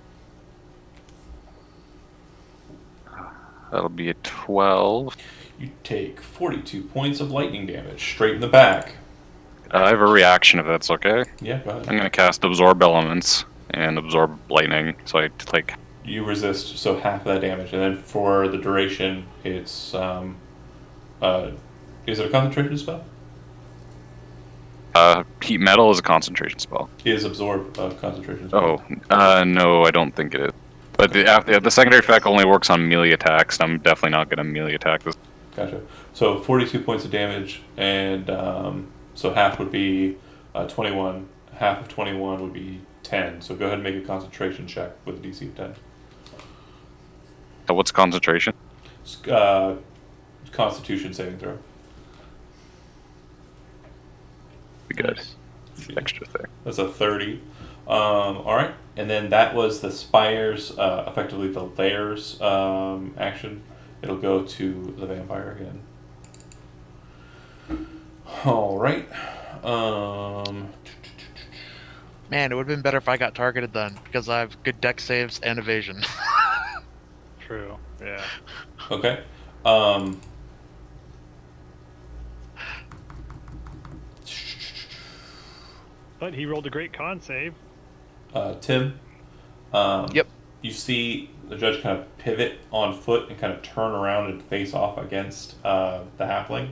S6: That'll be a 12.
S1: You take 42 points of lightning damage straight in the back.
S6: I have a reaction if that's okay.
S1: Yeah, go ahead.
S6: I'm gonna cast Absorb Elements and Absorb Lightning, so I take.
S1: You resist, so half of that damage, and then for the duration, it's is it a concentration spell?
S6: Heat Metal is a concentration spell.
S1: Is absorb a concentration spell?
S6: Oh, no, I don't think it is. But the secondary effect only works on melee attacks, and I'm definitely not gonna melee attack this.
S1: Gotcha. So 42 points of damage, and so half would be 21. Half of 21 would be 10. So go ahead and make a concentration check with a DC of 10.
S6: What's concentration?
S1: Constitution saving throw.
S6: Be good.
S2: Nice.
S6: Extra thing.
S1: That's a 30. All right, and then that was the spires, effectively the layers action. It'll go to the vampire again. All right.
S2: Man, it would have been better if I got targeted then, because I have good deck saves and evasion.
S5: True, yeah.
S1: Okay.
S5: But he rolled a great con save.
S1: Tim.
S2: Yep.
S1: You see the judge kind of pivot on foot and kind of turn around and face off against the halfling.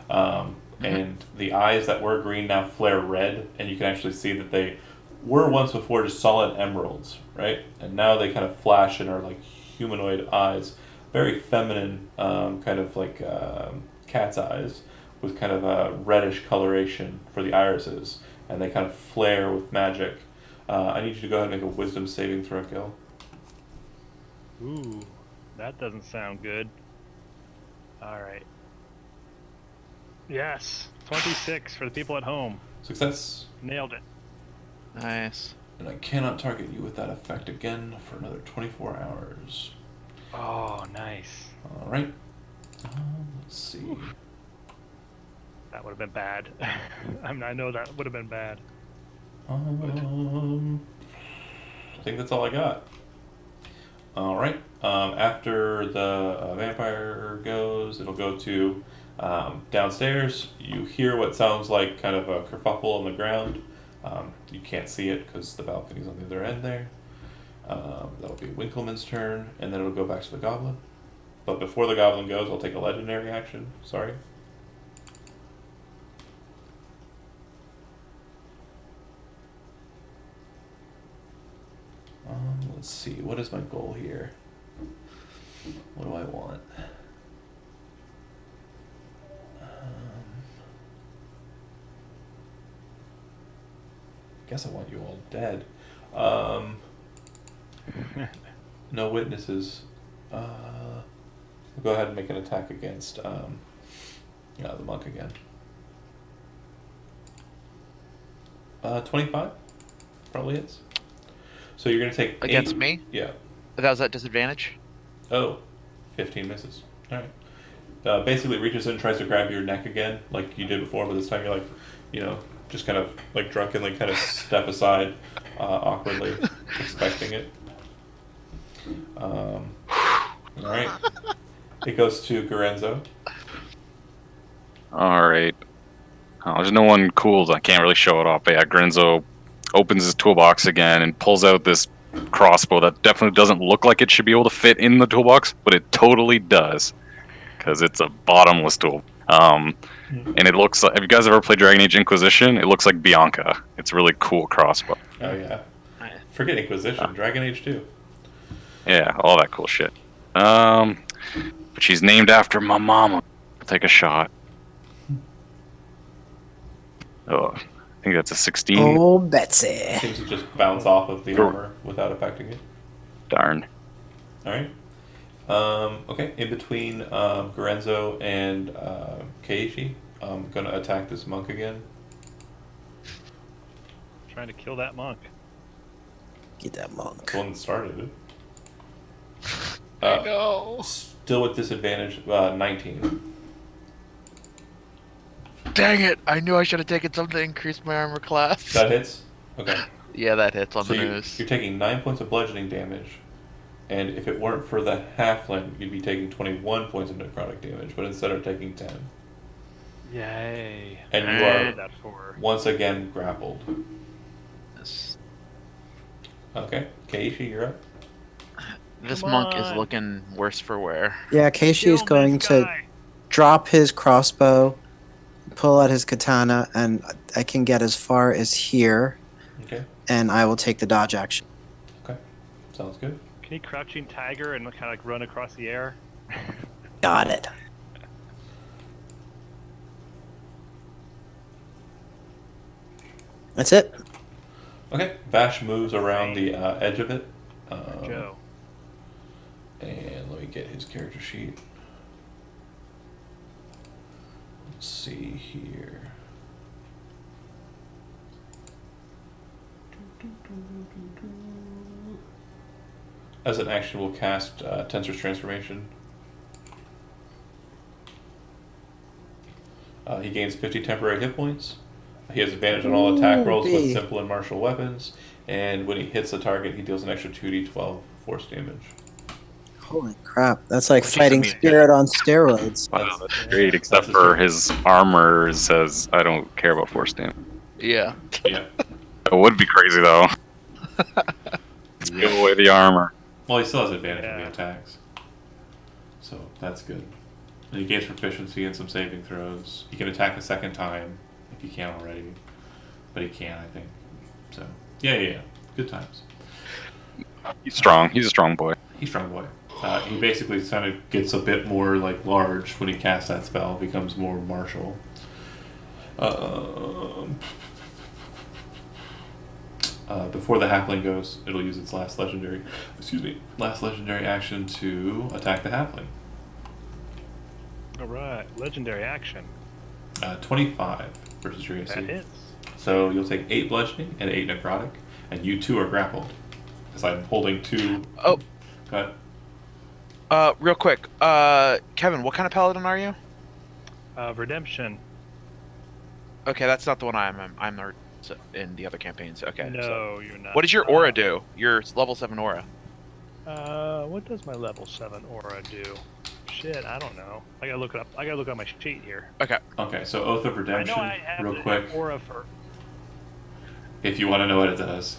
S1: And the eyes that were green now flare red, and you can actually see that they were once before just solid emeralds, right? And now they kind of flash and are like humanoid eyes, very feminine, kind of like cat's eyes, with kind of a reddish coloration for the irises, and they kind of flare with magic. I need you to go ahead and make a wisdom saving throw, Gil.
S5: Ooh, that doesn't sound good. Alright. Yes, 26 for the people at home.
S1: Success.
S5: Nailed it.
S2: Nice.
S1: And I cannot target you with that effect again for another 24 hours.
S5: Oh, nice.
S1: All right. Let's see.
S5: That would have been bad. I know that would have been bad.
S1: I think that's all I got. All right. After the vampire goes, it'll go to downstairs. You hear what sounds like kind of a kerfuffle on the ground. You can't see it because the balcony's on the other end there. That'll be Winkleman's turn, and then it'll go back to the goblin. But before the goblin goes, I'll take a legendary action. Sorry. Let's see. What is my goal here? What do I want? Guess I want you all dead. No witnesses. We'll go ahead and make an attack against the monk again. 25 probably hits. So you're gonna take
S2: Against
S1: 8.
S2: me?
S1: Yeah.
S2: That was at disadvantage?
S1: Oh, 15 misses. All right. Basically reaches in and tries to grab your neck again, like you did before, but this time you're like, just kind of like drunkenly kind of step aside, awkwardly, expecting it. All right. It goes to Gorenzo.
S6: Alright. Oh, there's no one cool, so I can't really show it off. But yeah, Grenzo opens his toolbox again and pulls out this crossbow that definitely doesn't look like it should be able to fit in the toolbox, but it totally does. Because it's a bottomless tool. and it looks like. Have you guys ever played Dragon Age Inquisition? It looks like Bianca. It's a really cool crossbow.
S1: Oh yeah. Forget Inquisition. Dragon Age 2.
S6: Yeah, all that cool shit. But she's named after my mama. I'll take a shot. Oh, I think that's a 16.
S3: Oh, Betsy.
S1: Seems to just bounce off of the armor without affecting it.
S6: Darn.
S1: Alright. Okay, in between Gorenzo and Keiichi, I'm gonna attack this monk again.
S5: Trying to kill that monk.
S3: Get that monk.
S1: The one that started it.
S2: I know.
S1: Still with disadvantage, 19.
S2: Dang it! I knew I should have taken something to increase my armor class.
S1: That hits? Okay.
S2: Yeah, that hits on
S1: So
S2: the
S1: you,
S2: nose.
S1: you're taking 9 points of bludgeoning damage. And if it weren't for the halfling, you'd be taking 21 points of necrotic damage, but instead of taking 10.
S5: Yay.
S1: And you
S5: I
S1: are
S5: did that for.
S1: once again grappled.
S2: This,
S1: Okay, Keiichi, you're up.
S2: this
S5: Come
S2: monk is
S5: on.
S2: looking worse for wear.
S3: Yeah, Keishi is
S5: Kill
S3: going
S5: this
S3: to
S5: guy.
S3: drop his crossbow, pull out his katana, and I can get as far as here,
S1: Okay,
S3: and I will take the dodge action.
S1: sounds good.
S5: Can he crouching tiger and kind of like run across the air?
S3: Got it. That's it.
S1: Okay, Vash moves around the edge of it.
S5: Joe.
S1: And let me get his character sheet. Let's see here. As an action, we'll cast Tensor's Transformation. He gains 50 temporary hit points. He has advantage on all attack rolls with
S3: Ooh-wee.
S1: simple and martial weapons. And when he hits a target, he deals an extra 2d12 force damage.
S3: Holy crap. That's like
S2: Which is
S3: fighting
S2: amazing.
S3: spirit on steroids.
S6: Wow, that's great, except for his armor says, I don't care about force damage.
S2: Yeah.
S1: Yeah.
S6: It would be crazy, though. Give away the armor.
S1: Well, he still has advantage on the
S5: Yeah.
S1: attacks. So that's good. And he gains proficiency in some saving throws. He can attack a second time if he can't already. But he can, I think. So, yeah. Good times.
S6: He's strong. He's a strong boy.
S1: He's strong boy. He basically kind of gets a bit more like large when he casts that spell, becomes more martial. Before the halfling goes, it'll use its last legendary action to attack the halfling.
S5: Alright, legendary action.
S1: 25 versus your AC.
S5: That hits.
S1: So you'll take 8 bludgeoning and 8 necrotic, and you too are grappled. As I'm holding 2.
S2: Oh.
S1: Go ahead.
S2: Real quick. Kevin, what kind of paladin are you?
S5: Redemption.
S2: Okay, that's not the one I'm in the other campaigns. Okay.
S5: No,
S2: so-
S5: you're not.
S2: What does your aura do? Your level 7 aura.
S5: What does my level 7 aura do? Shit, I don't know. I gotta look it up. I gotta look at my sheet here.
S1: Okay, so Oath of
S5: I
S1: Redemption,
S5: know I have
S1: real
S5: the
S1: quick,
S5: aura for
S1: if you want to know what it does.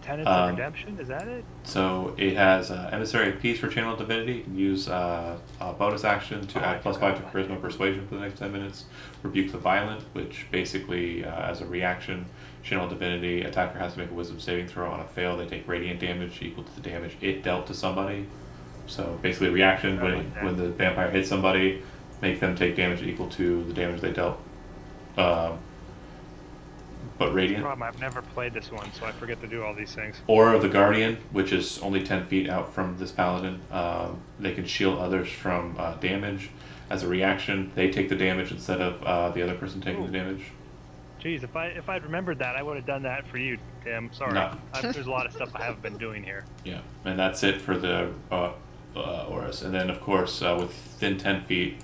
S5: Tenets of Redemption. Is that it?
S1: So it has Emissary of Peace for Channel Divinity. You can use a bonus action to
S5: Oh, I
S1: add +5 to
S5: forgot about
S1: Charisma Persuasion for the next 10 minutes. Rebuke the Violent, which basically, as a reaction, Channel Divinity, attacker has to make a Wisdom saving throw. On a fail, they take radiant damage equal to the damage it dealt to somebody. So basically, reaction, when the vampire hits somebody, make them take damage equal to the damage they dealt. But radiant.
S5: Problem, I've never played this one, so I forget to do all these things.
S1: Aura of the Guardian, which is only 10 feet out from this paladin. They can shield others from damage. As a reaction, they take the damage instead of the other person taking the damage.
S5: Jeez, if I'd remembered that, I would have done that for you, Tim. Sorry.
S1: No.
S5: There's a lot of stuff I haven't been doing here.
S1: Yeah, and that's it for the auras. And then, of course, within 10 feet,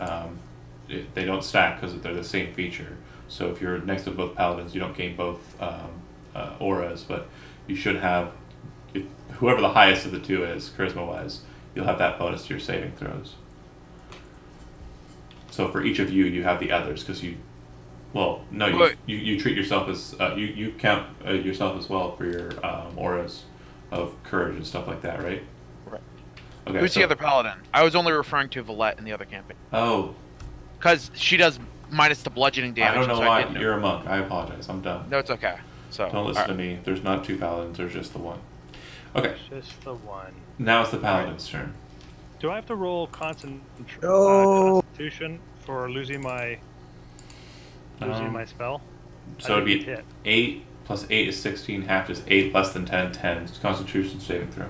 S1: they don't stack because they're the same feature. So if you're next to both paladins, you don't gain both auras, but you should have, whoever the highest of the two is, charisma-wise, you'll have that bonus to your saving throws. So for each of you, you have the others, because you treat yourself as, you count yourself as well for your auras of courage and stuff like that, right?
S2: Right.
S1: Okay,
S2: Who's
S1: so,
S2: the other paladin? I was only referring to Valette in the other campaign.
S1: Oh,
S2: Because she does minus the bludgeoning damage.
S1: I don't know
S2: so
S1: why.
S2: didn't
S1: You're a monk. I apologize. I'm done.
S2: No, it's okay. So
S1: Don't listen to
S2: alright.
S1: me. There's not 2 paladins. There's just the one. Okay.
S5: Just the one.
S1: Now it's the paladin's turn.
S5: Do I have to roll
S3: Oh.
S5: Constitution for losing my spell?
S1: So
S5: I
S1: it'd
S5: didn't
S1: be
S5: hit.
S1: 8 plus 8 is 16. Half is 8 less than 10. 10. It's Constitution saving throw.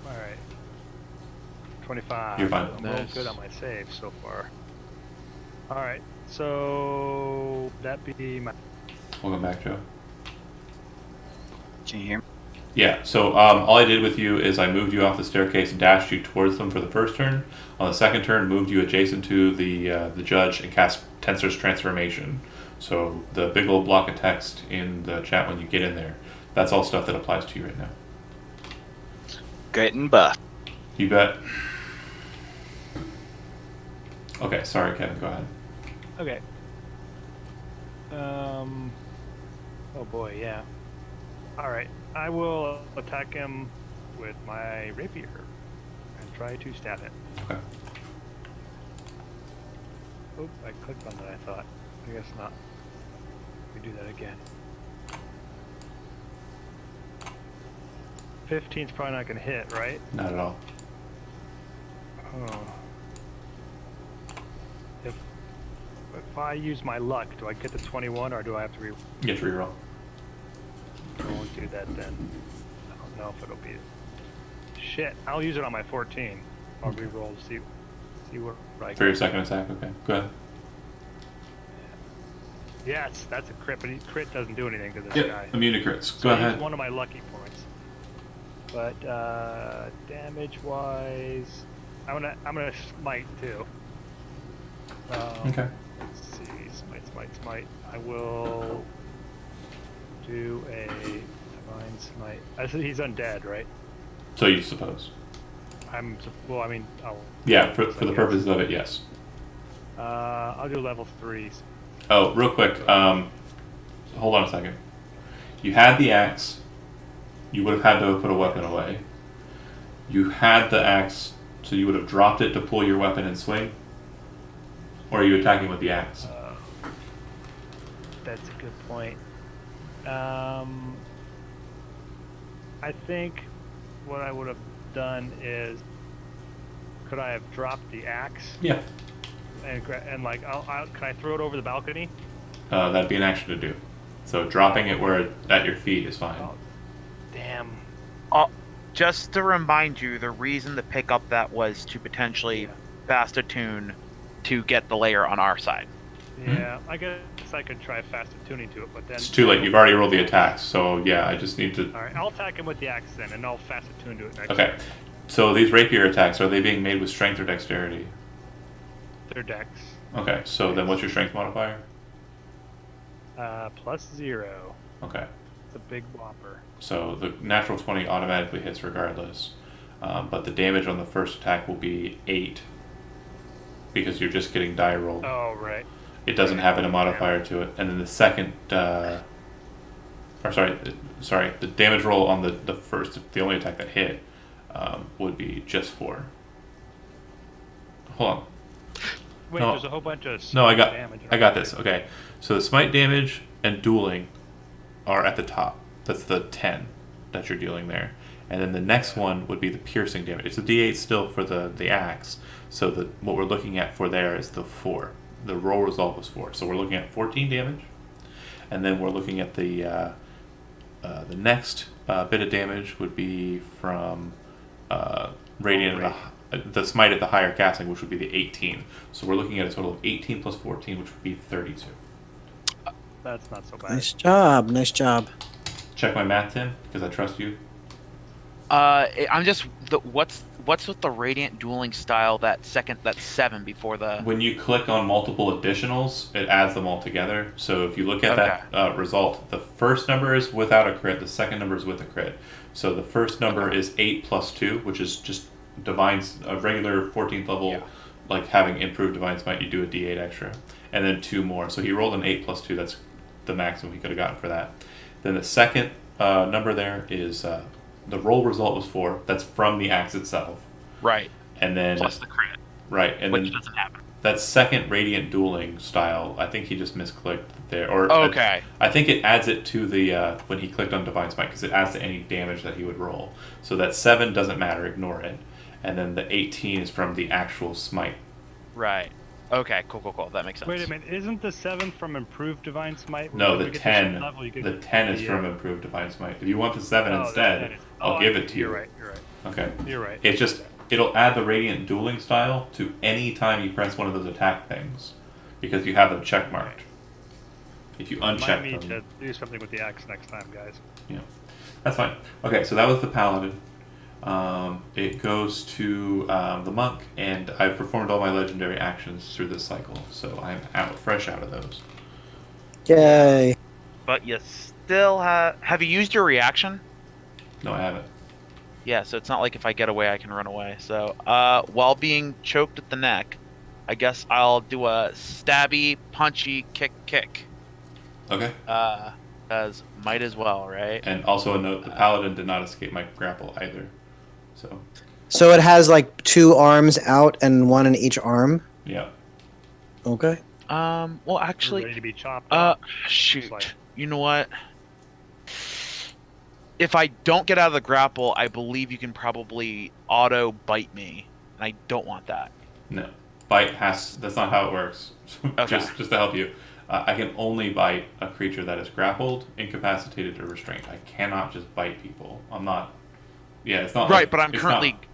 S5: All right. 25.
S1: You're fine.
S5: I'm real
S2: Nice.
S5: good on my save so far. All right. So that be my.
S1: Welcome back, Joe.
S4: Can you hear me?
S1: Yeah, so all I did with you is I moved you off the staircase and dashed you towards them for the first turn. On the second turn, moved you adjacent to the judge and cast Tensor's Transformation. So the big old block of text in the chat when you get in there, that's all stuff that applies to you right now.
S4: Getting buff.
S1: You bet. Okay, sorry, Kevin, go ahead.
S5: Okay. Oh boy, yeah. All right. I will attack him with my rapier and try to stab him.
S1: Okay.
S5: Oh, I clicked on that. I thought. I guess not. We do that again. 15's probably not gonna hit, right?
S1: Not at all.
S5: Oh. If I use my luck, do I get the 21 or do I have to
S1: You get to reroll.
S5: I won't do that then. I don't know if it'll be. Shit, I'll use it on my 14. I'll
S1: Okay.
S5: reroll to see where I
S1: For your
S5: get.
S1: second attack, okay. Go ahead.
S5: Yes, that's a crit, but crit doesn't do anything to this
S1: Yep,
S5: guy.
S1: immune to crits.
S5: So
S1: Go
S5: I use
S1: ahead.
S5: one of my lucky points. But damage wise, I'm gonna smite too.
S1: Okay.
S5: Let's see, smite. I will do a divine smite. I said he's undead, right?
S1: So you suppose.
S5: Well, I mean,
S1: Yeah, for the
S5: guess.
S1: purposes of it, yes.
S5: I'll do level 3s.
S1: Oh, real quick, hold on a second. You had the axe. You would have had to have put a weapon away. You had the axe, so you would have dropped it to pull your weapon and swing? Or are you attacking with the axe?
S5: That's a good point. I think what I would have done is, could I have dropped the axe
S1: Yeah.
S5: and like, can I throw it over the balcony?
S1: That'd be an action to do. So dropping it where at your feet is fine.
S5: Oh, damn.
S2: Just to remind you, the reason to pick up that was to potentially fast attune to get the layer on our side.
S5: Yeah, I guess I could try fast attuning to it, but then
S1: It's too late. You've already rolled the attacks. So yeah, I just need to.
S5: All right, I'll attack him with the axe then, and I'll fast attune to it next.
S1: Okay. So these rapier attacks, are they being made with strength or dexterity?
S5: Their dex.
S1: Okay. So then what's your strength modifier?
S5: +0.
S1: Okay.
S5: It's a big whopper.
S1: So the natural 20 automatically hits regardless. But the damage on the first attack will be 8. Because you're just getting die rolled.
S5: Oh, right.
S1: It doesn't have a modifier to it. And then the second, the damage roll on the first, the only attack that hit, would be just 4. Hold on.
S5: Wait,
S1: No.
S5: there's a whole bunch of
S1: No, I
S5: damage.
S1: got this. Okay. So the smite damage and dueling are at the top. That's the 10 that you're dealing there. And then the next one would be the piercing damage. It's a D8 still for the axe. So what we're looking at for there is the 4. The roll result was 4. So we're looking at 14 damage. And then we're looking at the next bit of damage would be from radiant, the smite at the higher casting, which would be the 18. So we're looking at a total of 18 plus 14, which would be 32.
S5: That's not so bad.
S3: Nice job. Nice job.
S1: Check my math, Tim, because I trust you.
S2: I'm just what's with the radiant dueling style? That's 7 before the.
S1: When you click on multiple additionals, it adds them all together. So if you look at that result, the first number is without a crit, the second number is with a crit. So the first number is 8 plus 2, which is just Divine's a regular 14th level, like having improved Divine Smite, you do a D8 extra. And then 2 more. So he rolled an 8 plus 2, that's the maximum he could have gotten for that. Then the second number there is the roll result was 4. That's from the axe itself.
S2: Right.
S1: And then
S2: Plus the crit,
S1: right, and
S2: which
S1: then
S2: doesn't happen.
S1: that second radiant dueling style, I think he just misclicked there. Or
S2: Okay.
S1: I think it adds it to the when he clicked on Divine Smite, because it adds to any damage that he would roll. So that 7 doesn't matter, ignore it. And then the 18 is from the actual smite.
S2: Right. Okay. Cool. That makes sense.
S5: Wait a minute, isn't the 7 from Improved Divine Smite?
S1: No,
S5: When
S1: the
S5: we get to a certain
S1: 10.
S5: level, you get
S1: The 10 is
S5: the,
S1: from Improved Divine Smite. If you want the 7
S5: oh, the
S1: instead,
S5: 10 is-
S1: I'll
S5: oh,
S1: give
S5: I-
S1: it to you.
S5: You're right.
S1: Okay.
S5: You're right.
S1: It's just it'll add the radiant dueling style to any time you press one of those attack things, because you have them check marked. If you uncheck
S5: Remind me
S1: them,
S5: to do something with the axe next time, guys.
S1: yeah, that's fine. Okay, so that was the paladin. It goes to the monk, and I've performed all my legendary actions through this cycle, so I'm fresh out of those.
S3: Yay.
S2: But you still have you used your reaction?
S1: No, I haven't.
S2: Yeah, so it's not like if I get away, I can run away. So, while being choked at the neck, I guess I'll do a stabby, punchy kick.
S1: Okay.
S2: As might as well, right?
S1: And also a note: the paladin did not escape my grapple either.
S3: So it has like 2 arms out and 1 in each arm.
S1: Yeah.
S3: Okay.
S2: Well,
S5: We're
S2: actually,
S5: ready to be chopped up.
S2: shoot.
S5: like-
S2: You know what? If I don't get out of the grapple, I believe you can probably auto bite me, and I don't want that.
S1: No, bite has. That's not how it works.
S2: Okay.
S1: just to help you, I can only bite a creature that is grappled, incapacitated, or restrained. I cannot just bite people. I'm not. Yeah, it's not
S2: Right,
S1: like-
S2: but I'm
S1: it's
S2: currently.
S1: not-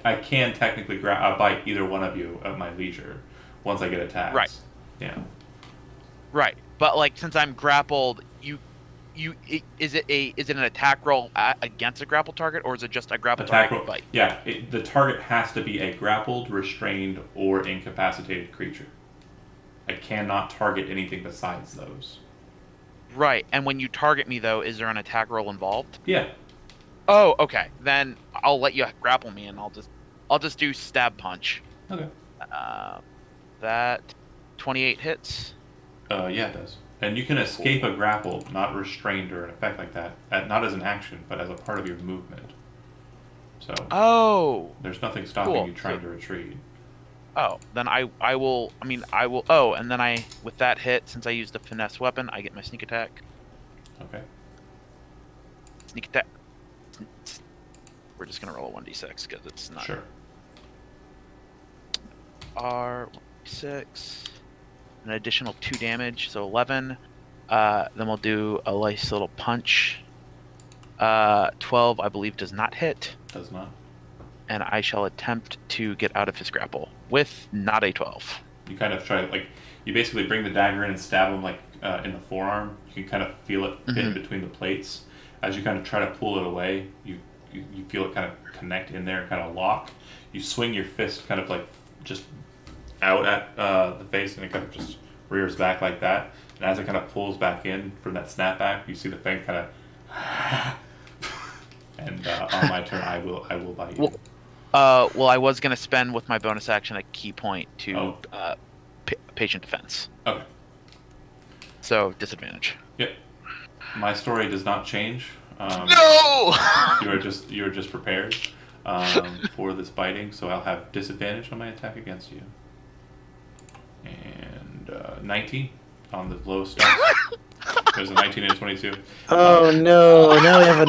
S1: I can technically bite either one of you at my leisure once I get attacks.
S2: Right.
S1: Yeah.
S2: Right, but like since I'm grappled, is it an attack roll against a grapple target, or is it just a grapple
S1: Attack
S2: target
S1: roll.
S2: bite?
S1: Yeah. The target has to be a grappled, restrained, or incapacitated creature. I cannot target anything besides those.
S2: Right, and when you target me though, is there an attack roll involved?
S1: Yeah.
S2: Oh, okay. Then I'll let you grapple me, and I'll just do stab punch.
S1: Okay.
S2: That 28 hits.
S1: Yeah, it does. And you can escape a grapple, not restrained or an effect like that, not as an action, but as a part of your movement. So
S2: Oh.
S1: there's nothing stopping
S2: Cool.
S1: you trying to retreat.
S2: Oh, then I will. I mean, I will. Oh, and then with that hit, since I used a finesse weapon, I get my sneak attack.
S1: Okay.
S2: Sneak attack. We're just gonna roll a 1d6 because it's not.
S1: Sure.
S2: R6, an additional 2 damage, so 11. Then we'll do a nice little punch. 12, I believe, does not hit,
S1: Does not.
S2: and I shall attempt to get out of his grapple with not a 12.
S1: You kind of try, like, you basically bring the dagger in and stab him, like, in the forearm. You can kind of feel it fit in between the plates. As you kind of try to pull it away, you feel it kind of connect in there and kind of lock. You swing your fist kind of like just out at the face, and it kind of just rears back like that. And as it kind of pulls back in from that snapback, you see the fang kind of. And on my turn, I will bite you.
S2: Well, I was gonna spend with my bonus action a key point to
S1: Oh.
S2: patient defense,
S1: Okay.
S2: so disadvantage.
S1: Yep. My story does not change.
S2: No.
S1: You're just prepared for this biting, so I'll have disadvantage on my attack against you. And 19 on the lowest dice. There's a 19 and a 22.
S3: Oh no! Now we have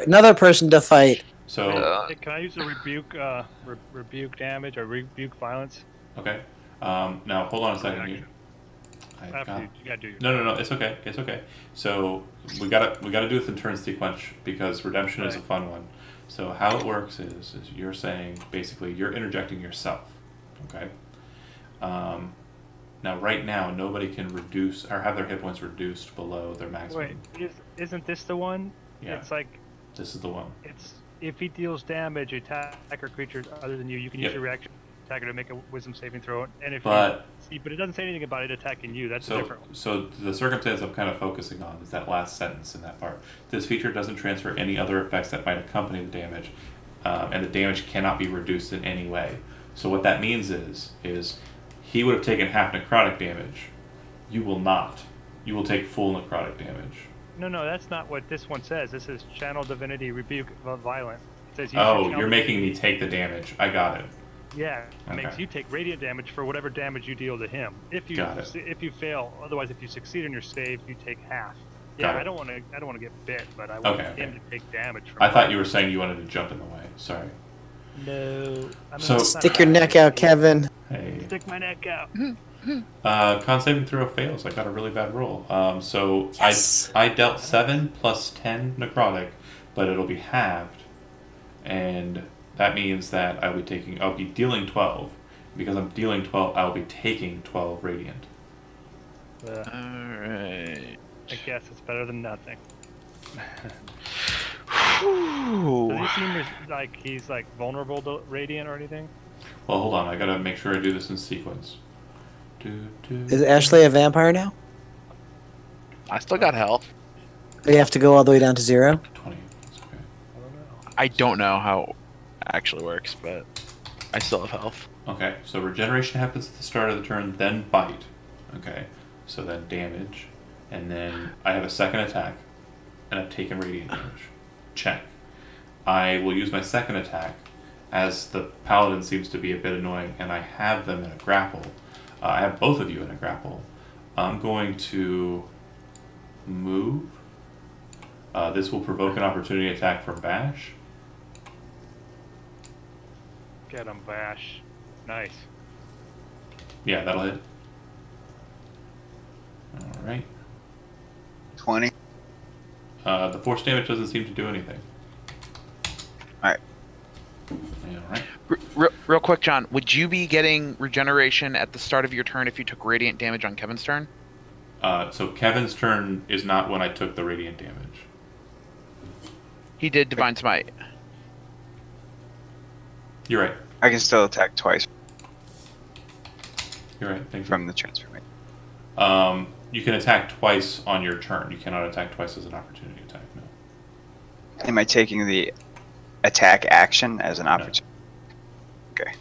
S3: another person to fight.
S1: So
S5: Hey, can I use a rebuke damage or rebuke violence?
S1: okay. Now hold on a second here.
S5: After you gotta do your
S1: No. It's okay. It's okay. So we gotta do this in turn sequence because redemption is a
S5: Right.
S1: fun one. So how it works is you're saying basically you're interjecting yourself. Okay. Now right now nobody can reduce or have their hit points reduced below their maximum.
S5: Wait, isn't this the one?
S1: Yeah.
S5: It's like
S1: This is the one.
S5: it's if he deals damage, attacker creatures other than you can
S1: Yep.
S5: use your reaction attacker to make a wisdom saving throw. And if
S1: But
S5: but it doesn't say anything about it attacking you. That's a
S1: so
S5: different one.
S1: so the circumstance I'm kind of focusing on is that last sentence in that part. This feature doesn't transfer any other effects that might accompany the damage, and the damage cannot be reduced in any way. So what that means is he would have taken half necrotic damage. You will not. You will take full necrotic damage.
S5: No, that's not what this one says. This is channel divinity rebuke violent. It says use your
S1: Oh,
S5: channel
S1: you're making me
S5: divinity-
S1: take the damage. I got it.
S5: Yeah, it makes
S1: Okay.
S5: you take radiant damage for whatever damage you deal to him. If you
S1: Got it.
S5: if you fail, otherwise if you succeed in your save, you take half.
S1: Got
S5: Yeah,
S1: it.
S5: I don't want to get bit, but I want
S1: Okay,
S5: him
S1: okay.
S5: to take damage from.
S1: I thought you were saying you wanted to jump in the way. Sorry.
S5: No. I mean,
S1: So-
S5: it's not
S3: Stick your
S5: bad.
S3: neck out, Kevin.
S1: Hey.
S5: Stick my neck out.
S1: Con saving throw fails. I got a really bad roll. So
S3: Yes.
S1: I dealt 7 plus 10 necrotic, but it'll be halved, and that means that I'll be dealing 12. Because I'm dealing 12, I'll be taking 12 radiant.
S2: Alright.
S5: I guess it's better than nothing.
S2: Whew.
S5: Does he seem like he's like vulnerable to radiant or anything?
S1: Well, hold on. I gotta make sure I do this in sequence.
S3: Is Ashley a vampire now?
S2: I still got health.
S3: Do you have to go all the way down to 0?
S1: 20. That's okay.
S5: I don't know.
S2: I don't know how it actually works, but I still have health.
S1: Okay, so regeneration happens at the start of the turn, then bite. Okay, so then damage, and then I have a second attack, and I've taken radiant damage. Check. I will use my second attack, as the paladin seems to be a bit annoying, and I have them in a grapple. I have both of you in a grapple. I'm going to move. This will provoke an opportunity attack from Bash.
S5: Get him, Vash. Nice.
S1: Yeah, that'll hit. Alright.
S4: 20.
S1: The force damage doesn't seem to do anything.
S4: Alright.
S1: Alright.
S2: Real quick, John, would you be getting regeneration at the start of your turn if you took radiant damage on Kevin's turn?
S1: So Kevin's turn is not when I took the radiant damage.
S2: He did Divine Smite.
S1: You're right.
S4: I can still attack twice
S1: You're right. Thank you.
S4: from the transformation.
S1: You can attack twice on your turn. You cannot attack twice as an opportunity attack. No.
S4: Am I taking the attack action as an opportunity? Okay.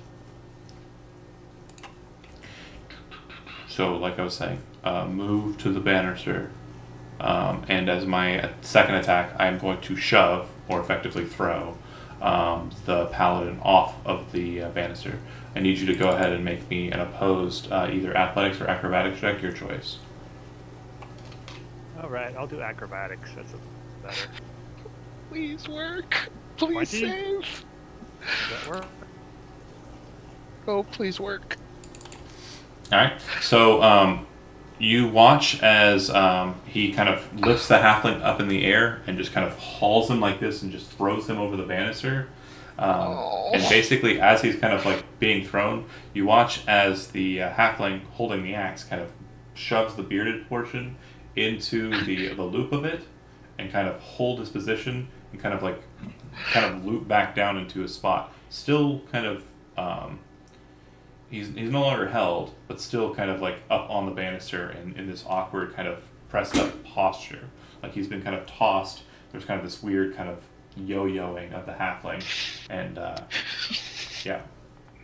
S1: So, like I was saying, move to the banister, and as my second attack, I am going to shove, or effectively throw, the paladin off of the banister. I need you to go ahead and make me an opposed either athletics or acrobatics check, your choice.
S5: All right, I'll do acrobatics. That's better.
S2: Please work. Please
S5: 20?
S2: save.
S5: Does that work?
S2: Oh, please work.
S1: Alright, so you watch as he kind of lifts the halfling up in the air and just kind of hauls him like this and just throws him over the banister. And basically, as he's kind of like being thrown, you watch as the halfling holding the axe kind of shoves the bearded portion into the loop of it and kind of hold his position and kind of loop back down into his spot. Still kind of he's no longer held, but still kind of like up on the banister and in this awkward kind of pressed up posture. Like he's been kind of tossed. There's kind of this weird kind of yo-yoing of the halfling. And yeah.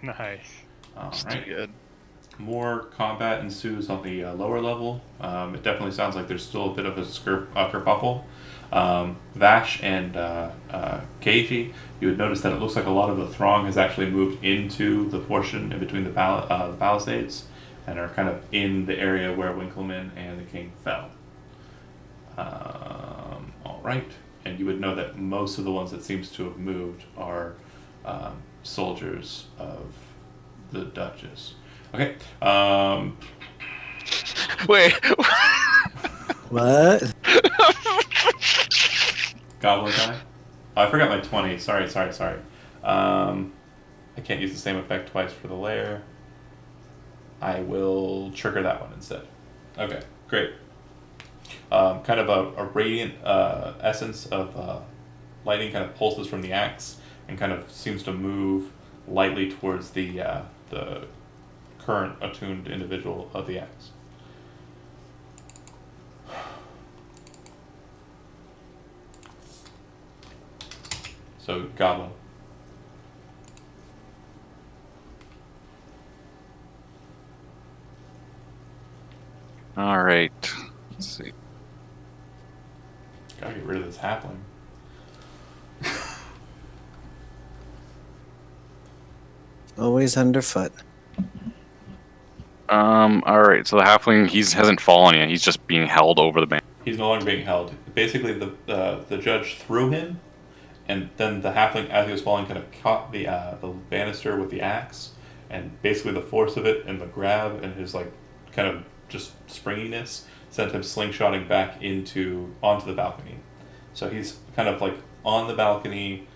S5: Nice.
S1: Alright.
S2: Good.
S1: More combat ensues on the lower level. It definitely sounds like there's still a bit of a kerfuffle. Vash and Keiji, you would notice that it looks like a lot of the throng has actually moved into the portion in between the palisades and are kind of in the area where Winkleman and the king fell. Alright, and you would know that most of the ones that seems to have moved are soldiers of the Duchess. Okay,
S2: Wait.
S3: What?
S1: Goblin guy? Oh, I forgot my 20. Sorry. I can't use the same effect twice for the lair. I will trigger that one instead. Okay, great. Kind of a radiant essence of lightning kind of pulses from the axe and kind of seems to move lightly towards the current attuned individual of the axe. So, Goblin.
S6: All right. Let's see.
S1: Gotta get rid of this halfling.
S3: Always underfoot.
S6: All right. So the halfling hasn't fallen yet. He's just being held over the banister.
S1: He's no longer being held. Basically, the judge threw him, and then the halfling, as he was falling, kind of caught the banister with the axe, and basically the force of it and the grab and his like kind of just springiness sent him slingshotting back onto the balcony. So he's kind of like on the balcony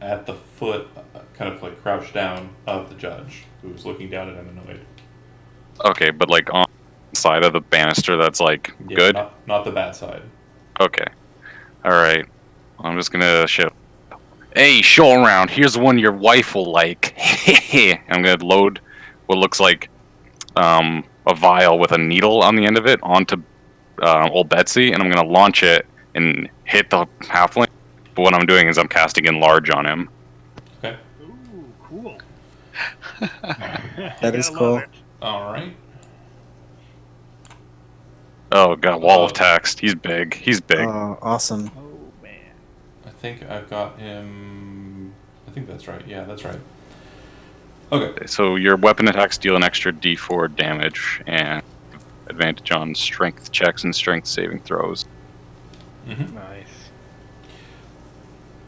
S1: at the foot, kind of like crouched down of the judge, who's looking down at him annoyed.
S6: Okay, but like on the side of the banister, that's like
S1: Yeah,
S6: good.
S1: Not the bad side.
S6: Okay. All right. I'm just gonna shit. Hey, show around. Here's one your wife will like. I'm gonna load what looks like a vial with a needle on the end of it onto old Betsy, and I'm gonna launch it and hit the halfling. But what I'm doing is I'm casting enlarge on him.
S1: Okay.
S5: Ooh, cool.
S3: That is
S5: Gotta love
S3: cool.
S5: it.
S1: All right.
S6: Oh, got wall of text. He's big. He's big.
S3: Oh, awesome.
S5: Oh man.
S1: I think I've got him. I think that's right. Yeah, that's right. Okay.
S6: So your weapon attacks deal an extra D4 damage and advantage on strength checks and strength saving throws.
S1: Mm-hmm.
S5: Nice.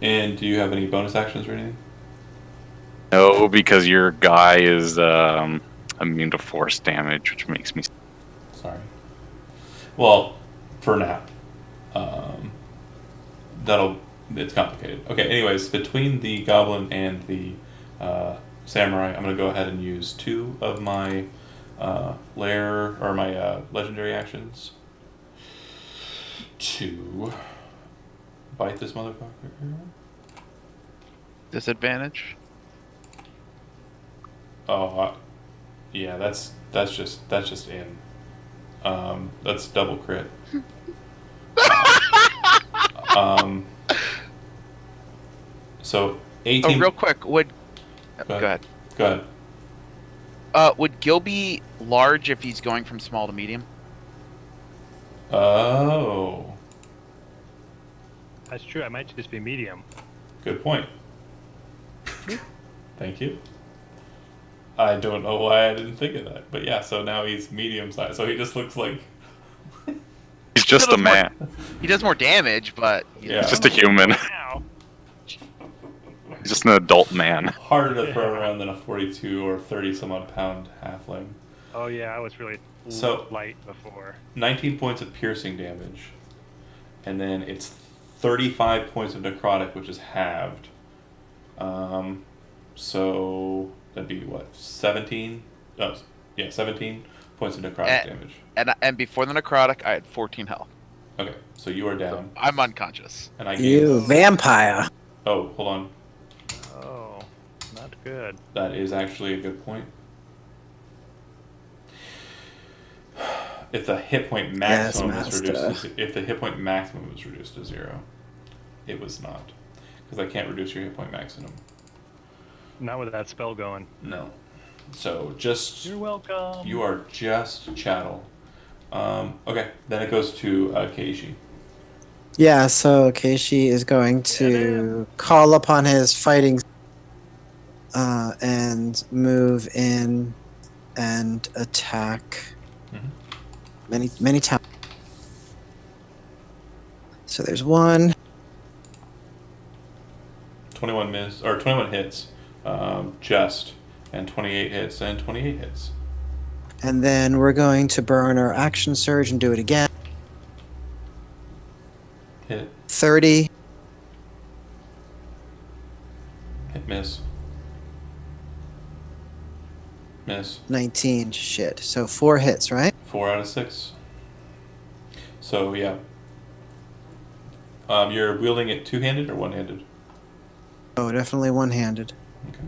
S1: And do you have any bonus actions or anything?
S6: No, because your guy is immune to force damage, which makes me.
S1: Sorry. Well, for now. It's complicated. Okay, anyways, between the goblin and the samurai, I'm going to go ahead and use 2 of my legendary actions to bite this motherfucker.
S2: Disadvantage.
S1: Oh, yeah, that's just in. That's double crit. So 18.
S2: Oh, real quick, would
S1: Go
S2: go ahead.
S1: Go ahead.
S2: Would Gil be large if he's going from small to medium?
S1: Oh,
S5: That's true. I might just be medium.
S1: good point. Thank you. I don't know why I didn't think of that, but yeah. So now he's medium sized. So he just looks like
S6: He's just a man.
S2: He does more damage, but
S1: Yeah.
S6: He's just a human.
S5: Wow.
S6: He's just an adult man.
S1: harder to throw around than a 42 or 30 some odd pound halfling.
S5: Oh yeah, I was really
S1: So-
S5: light before.
S1: 19 points of piercing damage, and then it's 35 points of necrotic, which is halved. So that'd be what, 17? Oh, yeah, 17 points of necrotic damage.
S2: and before the necrotic, I had 14 health.
S1: Okay, so you are down,
S2: I'm unconscious.
S1: and I
S3: You
S1: gain.
S3: vampire.
S1: Oh, hold on.
S5: Oh, not good.
S1: That is actually a good point. If the hit point maximum was reduced, if the hit point maximum was reduced to 0, it was not, because I can't reduce your hit point maximum.
S5: Not with that spell going.
S1: No. So just
S5: You're welcome.
S1: you are just chattel. Okay, then it goes to Keishi.
S3: Yeah, so Keishi is going to call upon his fighting and move in and attack many times. So there's 1.
S1: 21 hits, just, and 28 hits, and 28 hits.
S3: And then we're going to burn our action surge and do it again.
S1: Hit,
S3: 30.
S1: miss. Miss.
S3: 19. Shit. So 4 hits, right?
S1: 4 out of 6. So yeah. You're wielding it two-handed or one-handed?
S3: Oh, definitely one-handed.
S1: Okay.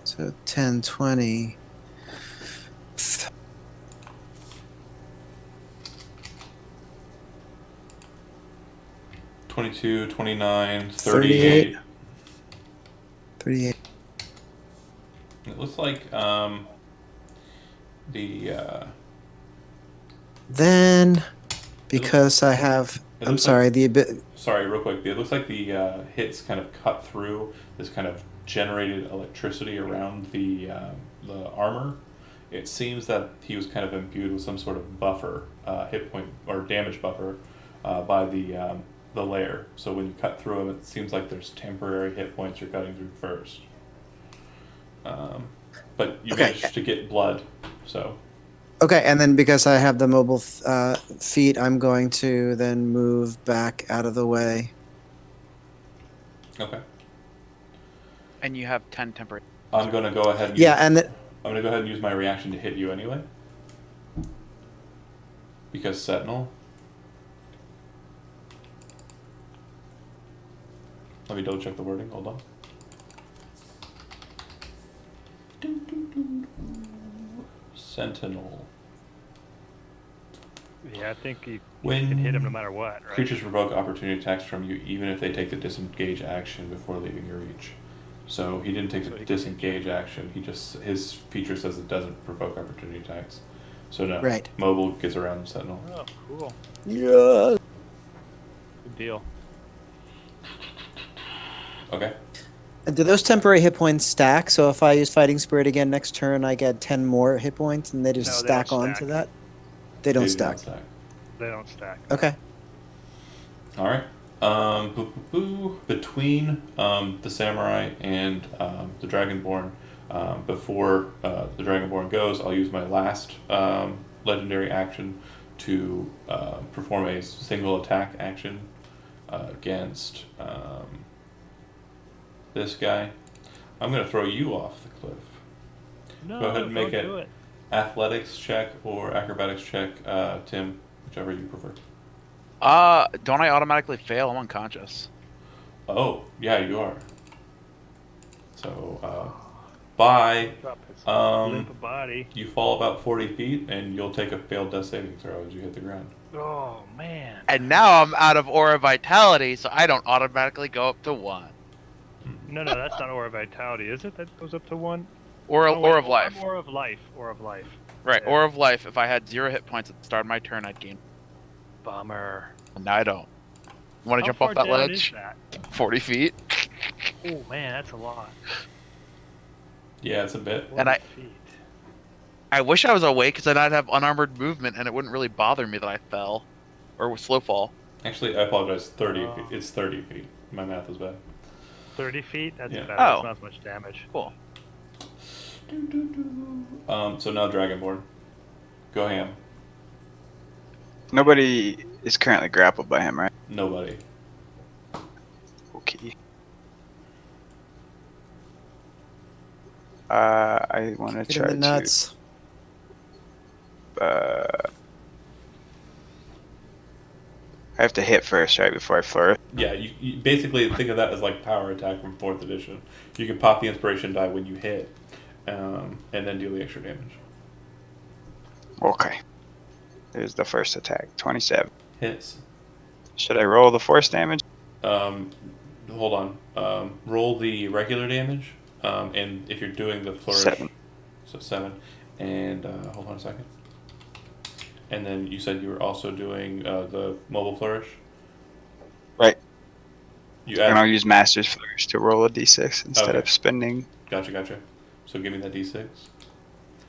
S3: So 10, 20.
S1: 22, 29, 38.
S3: 38.
S1: It looks like the
S3: Then, because I have I'm
S1: looks
S3: sorry.
S1: Sorry, real quick. It looks like the hits kind of cut through this kind of generated electricity around the armor. It seems that he was kind of imbued with some sort of buffer, hit point or damage buffer, by the layer. So when you cut through him, it seems like there's temporary hit points you're cutting through first. But you
S3: Okay.
S1: managed to get blood, so
S3: Okay, and then because I have the mobile feet, I'm going to then move back out of the way.
S1: okay.
S2: And you have 10 temporary.
S1: I'm gonna go ahead. And
S3: Yeah,
S1: use,
S3: and
S1: I'm gonna go ahead and use my reaction to hit you anyway, because Sentinel. Let me double check the wording. Hold on. Sentinel.
S5: Yeah, I think you
S1: When
S5: can hit him no matter what, right?
S1: creatures provoke opportunity attacks from you, even if they take the disengage action before leaving your reach. So he didn't take
S5: So
S1: the
S5: he can-
S1: disengage action. His feature says it doesn't provoke opportunity attacks. So no.
S3: Right.
S1: Mobile gets around Sentinel.
S5: Oh, cool.
S3: yeah.
S5: Good deal.
S1: Okay.
S3: And do those temporary hit points stack? So if I use Fighting Spirit again next turn, I get 10 more hit points, and they just
S5: No, they
S3: stack
S5: don't
S3: onto
S5: stack.
S3: that. They don't
S1: They do
S3: stack.
S1: not stack.
S5: They don't stack.
S3: Okay.
S1: All right. Between the samurai and the dragonborn, before the dragonborn goes, I'll use my last legendary action to perform a single attack action against this guy. I'm going to throw you off the cliff.
S5: No,
S1: Go ahead and make
S5: don't
S1: it.
S5: do it.
S1: Athletics check or acrobatics check, Tim, whichever you prefer.
S2: Don't I automatically fail? I'm unconscious.
S1: Oh, yeah, you are. So, bye.
S5: Drop his
S1: Um,
S5: limp body.
S1: You fall about 40 feet, and you'll take a failed death saving throw as you hit the ground.
S5: Oh man.
S2: And now I'm out of Aura Vitality, so I don't automatically go up to 1.
S5: No, that's not Aura Vitality, is it? That goes up to 1?
S2: Aura,
S5: Oh, wait,
S2: Aura of Life.
S5: Aura of Life. Aura of Life.
S2: Right,
S5: Yeah.
S2: Aura of Life. If I had 0 hit points at the start of my turn, I'd gain.
S5: Bummer.
S2: And now I don't. Want to
S5: How
S2: jump
S5: far
S2: off that
S5: down
S2: ledge?
S5: is that?
S2: 40 feet.
S5: Oh man, that's a lot.
S1: Yeah, it's a bit.
S5: 40 feet.
S2: I wish I was awake because then I'd have unarmored movement and it wouldn't really bother me that I fell. Or slow fall.
S1: Actually, I apologize. 30
S5: Oh.
S1: feet. It's 30 feet. My math is bad.
S5: 30 feet? That's
S1: Yeah.
S5: better.
S2: Oh.
S5: That's not as much damage.
S2: Cool.
S1: So now Dragonborn. Go ham.
S4: Nobody is currently grappled by him, right?
S1: Nobody.
S4: Okay. I want to
S3: Get
S4: try
S3: in the nuts.
S4: to. I have to hit first, right, before I flourish.
S1: Yeah, you basically think of that as like power attack from 4th edition. You can pop the inspiration die when you hit, and then deal the extra damage.
S4: Okay. There's the first attack. 27.
S1: Hits.
S4: Should I roll the force damage?
S1: Hold on. Roll the regular damage, and if you're doing the flourish,
S4: 7.
S1: so 7. And hold on a second. And then you said you were also doing the mobile flourish.
S4: Right.
S1: You
S4: And I'll
S1: add.
S4: use Master's Flourish to roll a d6 instead
S1: Okay.
S4: of spending.
S1: Gotcha. So give me that d6.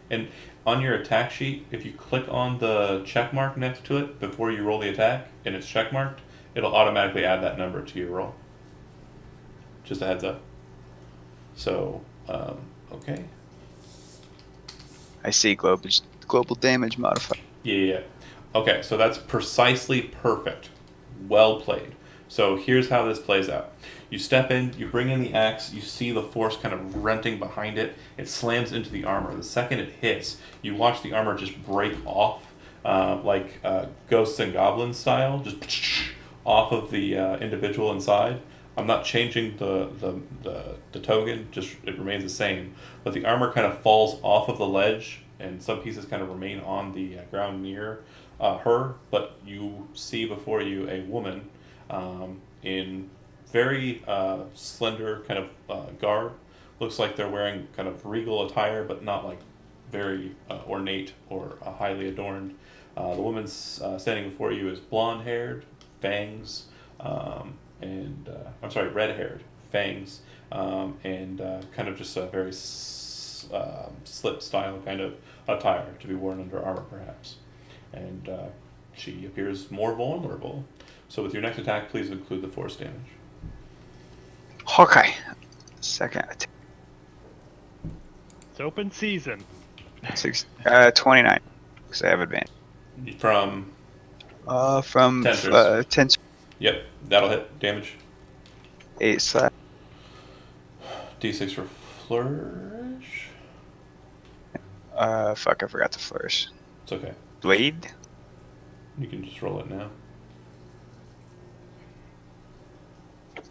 S1: And on your attack sheet, if you click on the check mark next to it before you roll the attack, and it's check marked, it'll automatically add that number to your roll. Just a heads up. So, okay.
S4: I see global damage modifier.
S1: Yeah. Okay, so that's precisely perfect. Well played. So here's how this plays out. You step in, you bring in the axe, you see the force kind of renting behind it. It slams into the armor. The second it hits, you watch the armor just break off, like Ghosts and Goblins style, just off of the individual inside. I'm not changing the token, just it remains the same. But the armor kind of falls off of the ledge, and some pieces kind of remain on the ground near her. But you see before you a woman in very slender kind of garb. Looks like they're wearing kind of regal attire, but not like very ornate or highly adorned. The woman standing before you is blonde-haired, fangs, I'm sorry, red-haired fangs, and kind of just a very slip style kind of attire to be worn under armor, perhaps. And she appears more vulnerable. So with your next attack, please include the force damage.
S4: Hawkeye. Second attack.
S5: It's open season.
S4: 29. Because I have advantage.
S1: From
S4: From
S1: Tensors.
S4: 10
S1: Yep, that'll hit damage.
S4: 8 slash.
S1: D6 for flourish.
S4: Fuck, I forgot to flourish.
S1: It's okay.
S4: Blade?
S1: You can just roll it now.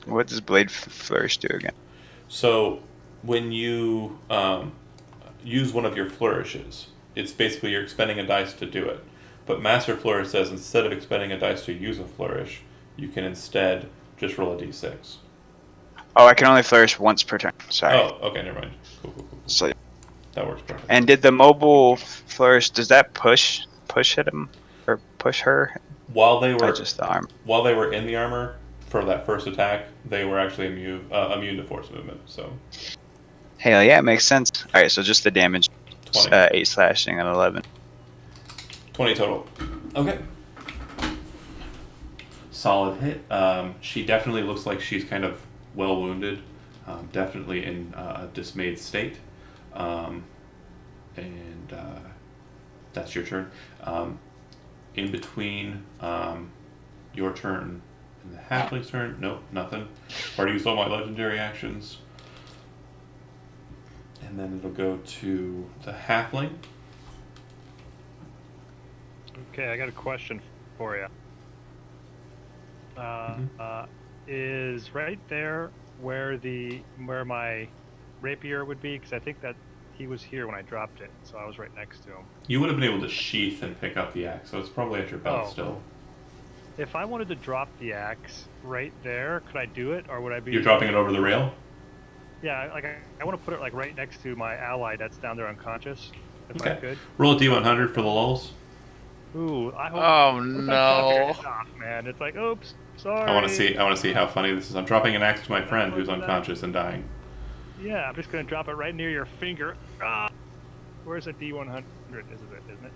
S4: What does Blade Flourish do again?
S1: So when you use one of your flourishes, it's basically you're expending a dice to do it. But Master Flourish says instead of expending a dice to use a flourish, you can instead just roll a d6.
S4: Oh, I can only flourish once per turn. Sorry.
S1: Oh, okay, never mind. Cool.
S4: So,
S1: That works perfect.
S4: and did the mobile flourish? Does that push hit him or push her?
S1: While they
S4: Or
S1: were
S4: just the arm?
S1: while they were in the armor for that first attack, they were actually immune to force movement. So
S4: Hell yeah, it makes sense. All right, so just the damage.
S1: 20.
S4: 8 slashing and 11.
S1: 20 total. Okay. Solid hit. She definitely looks like she's kind of well wounded. Definitely in a dismayed state. And that's your turn. In between your turn and the halfling's turn, nope, nothing. Already used all my legendary actions. And then it'll go to the halfling.
S5: Okay, I got a question for you. Is right there where my rapier would be? Because I think that he was here when I dropped it, so I was right next to him.
S1: You would have been able to sheath and pick up the axe, so it's probably at your belt
S5: Oh.
S1: still.
S5: If I wanted to drop the axe right there, could I do it, or would I be?
S1: You're dropping it over the rail?
S5: Yeah, like I want to put it like right next to my ally that's down there unconscious. If I
S1: Okay.
S5: could.
S1: Roll a d100 for the lulls.
S5: Ooh, I hope.
S2: Oh,
S5: what if I
S2: no.
S5: fuck it off, man. It's like, oops, sorry.
S1: I want to see how funny this is. I'm dropping an axe to my friend who's unconscious and dying.
S5: Yeah, I'm just gonna drop it right near your finger. Ah, where's a D100? Isn't it?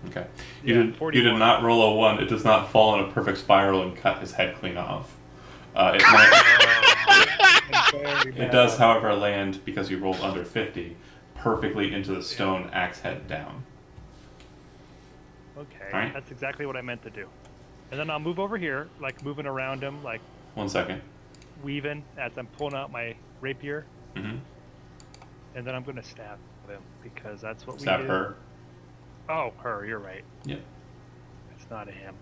S1: Okay.
S5: Yeah,
S1: You did
S5: 41.
S1: not roll a 1. It does not fall in a perfect spiral and cut his head clean off. It does, however, land, because you rolled under 50, perfectly into the stone axe head down.
S5: Okay,
S1: Alright.
S5: that's exactly what I meant to do. And then I'll move over here, like moving around him, like
S1: 1 second.
S5: weaving as I'm pulling out my rapier,
S1: Mm-hmm.
S5: and then I'm gonna stab him because that's what we
S1: Stab
S5: do.
S1: her.
S5: Oh, her. You're right.
S1: Yep.
S5: It's not a him.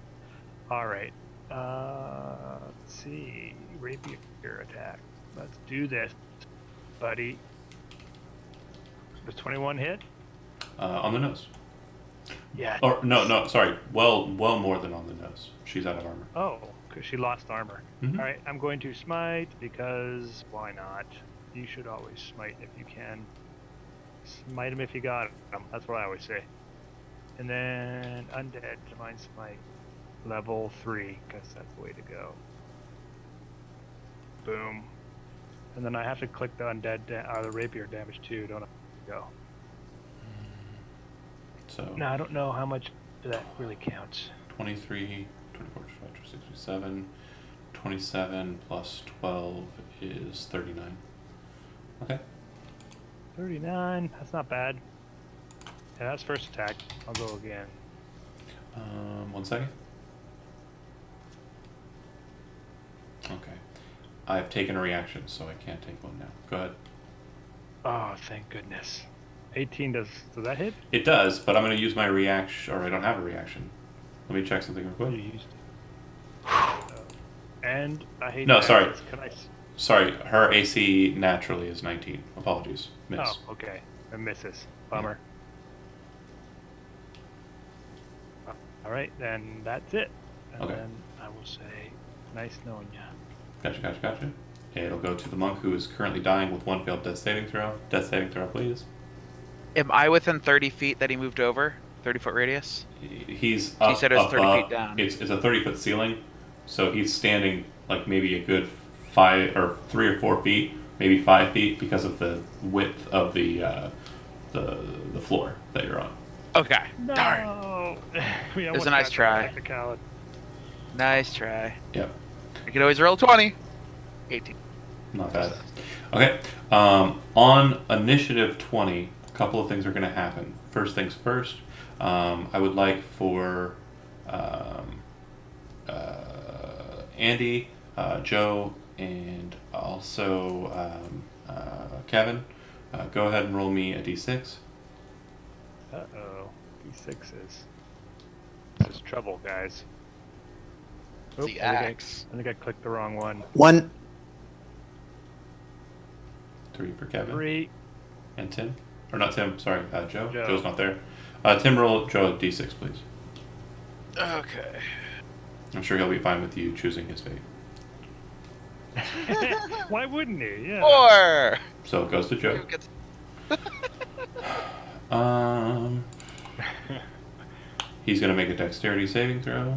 S5: All right. Let's see. Rapier attack. Let's do this, buddy. Does 21 hit?
S1: On the nose.
S5: Yeah.
S1: Or no, sorry. Well more than on the nose. She's out of armor.
S5: Oh, because she lost armor.
S1: Mhm.
S5: All right. I'm going to smite because why not? You should always smite if you can. Smite him if you got him. That's what I always say. And then undead divine smite, level 3, because that's the way to go. Boom. And then I have to click the undead or the rapier damage too, don't I? Go.
S1: So
S5: Now I don't know how much that really counts.
S1: 23, 24, 25, 26, 27. 27 plus 12 is 39. Okay.
S5: 39. That's not bad. Yeah, that's first attack. I'll go again.
S1: 1 second. Okay. I've taken a reaction, so I can't take one now. Go ahead.
S5: Oh, thank goodness. 18 does that hit?
S1: It does, but I'm going to use my reaction, or I don't have a reaction. Let me check something real
S5: What
S1: quick.
S5: you used? And I hate.
S1: No,
S5: that.
S1: sorry.
S5: Can I?
S1: Sorry, her AC naturally is 19. Apologies. Miss.
S5: Oh, okay. It misses. Bummer. All right, then that's it. And
S1: Okay.
S5: then I will say, nice knowing ya.
S1: Gotcha. It'll go to the monk who is currently dying with 1 failed death saving throw. Death saving throw, please.
S2: Am I within 30 feet that he moved over? 30-foot radius?
S1: He's up
S2: said it was 30
S1: above.
S2: feet down.
S1: It's a 30-foot ceiling, So he's standing like maybe a good 3 or 4 feet, maybe 5 feet because of the width of the floor that you're on.
S2: Okay.
S5: No.
S2: Darn.
S5: We
S2: It was
S5: almost
S2: a nice
S5: got
S2: try.
S5: technicality.
S2: Nice try.
S1: Yep.
S2: You can always roll 20. 18.
S1: Not bad. Okay. On initiative 20, a couple of things are going to happen. First things first, I would like for Andy, Joe, and also Kevin, go ahead and roll me a d6.
S5: Uh-oh. D6s. This is trouble, guys. Oop,
S2: The
S5: I
S2: axe.
S5: think I clicked the wrong one.
S3: 1.
S1: 3 for Kevin.
S5: 3.
S1: And Tim. Or not Tim, sorry, Joe.
S5: Joe.
S1: Joe's not there. Tim, roll Joe a d6, please.
S2: Okay.
S1: I'm sure he'll be fine with you choosing his fate.
S5: Why wouldn't he? Yeah.
S2: 4.
S1: So it goes to Joe.
S2: Who gets-
S1: He's going to make a dexterity saving throw.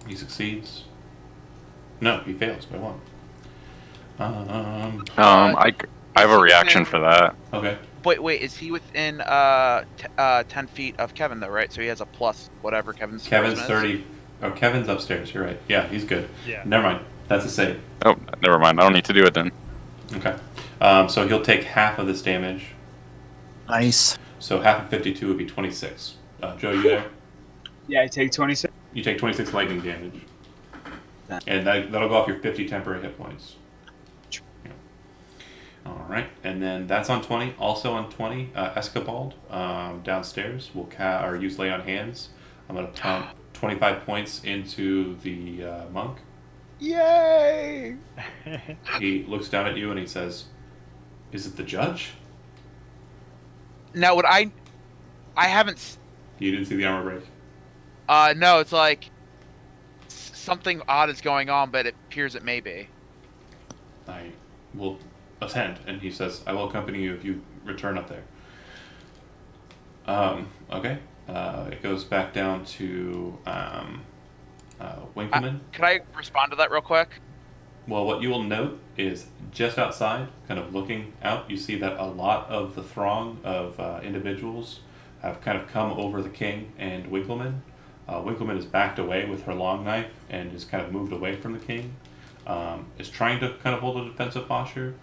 S1: He succeeds. No, he fails by 1.
S6: I have a reaction for that.
S1: Okay.
S2: Wait, is he within 10 feet of Kevin though, right? So he has a plus whatever Kevin's
S1: Kevin's
S2: charisma is?
S1: 30. Oh, Kevin's upstairs. You're right. Yeah, he's good.
S5: Yeah.
S1: Never mind. That's a save.
S6: Oh, never mind. I don't need to do it then.
S1: Okay. So he'll take half of this damage.
S3: Nice.
S1: So half of 52 would be 26. Joe, you there?
S4: Yeah, I take 26.
S1: You take 26 lightning damage.
S4: Yeah.
S1: And that'll go off your 50 temporary hit points. Yeah. Alright, and then that's on 20. Also on 20, Escabald, downstairs, will use Lay on Hands. I'm going to pump 25 points into the monk.
S2: Yay!
S1: He looks down at you and he says, "Is it the judge?"
S2: Now, what I haven't.
S1: You didn't see the armor break.
S2: No, it's like something odd is going on, but it appears it may be.
S1: I will attend. And he says, "I will accompany you if you return up there." Okay. It goes back down to Winkleman.
S2: Can I respond to that real quick?
S1: Well, what you will note is just outside, kind of looking out, you see that a lot of the throng of individuals have kind of come over the king and Winkleman. Winkleman is backed away with her long knife and is kind of moved away from the king. Is trying to kind of hold a defensive posture,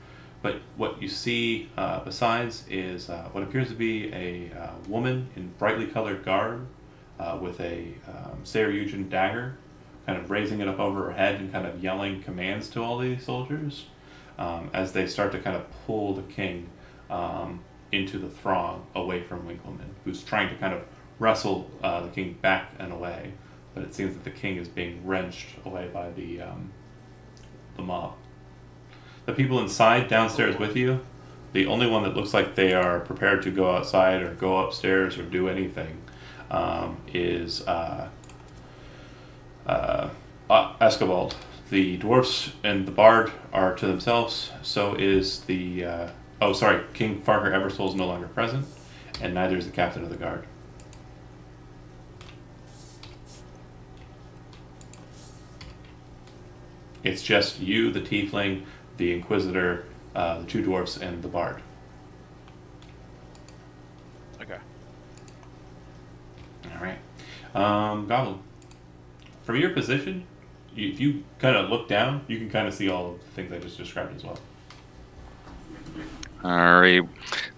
S1: but what you see besides is what appears to be a woman in brightly colored garb with a Saryujan dagger, kind of raising it up over her head and kind of yelling commands to all these soldiers as they start to kind of pull the king into the throng away from Winkleman, who's trying to kind of wrestle the king back and away, but it seems that the king is being wrenched away by the mob. The people inside downstairs with you, the only one that looks like they are prepared to go outside or go upstairs or do anything is Escabald. The dwarfs and the bard are to themselves. So is the King Farker Eversoul is no longer present, and neither is the captain of the guard. It's just you, the tiefling, the inquisitor, the 2 dwarfs, and the bard.
S2: Okay.
S1: All right. Goblin. From your position, if you kind of look down, you can kind of see all of the things I just described as well.
S6: Alright,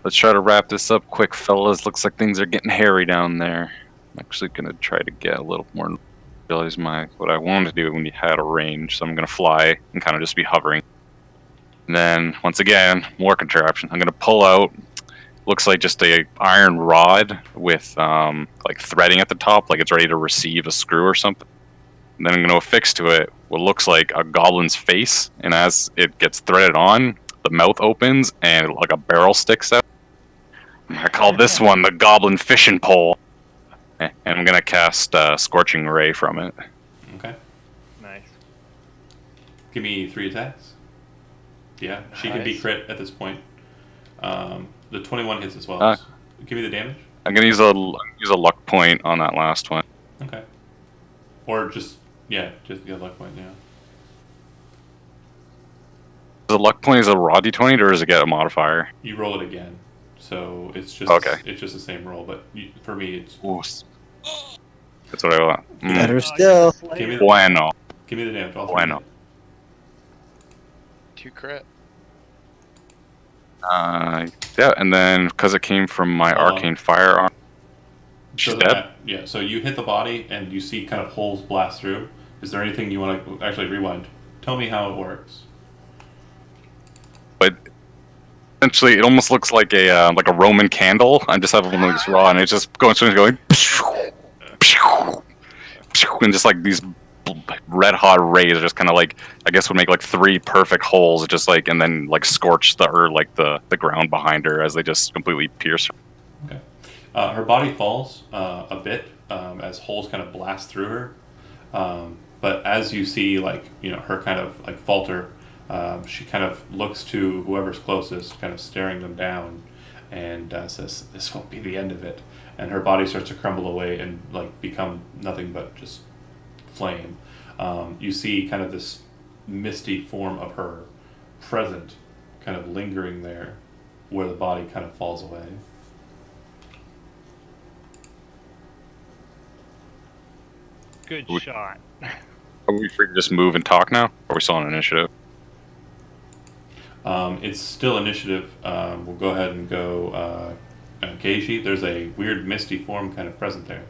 S6: let's try to wrap this up quick, fellas. Looks like things are getting hairy down there. I'm actually gonna try to get a little more. Realize what I wanted to do when you had a range, so I'm gonna fly and kind of just be hovering. And then once again, more contraption. I'm gonna pull out. Looks like just a iron rod with like threading at the top, like it's ready to receive a screw or something. And then I'm gonna affix to it what looks like a goblin's face, and as it gets threaded on, the mouth opens and like a barrel sticks out. I call this one the goblin fishing pole. And I'm gonna cast Scorching Ray from it.
S1: Okay.
S5: Nice.
S1: Give me 3 attacks. Yeah, she can be
S2: Nice.
S1: crit at this point. The 21 hits as well. Give me the damage.
S6: I'm gonna use a luck point on that last one.
S1: Okay. Or just get a luck point. Yeah.
S6: The luck point is a raw d20, or does it get a modifier?
S1: You roll it again, so it's just
S6: Okay.
S1: It's just the same roll, but for me, it's
S6: Ooh. That's what I want.
S3: Better
S5: Oh,
S3: still.
S5: you're a
S1: Give me
S5: slayer.
S1: the-
S6: Bueno.
S1: give me the damage. All three.
S6: Bueno.
S2: 2 crit.
S6: Yeah, and then because it came from my
S1: Hold on.
S6: arcane firearm, she's
S1: So
S6: dead.
S1: yeah. So you hit the body, and you see kind of holes blast through. Is there anything you want to actually rewind? Tell me how it works.
S6: But essentially, it almost looks like a Roman candle. I just have one of these raw, and it's just going, and just like these red hot rays are just kind of like, I guess would make like 3 perfect holes, just like, and then like scorch the ground behind her as they just completely pierce her.
S1: Okay. Her body falls a bit as holes kind of blast through her. But as you see, her kind of like falter, she kind of looks to whoever's closest, kind of staring them down, and says, "This won't be the end of it." And her body starts to crumble away and like become nothing but just flame. You see kind of this misty form of her present, kind of lingering there, where the body kind of falls away.
S5: Good
S6: Would-
S5: shot.
S6: Are we free to just move and talk now? Or are we still on initiative?
S1: It's still initiative. We'll go ahead and go Keishi. There's a weird misty form kind of present there.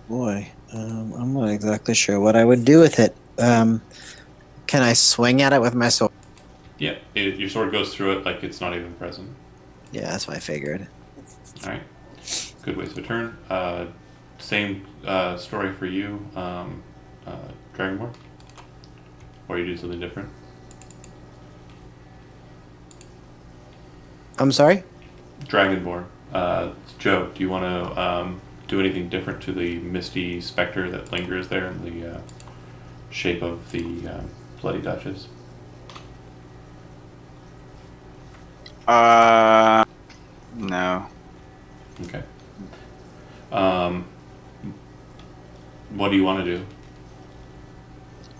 S3: Boy, I'm not exactly sure what I would do with it. Can I swing at it with my sword?
S1: Yeah, your sword goes through it like it's not even present.
S3: Yeah, that's what I figured.
S1: All right, good waste of a turn. Same story for you, Dragonborn. Or you do something different.
S3: I'm sorry?
S1: Dragonborn. Joe, do you want to do anything different to the misty specter that lingers there in the shape of the Bloody Duchess?
S4: No.
S1: Okay. What do you want to do?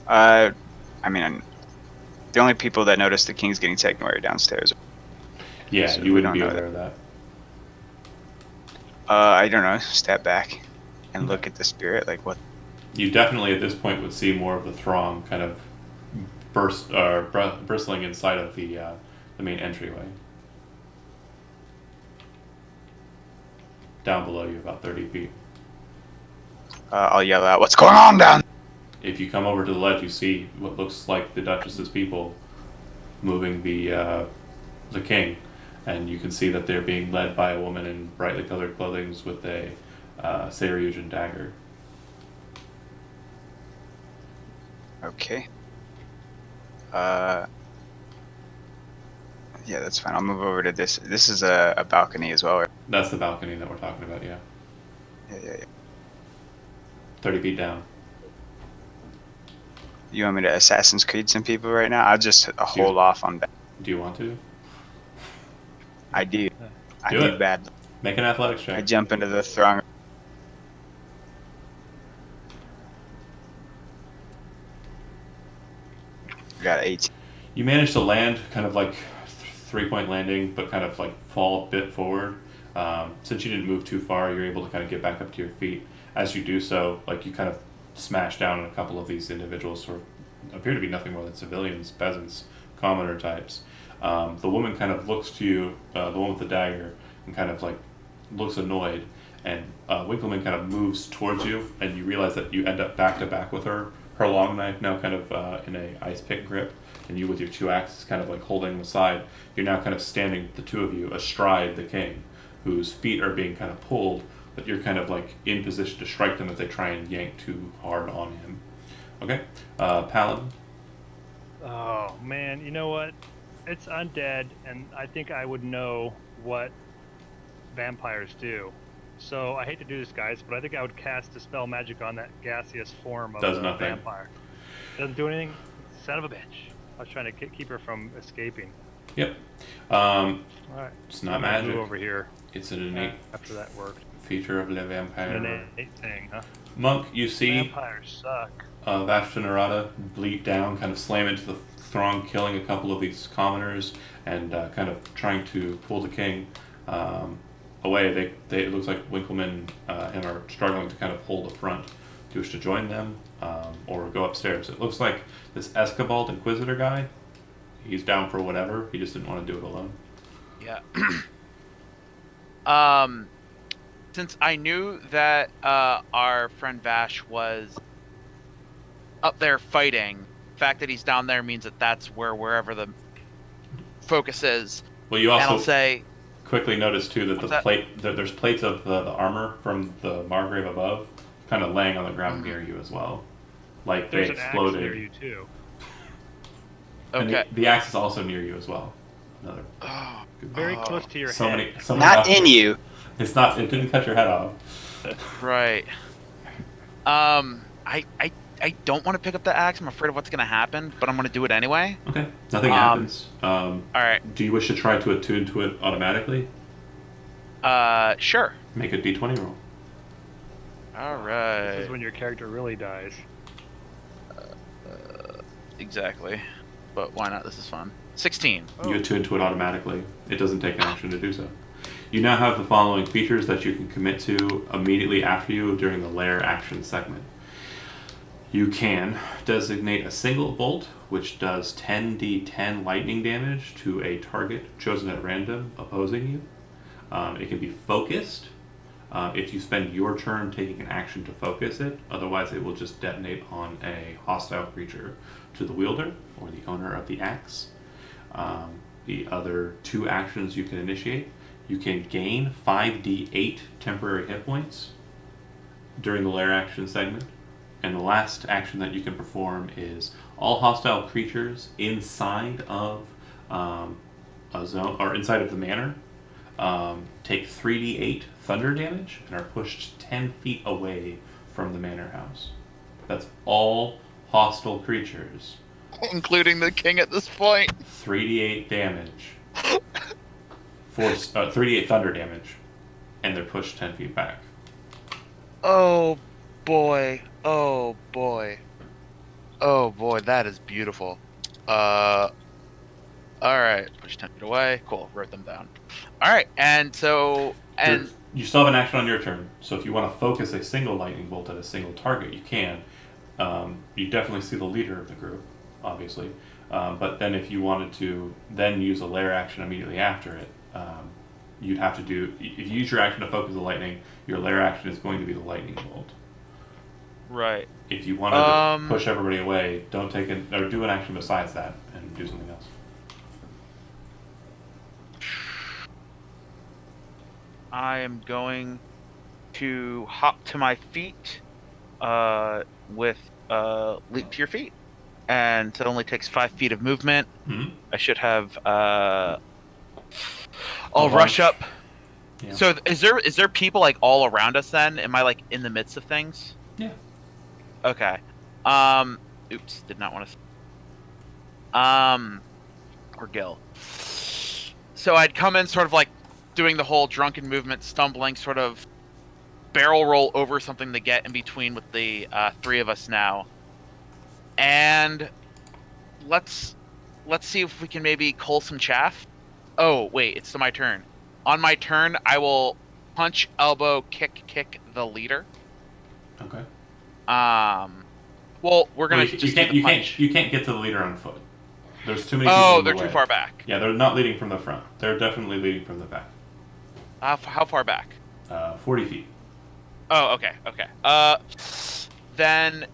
S4: I mean, the only people that notice the king's getting taken away are downstairs.
S1: Yeah,
S4: So
S1: you
S4: we
S1: wouldn't
S4: don't
S1: be
S4: know
S1: aware of that.
S4: I don't know. Step back and look at the spirit. Like what?
S1: You definitely at this point would see more of the throng kind of bristling inside of the main entryway. Down below you, about 30 feet.
S4: I'll yell out, "What's going on down?"
S1: If you come over to the ledge, you see what looks like the Duchess's people moving the king, and you can see that they're being led by a woman in brightly colored clothing with a Saryujan dagger.
S4: Okay. Yeah, that's fine. I'll move over to this. This is a balcony as well. Right?
S1: That's the balcony that we're talking about, yeah.
S4: Yeah.
S1: 30 feet down.
S4: You want me to Assassin's Creed some people right now? I'll just hold off on that.
S1: Do you want to?
S4: I do. I
S1: Do
S4: do
S1: it.
S4: bad.
S1: Make an athletics
S4: I
S1: check.
S4: jump into the throng. Got 18.
S1: You manage to land kind of like 3-point landing, but kind of like fall a bit forward. Since you didn't move too far, you're able to kind of get back up to your feet. As you do so, like you kind of smash down on a couple of these individuals who appear to be nothing more than civilians, peasants, commoner types. The woman kind of looks to you, the one with the dagger, and kind of like looks annoyed. And Winkleman kind of moves towards you, and you realize that you end up back to back with her. Her long knife now kind of in a ice pick grip, and you with your 2 axes kind of like holding the side. You're now kind of standing, the 2 of you, astride the king, whose feet are being kind of pulled, but you're kind of like in position to strike them if they try and yank too hard on him. Okay, Paladin.
S5: Oh man, you know what? It's undead, and I think I would know what vampires do. So I hate to do this, guys, but I think I would cast Dispel Magic on that gaseous form of
S1: Does
S5: the
S1: nothing.
S5: vampire. Doesn't do anything. Son of a bitch. I was trying to keep her from escaping.
S1: Yep.
S5: All right.
S1: It's not
S5: I'm gonna move
S1: magic.
S5: over here
S1: It's an innate
S5: after that worked.
S1: feature of Le
S5: An
S1: Vampire.
S5: innate thing, huh?
S1: Monk, you see
S5: Vampires suck.
S1: Vashta Narada bleed down, kind of slam into the throng, killing a couple of these commoners, and kind of trying to pull the king away. It looks like Winkleman and him are struggling to kind of hold the front. Do you wish to join them or go upstairs? It looks like this Escabald Inquisitor guy, he's down for whatever. He just didn't want to do it alone.
S2: Yeah. Since I knew that our friend Vash was up there fighting, the fact that he's down there means that that's wherever the focus is.
S1: Well, you
S2: And I'll
S1: also
S2: say,
S1: quickly notice too that there's plates of the armor from the Margrave above, kind of laying on the ground near you as well, like they
S5: There's an axe
S1: exploded.
S5: near you too.
S1: And
S2: okay.
S1: the axe is also near you as well. Another.
S2: Oh,
S5: Very close to your
S1: So
S5: head.
S1: many.
S4: Not in you.
S1: It's not. It didn't cut your head off.
S2: right. I don't want to pick up the axe. I'm afraid of what's going to happen, but I'm going to do it anyway.
S1: Okay. Nothing happens.
S2: All right.
S1: Do you wish to try to attune to it automatically?
S2: Sure.
S1: Make a d20 roll.
S2: All
S5: This
S2: right.
S5: is when your character really dies.
S2: Exactly. But why not? This is fun. 16.
S1: You attune to it automatically. It doesn't take an action to do so. You now have the following features that you can commit to immediately after you during the lair action segment. You can designate a single bolt, which does 10d10 lightning damage to a target chosen at random opposing you. It can be focused if you spend your turn taking an action to focus it. Otherwise, it will just detonate on a hostile creature to the wielder or the owner of the axe. The other two actions you can initiate, you can gain 5d8 temporary hit points during the lair action segment. And the last action that you can perform is all hostile creatures inside of a zone or inside of the manor take 3d8 thunder damage and are pushed 10 feet away from the manor house. That's all hostile creatures.
S2: Including the king at this point.
S1: 3d8 damage. 3d8 thunder damage. And they're pushed 10 feet back.
S2: Oh boy. Oh boy. Oh boy, that is beautiful. Alright, push 10 feet away. Cool, wrote them down. Alright, and so
S1: You still have an action on your turn, so if you want to focus a single lightning bolt at a single target, you can. You definitely see the leader of the group, obviously. But then if you wanted to then use a lair action immediately after it, you'd have to do... If you use your action to focus the lightning, your lair action is going to be the lightning bolt.
S2: right.
S1: If you wanted to push everybody away, don't take it, or do an action besides that and do something else.
S2: I am going to hop to my feet with leap to your feet. And so it only takes 5 feet of movement.
S1: Mm-hmm.
S2: I should have
S1: A
S2: I'll rush
S1: bunch.
S2: up.
S1: Yeah.
S2: So is there people like all around us then? Am I like in the midst of things?
S1: Yeah.
S2: Okay. Oops, did not want to. Or Gil. So I'd come in sort of like doing the whole drunken movement, stumbling, sort of barrel roll over something to get in between with the three of us now. And let's see if we can maybe cull some chaff. Oh, wait, it's my turn. On my turn, I will punch, elbow, kick the leader.
S1: Okay.
S2: Well, we're gonna
S1: Well, you
S2: just
S1: can't,
S2: do the punch.
S1: you can't get to the leader on foot. There's too many people
S2: Oh,
S1: in the
S2: they're too
S1: way.
S2: far back.
S1: Yeah, they're not leading from the front. They're definitely leading from the back.
S2: How far back?
S1: 40 feet.
S2: Oh, okay. Then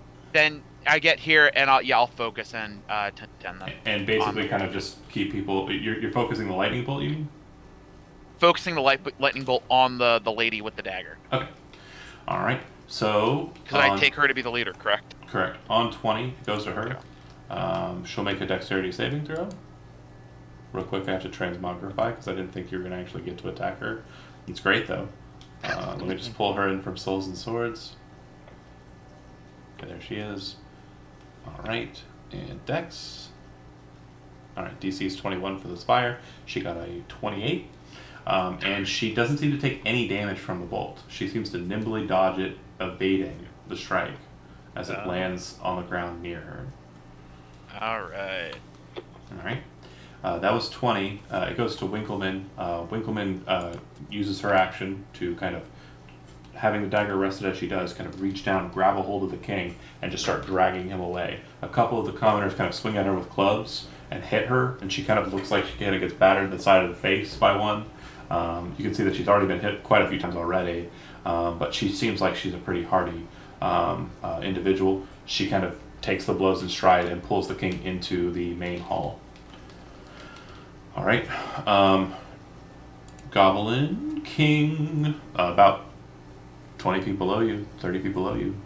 S2: I get here and I'll focus and 10 them.
S1: And basically
S2: on-
S1: kind of just keep people... You're focusing the lightning bolt, you mean?
S2: Focusing the lightning bolt on the lady with the dagger.
S1: Okay. All right. So...
S2: Because I take her to be the leader, correct?
S1: Correct. On 20, it goes to her. She'll make a dexterity saving throw. Real quick, I have to transmogrify because I didn't think you were going to actually get to attack her. It's great, though. Let me just pull her in from Souls and Swords. Okay, there she is. All right. And Dex. All right, DC is 21 for the Spire. She got a 28. And she doesn't seem to take any damage from the bolt. She seems to nimbly dodge it, evading the strike as it lands on the ground near her.
S2: All right.
S1: All right. That was 20. It goes to Winkleman. Winkleman uses her action to kind of, having the dagger rested as she does, kind of reach down, grab a hold of the king, and just start dragging him away. A couple of the commoners kind of swing at her with clubs and hit her, and she kind of looks like she kind of gets battered in the side of the face by one. You can see that she's already been hit quite a few times already, but she seems like she's a pretty hardy individual. She kind of takes the blows in stride and pulls the king into the main hall. All right. Goblin King, about 20 feet below you, 30 feet below you.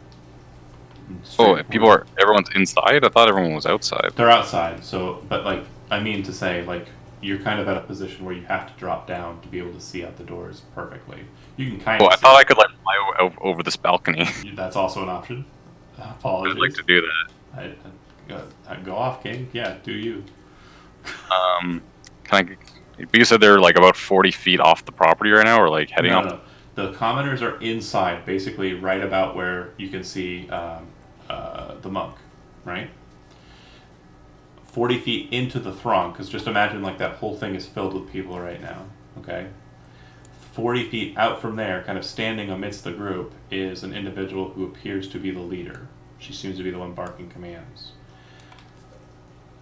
S6: Everyone's inside? I thought everyone was outside.
S1: They're outside, so, but like, I mean to say, like, you're kind of at a position where you have to drop down to be able to see out the doors perfectly. You can kind of.
S6: I thought I could like fly over this balcony.
S1: That's also an option. Apologies.
S6: I'd like to do that.
S1: I go off, King. Yeah, do you?
S6: Can I? You said they're like about 40 feet off the property right now, or like heading off.
S1: No. The commoners are inside, basically right about where you can see the monk, right? 40 feet into the throng, because just imagine like that whole thing is filled with people right now, okay? 40 feet out from there, kind of standing amidst the group, is an individual who appears to be the leader. She seems to be the one barking commands.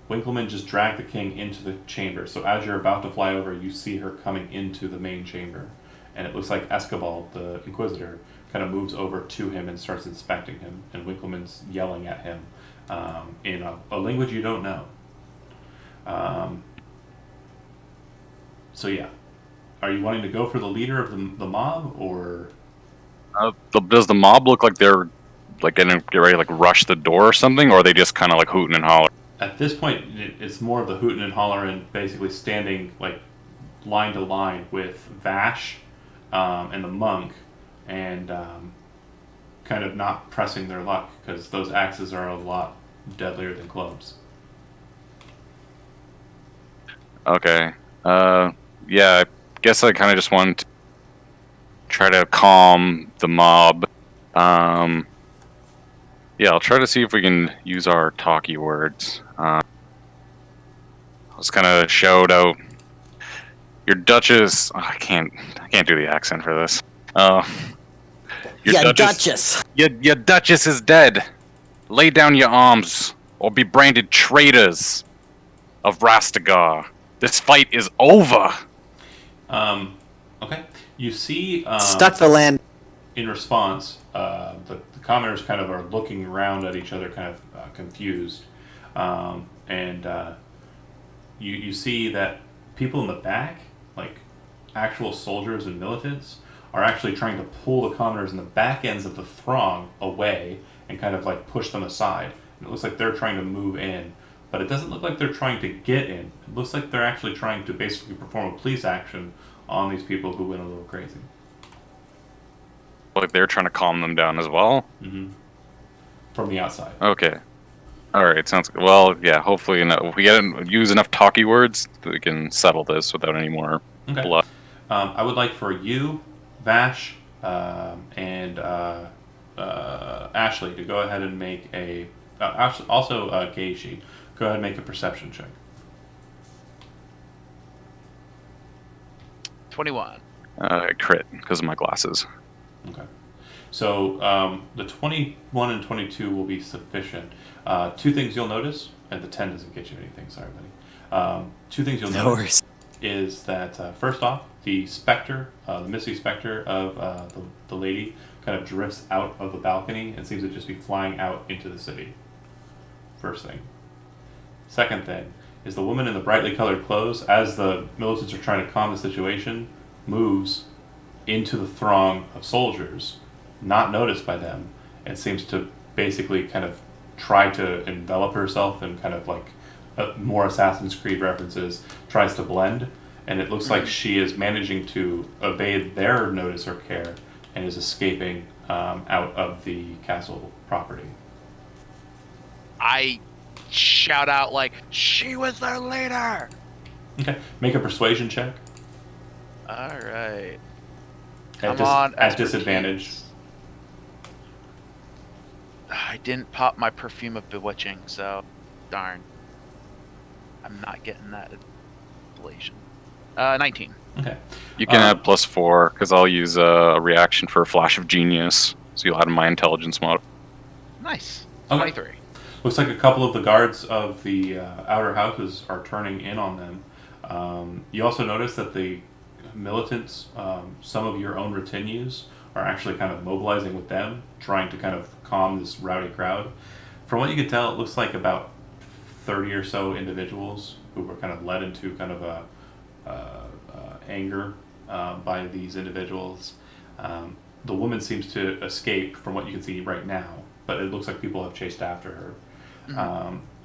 S1: Winkleman just dragged the king into the chamber, so as you're about to fly over, you see her coming into the main chamber. And it looks like Escobar, the Inquisitor, kind of moves over to him and starts inspecting him. And Winkleman's yelling at him in a language you don't know. So yeah, are you wanting to go for the leader of the mob, or?
S6: Does the mob look like they're like getting get ready to like rush the door or something, or are they just kind of like hooting and hollering?
S1: At this point, it's more of the hooting and hollering, basically standing like line to line with Vash and the monk, and kind of not pressing their luck because those axes are a lot deadlier than clubs.
S6: Okay. Yeah, I guess I kind of just want to try to calm the mob. Yeah, I'll try to see if we can use our talky words. I'll just kind of shout out, "Your Duchess." Oh, I can't do the accent for this. Your
S3: Duchess.
S6: Your Duchess is dead. Lay down your arms, or be branded traitors of Rastegar. This fight is over.
S1: Okay. You see,
S3: Stuck the land.
S1: in response, the commoners kind of are looking around at each other, kind of confused, and you see that people in the back, like actual soldiers and militants, are actually trying to pull the commoners in the back ends of the throng away and kind of like push them aside. And it looks like they're trying to move in, but it doesn't look like they're trying to get in. It looks like they're actually trying to basically perform a police action on these people who went a little crazy.
S6: Like they're trying to calm them down as well.
S1: Mm-hmm. From the outside.
S6: Okay. All right. Sounds good. Well, yeah. Hopefully, if we use enough talky words, we can settle this without any more blood.
S1: I would like for you, Vash, and Ashley to go ahead and make a. Also, Keishi, go ahead and make a perception check.
S2: 21.
S6: Crit because of my glasses.
S1: Okay. So the 21 and 22 will be sufficient. Two things you'll notice, and the 10 doesn't get you anything, sorry, buddy. Two things you'll notice is that, first off, the specter, the misty specter of the lady kind of drifts out of the balcony and seems to just be flying out into the city. First thing. Second thing is the woman in the brightly colored clothes, as the militants are trying to calm the situation, moves into the throng of soldiers, not noticed by them, and seems to basically kind of try to envelop herself in kind of like more Assassin's Creed references, tries to blend, and it looks like she is managing to evade their notice or care and is escaping out of the castle property.
S2: I shout out like, "She was their leader!"
S1: Okay, make a persuasion check.
S2: All right.
S1: At,
S2: Come on,
S1: at
S2: Esper
S1: disadvantage.
S2: Keys. I didn't pop my perfume of bewitching, so darn. I'm not getting that ablation. 19.
S1: Okay.
S6: You can add +4 because I'll use a reaction for a flash of genius. So you'll add my intelligence mod.
S2: Nice.
S1: Okay.
S2: 23.
S1: Looks like a couple of the guards of the outer houses are turning in on them. You also notice that the militants, some of your own retinues, are actually kind of mobilizing with them, trying to kind of calm this rowdy crowd. From what you can tell, it looks like about 30 or so individuals who were kind of led into kind of a anger by these individuals. The woman seems to escape from what you can see right now, but it looks like people have chased after her.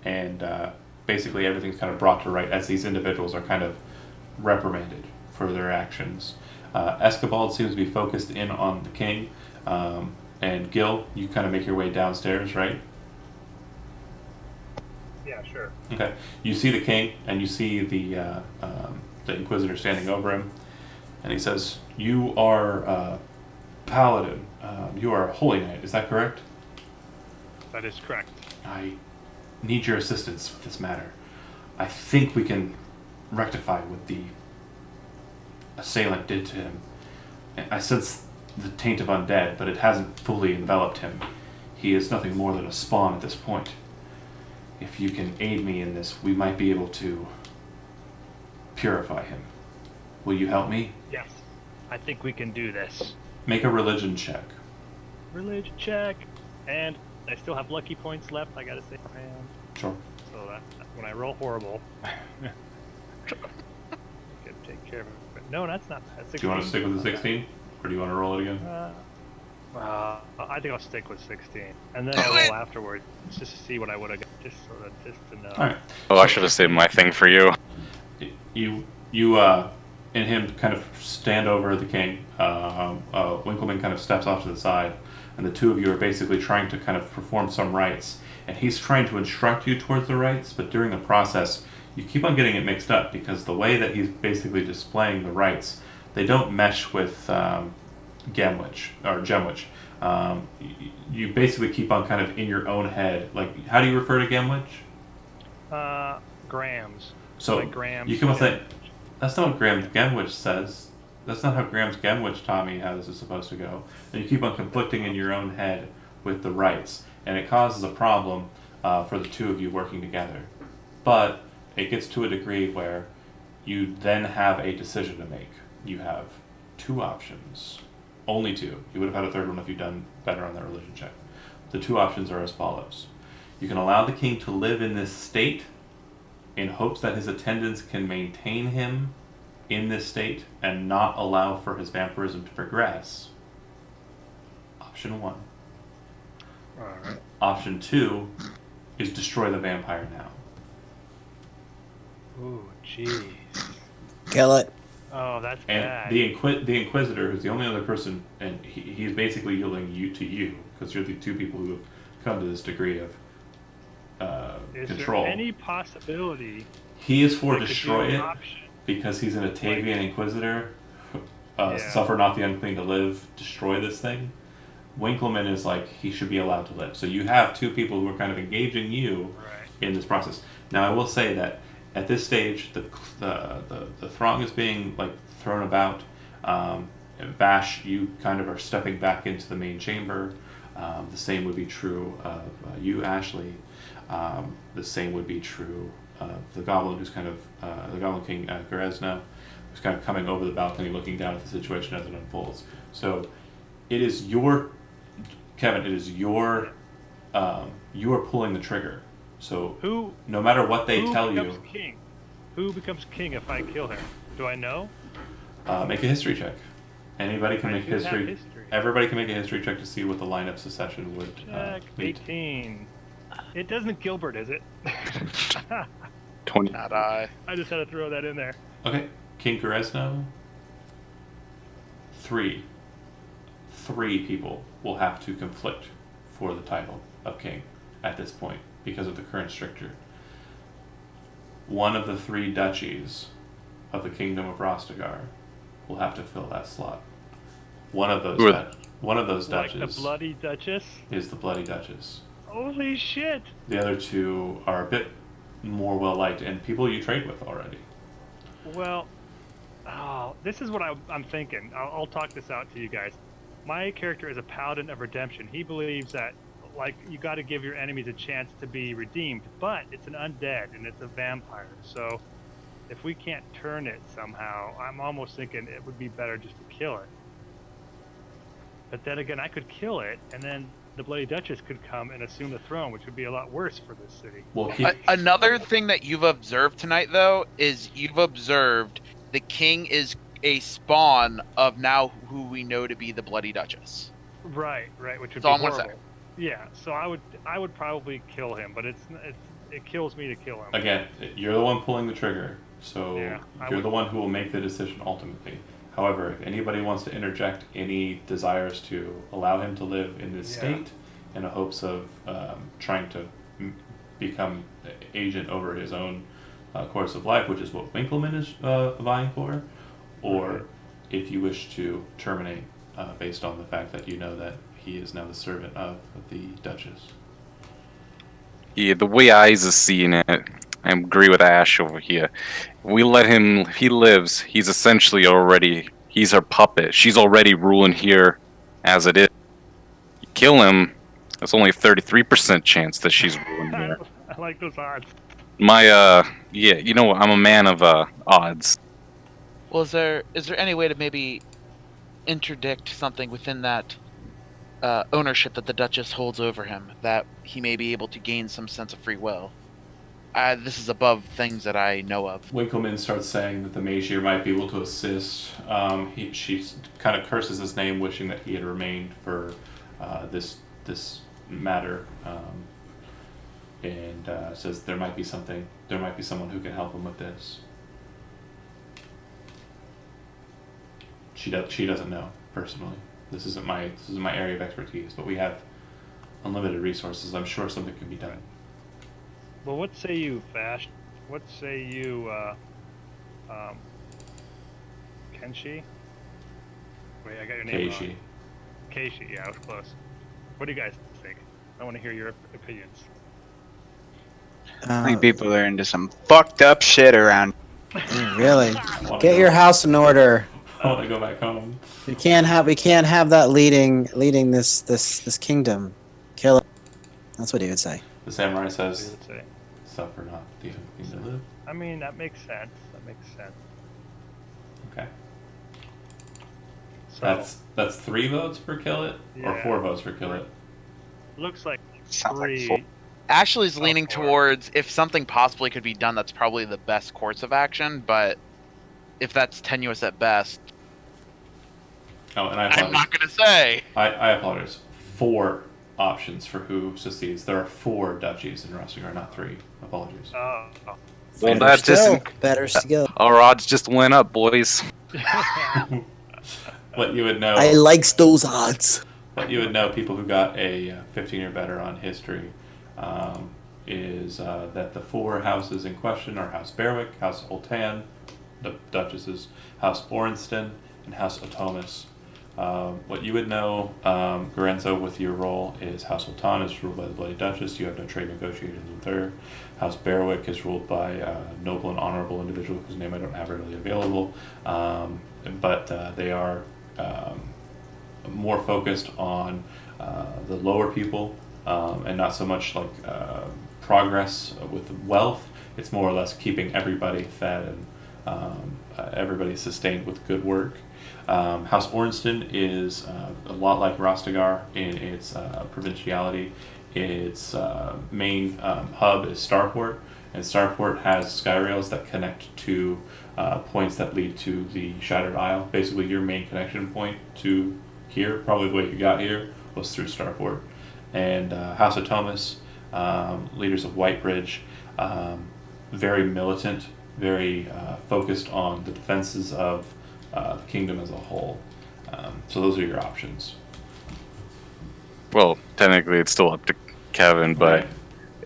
S1: And basically everything's kind of brought to right as these individuals are kind of reprimanded for their actions. Escabald seems to be focused in on the king, and Gil, you kind of make your way downstairs, right?
S5: Yeah, sure.
S1: Okay. You see the king, and you see the Inquisitor standing over him, and he says, "You are paladin. You are a holy knight. Is that correct?"
S5: That is correct.
S1: I need your assistance with this matter. I think we can rectify what the assailant did to him. I sense the taint of undead, but it hasn't fully enveloped him. He is nothing more than a spawn at this point. If you can aid me in this, we might be able to purify him. Will you help me?
S5: Yes. I think we can do this.
S1: Make a religion check.
S5: Religion check. And I still have lucky points left. I gotta say, man.
S1: Sure.
S5: So that when I roll horrible, I can take care of it. But no, that's not bad. 16.
S1: Do you want to stick with the 16? Or do you want to roll it again?
S5: I think I'll stick with 16, and then I'll roll afterwards just to see what I would have got, just to know.
S1: Alright.
S6: Oh, I should have saved my thing for you.
S1: You and him kind of stand over the king. Winkleman kind of steps off to the side, and the two of you are basically trying to kind of perform some rites. And he's trying to instruct you towards the rites, but during the process, you keep on getting it mixed up because the way that he's basically displaying the rites, they don't mesh with Gemwich or Gemwich. You basically keep on kind of in your own head. Like, how do you refer to Gemwich?
S5: Grams.
S1: So
S5: Like grams.
S1: you can say, that's not what Graham's Gemwich says. That's not how Graham's Gemwich taught me how this is supposed to go. And you keep on conflicting in your own head with the rites, and it causes a problem for the two of you working together. But it gets to a degree where you then have a decision to make. You have two options. Only two. You would have had a third one if you'd done better on that religion check. The two options are as follows. You can allow the king to live in this state in hopes that his attendants can maintain him in this state and not allow for his vampirism to progress. Option 1.
S5: Alright.
S1: Option 2 is destroy the vampire now.
S5: Ooh, jeez.
S3: Kill it.
S5: Oh, that's
S1: And
S5: bad.
S1: the Inquisitor, who's the only other person, and he's basically yielding you to you, because you're the two people who have come to this degree of
S5: Is
S1: control.
S5: there any possibility
S1: He is for
S5: I could do
S1: destroy
S5: an
S1: it
S5: option?
S1: because he's an Atavian Inquisitor.
S5: Yeah.
S1: Suffer not the unclean to live, destroy this thing. Winkleman is like, he should be allowed to live. So you have two people who are kind of engaging you
S5: Right.
S1: in this process. Now I will say that at this stage, the throng is being like thrown about. Vash, you kind of are stepping back into the main chamber. The same would be true of you, Ashley. The same would be true of the goblin, who's kind of the Goblin King, Goresna, who's kind of coming over the balcony, looking down at the situation as it unfolds. So, it is your, Kevin. It is your, you are pulling the trigger. So,
S5: Who
S1: no matter what they
S5: who
S1: tell
S5: becomes
S1: you,
S5: king? Who becomes king if I kill him? Do I know?
S1: make a history check. Anybody can
S5: I
S1: make
S5: do have
S1: history.
S5: history.
S1: Everybody can make a history check to see what the line of secession would
S5: Check.
S1: meet.
S5: 18. It doesn't Gilbert, is it?
S6: 20.
S2: Not I.
S5: I just had to throw that in there.
S1: Okay, King Goresno. 3 people will have to conflict for the title of king at this point because of the current stricture. One of the 3 duchies of the Kingdom of Rostagar will have to fill that slot. One of those
S6: Who are-
S1: one of those
S5: Like the
S1: duchess
S5: Bloody Duchess?
S1: is the Bloody Duchess.
S5: Holy shit!
S1: The other two are a bit more well liked and people you trade with already.
S5: Well, this is what I'm thinking. I'll talk this out to you guys. My character is a paladin of redemption. He believes that, like, you got to give your enemies a chance to be redeemed, but it's an undead and it's a vampire. So, if we can't turn it somehow, I'm almost thinking it would be better just to kill it. But then again, I could kill it, and then the Bloody Duchess could come and assume the throne, which would be a lot worse for this city.
S1: Well,
S2: Another thing that you've observed tonight, though, is you've observed the king is a spawn of now who we know to be the Bloody Duchess.
S5: Right, which would
S2: So
S5: be
S2: on one
S5: horrible.
S2: side.
S5: Yeah, so I would probably kill him, but it kills me to kill him.
S1: again, you're the one pulling the trigger, so
S5: Yeah, I
S1: you're
S5: would-
S1: the one who will make the decision ultimately. However, if anybody wants to interject any desires to allow him to live in this
S5: Yeah.
S1: state in the hopes of trying to become agent over his own course of life, which is what Winkleman is vying for, or
S5: Right.
S1: if you wish to terminate based on the fact that you know that he is now the servant of the Duchess.
S6: Yeah, the way Eyes is seeing it, I agree with Ash over here. We let him, if he lives, he's essentially already, he's her puppet. She's already ruling here as it is. You kill him, there's only a 33% chance that she's ruling here.
S5: I like those odds.
S6: My, yeah, you know what, I'm a man of, odds.
S2: Well, is there any way to maybe interdict something within that ownership that the Duchess holds over him, that he may be able to gain some sense of free will? This is above things that I know of.
S1: Winkleman starts saying that the Magier might be able to assist. She kind of curses his name, wishing that he had remained for this matter, and says there might be someone who can help him with this. She doesn't know personally. This isn't my area of expertise, but we have unlimited resources. I'm sure something can be done.
S5: Well, what say you, Vash? What say you, Kenshi? Wait, I got your name
S1: Keishi.
S5: wrong. Keishi, yeah, I was close. What do you guys think? I want to hear your opinions.
S4: I think people are into some fucked up shit around.
S3: Really,
S1: Wanna
S3: get
S1: go-
S3: your house in order.
S1: I want to go back home.
S3: We can't have that leading this kingdom. Kill it. That's what he would say.
S1: The samurai
S5: What do you
S1: says,
S5: would say?
S1: "Suffer not the unking to live."
S5: I mean, that makes sense.
S1: Okay.
S5: So,
S1: That's 3 votes for kill it, or
S5: Yeah.
S1: 4 votes for kill it.
S5: looks like
S4: Sounds like
S5: 3.
S4: full.
S2: Ashley's leaning
S5: four.
S2: towards if something possibly could be done, that's probably the best course of action, but if that's tenuous at best,
S1: Oh, and I
S2: I'm
S1: apologize.
S2: not going to say.
S1: I apologize. 4 options for who succeeds. There are 4 duchies in Rossigar, not 3. Apologies.
S6: Well,
S3: Better
S6: that
S3: still,
S6: just,
S3: better skill.
S6: our odds just went up, boys.
S1: What you would know.
S3: I likes those odds.
S1: What you would know, people who got a 15 or better on history, is that the 4 houses in question are House Berwick, House Oltan, the Duchesses, House Orenston, and House Otomis. What you would know, Gorenzo, with your role is House Oltan is ruled by the Bloody Duchess. You have no trade negotiators with her. House Berwick is ruled by a noble and honorable individual whose name I don't have readily available, but they are more focused on the lower people and not so much like progress with wealth. It's more or less keeping everybody fed and everybody sustained with good work. House Orenston is a lot like Rostigar in its provinciality. Its main hub is Starport, and Starport has sky rails that connect to points that lead to the Shattered Isle. Basically, your main connection point to here, probably the way you got here, was through Starport. And House of Thomas, leaders of Whitebridge, very militant, very focused on the defenses of the kingdom as a whole. So those are your options.
S6: Well, technically, it's still up to Kevin, but
S1: Right.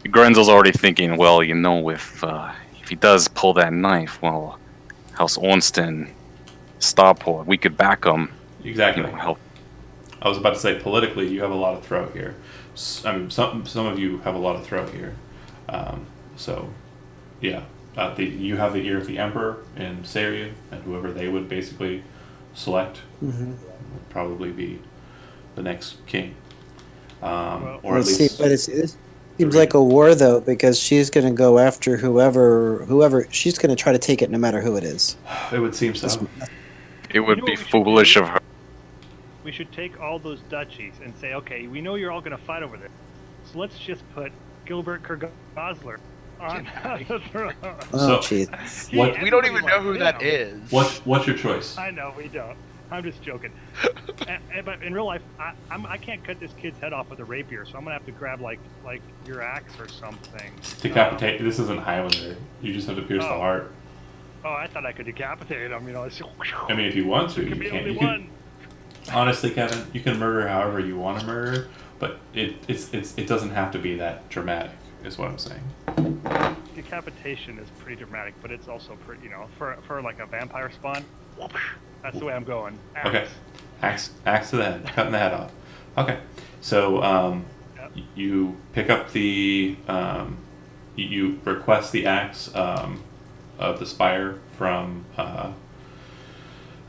S6: Grenzel's already thinking, well, if he does pull that knife, well, House Ornston, starport. We could back them.
S1: Exactly.
S6: Help.
S1: I was about to say politically, you have a lot of throw here. I mean, some of you have a lot of throw here. So, yeah, you have the ear of the Emperor and Saria, and whoever they would basically select would probably be the next king. Or at
S3: Let's
S1: least,
S3: see, but it seems like a war though, because she's going to go after whoever she's going to try to take it, no matter who it is.
S1: it would seem so.
S6: It would
S5: You know
S6: be
S5: what we should
S6: foolish
S5: do?
S6: of her.
S5: We should take all those duchies and say, okay, we know you're all going to fight over this, so let's just put Gilbert Kergosler on the throne.
S3: Oh,
S1: So-
S3: jeez.
S1: What-
S2: We don't even
S5: Everybody
S2: know who
S5: likes
S2: that
S5: him.
S2: is.
S1: What's your choice?
S5: I know we don't. I'm just joking. But in real life, I can't cut this kid's head off with a rapier, so I'm gonna have to grab like your axe or something.
S1: Decapitate. This isn't Highlander. You just have to pierce the
S5: Oh.
S1: heart.
S5: Oh, I thought I could decapitate him. You know, it's,
S1: I mean, if you want to,
S5: there
S1: you
S5: can be
S1: can.
S5: only
S1: You can.
S5: one.
S1: Honestly, Kevin, you can murder however you want to murder, but it doesn't have to be that dramatic. Is what I'm saying.
S5: Decapitation is pretty dramatic, but it's also pretty, for like a vampire spawn. That's the way I'm going. Axe.
S1: Okay. Axe to the head, cutting the head off. Okay, so
S5: Yep.
S1: you pick up the you request the axe of the spire from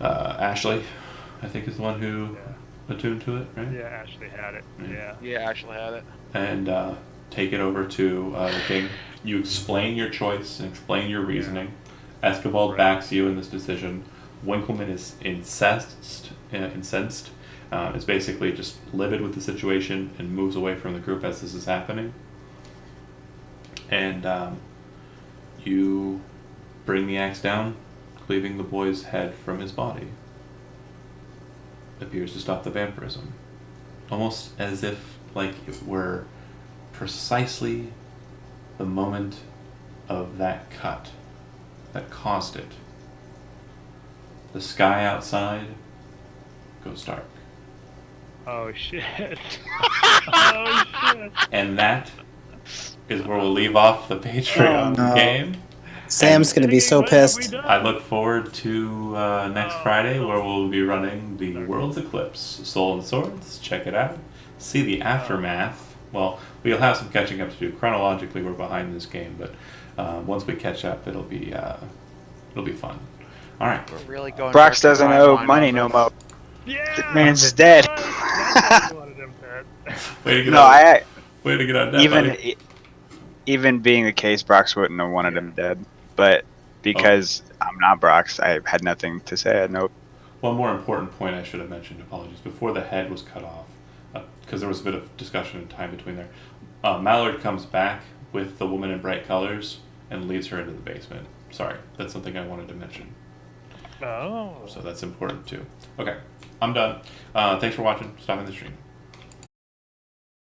S1: Ashley, I think is the one who attuned to it, right?
S5: Yeah, Ashley had it.
S1: Yeah.
S5: Yeah.
S2: Yeah, actually had it.
S1: And take it over to the king. You explain your choice and explain your reasoning. Escabald
S5: Right.
S1: backs you in this decision. Winkleman is incensed. Is basically just livid with the situation and moves away from the group as this is happening. And you bring the axe down, cleaving the boy's head from his body. Appears to stop the vampirism. Almost as if like it were precisely the moment of that cut that caused it. The sky outside goes dark.
S5: Oh shit. Oh shit.
S1: And that is where we'll leave off the Patreon
S3: Oh, no.
S1: game.
S3: Sam's going to be so
S5: What have we
S3: pissed.
S5: done?
S1: I look forward to next
S5: Oh,
S1: Friday
S5: no.
S1: where we'll be running the World's Eclipse. Soul and Swords, check it out. See the aftermath. Well, we'll have some catching up to do. Chronologically, we're behind this game, but once we catch up, it'll be fun. All right.
S2: We're really going.
S4: Brox
S2: for a
S4: doesn't
S2: timeline
S4: owe
S2: on
S4: money
S2: this.
S4: no more.
S5: Yeah.
S4: The man's is dead.
S5: That's why I wanted him dead.
S1: Way to get
S4: No,
S1: on,
S4: I
S1: way to get on that,
S4: even
S1: buddy.
S4: even being the case, Brox wouldn't have wanted him dead. But because I'm not Brox, I had nothing to say. I had no.
S1: One more important point I should have mentioned, apologies, before the head was cut off, because there was a bit of discussion and time between there. Mallard comes back with the woman in bright colors and leads her into the basement. Sorry, that's something I wanted to mention.
S5: Oh.
S1: So that's important too. Okay, I'm done. Thanks for watching. Stopping the stream.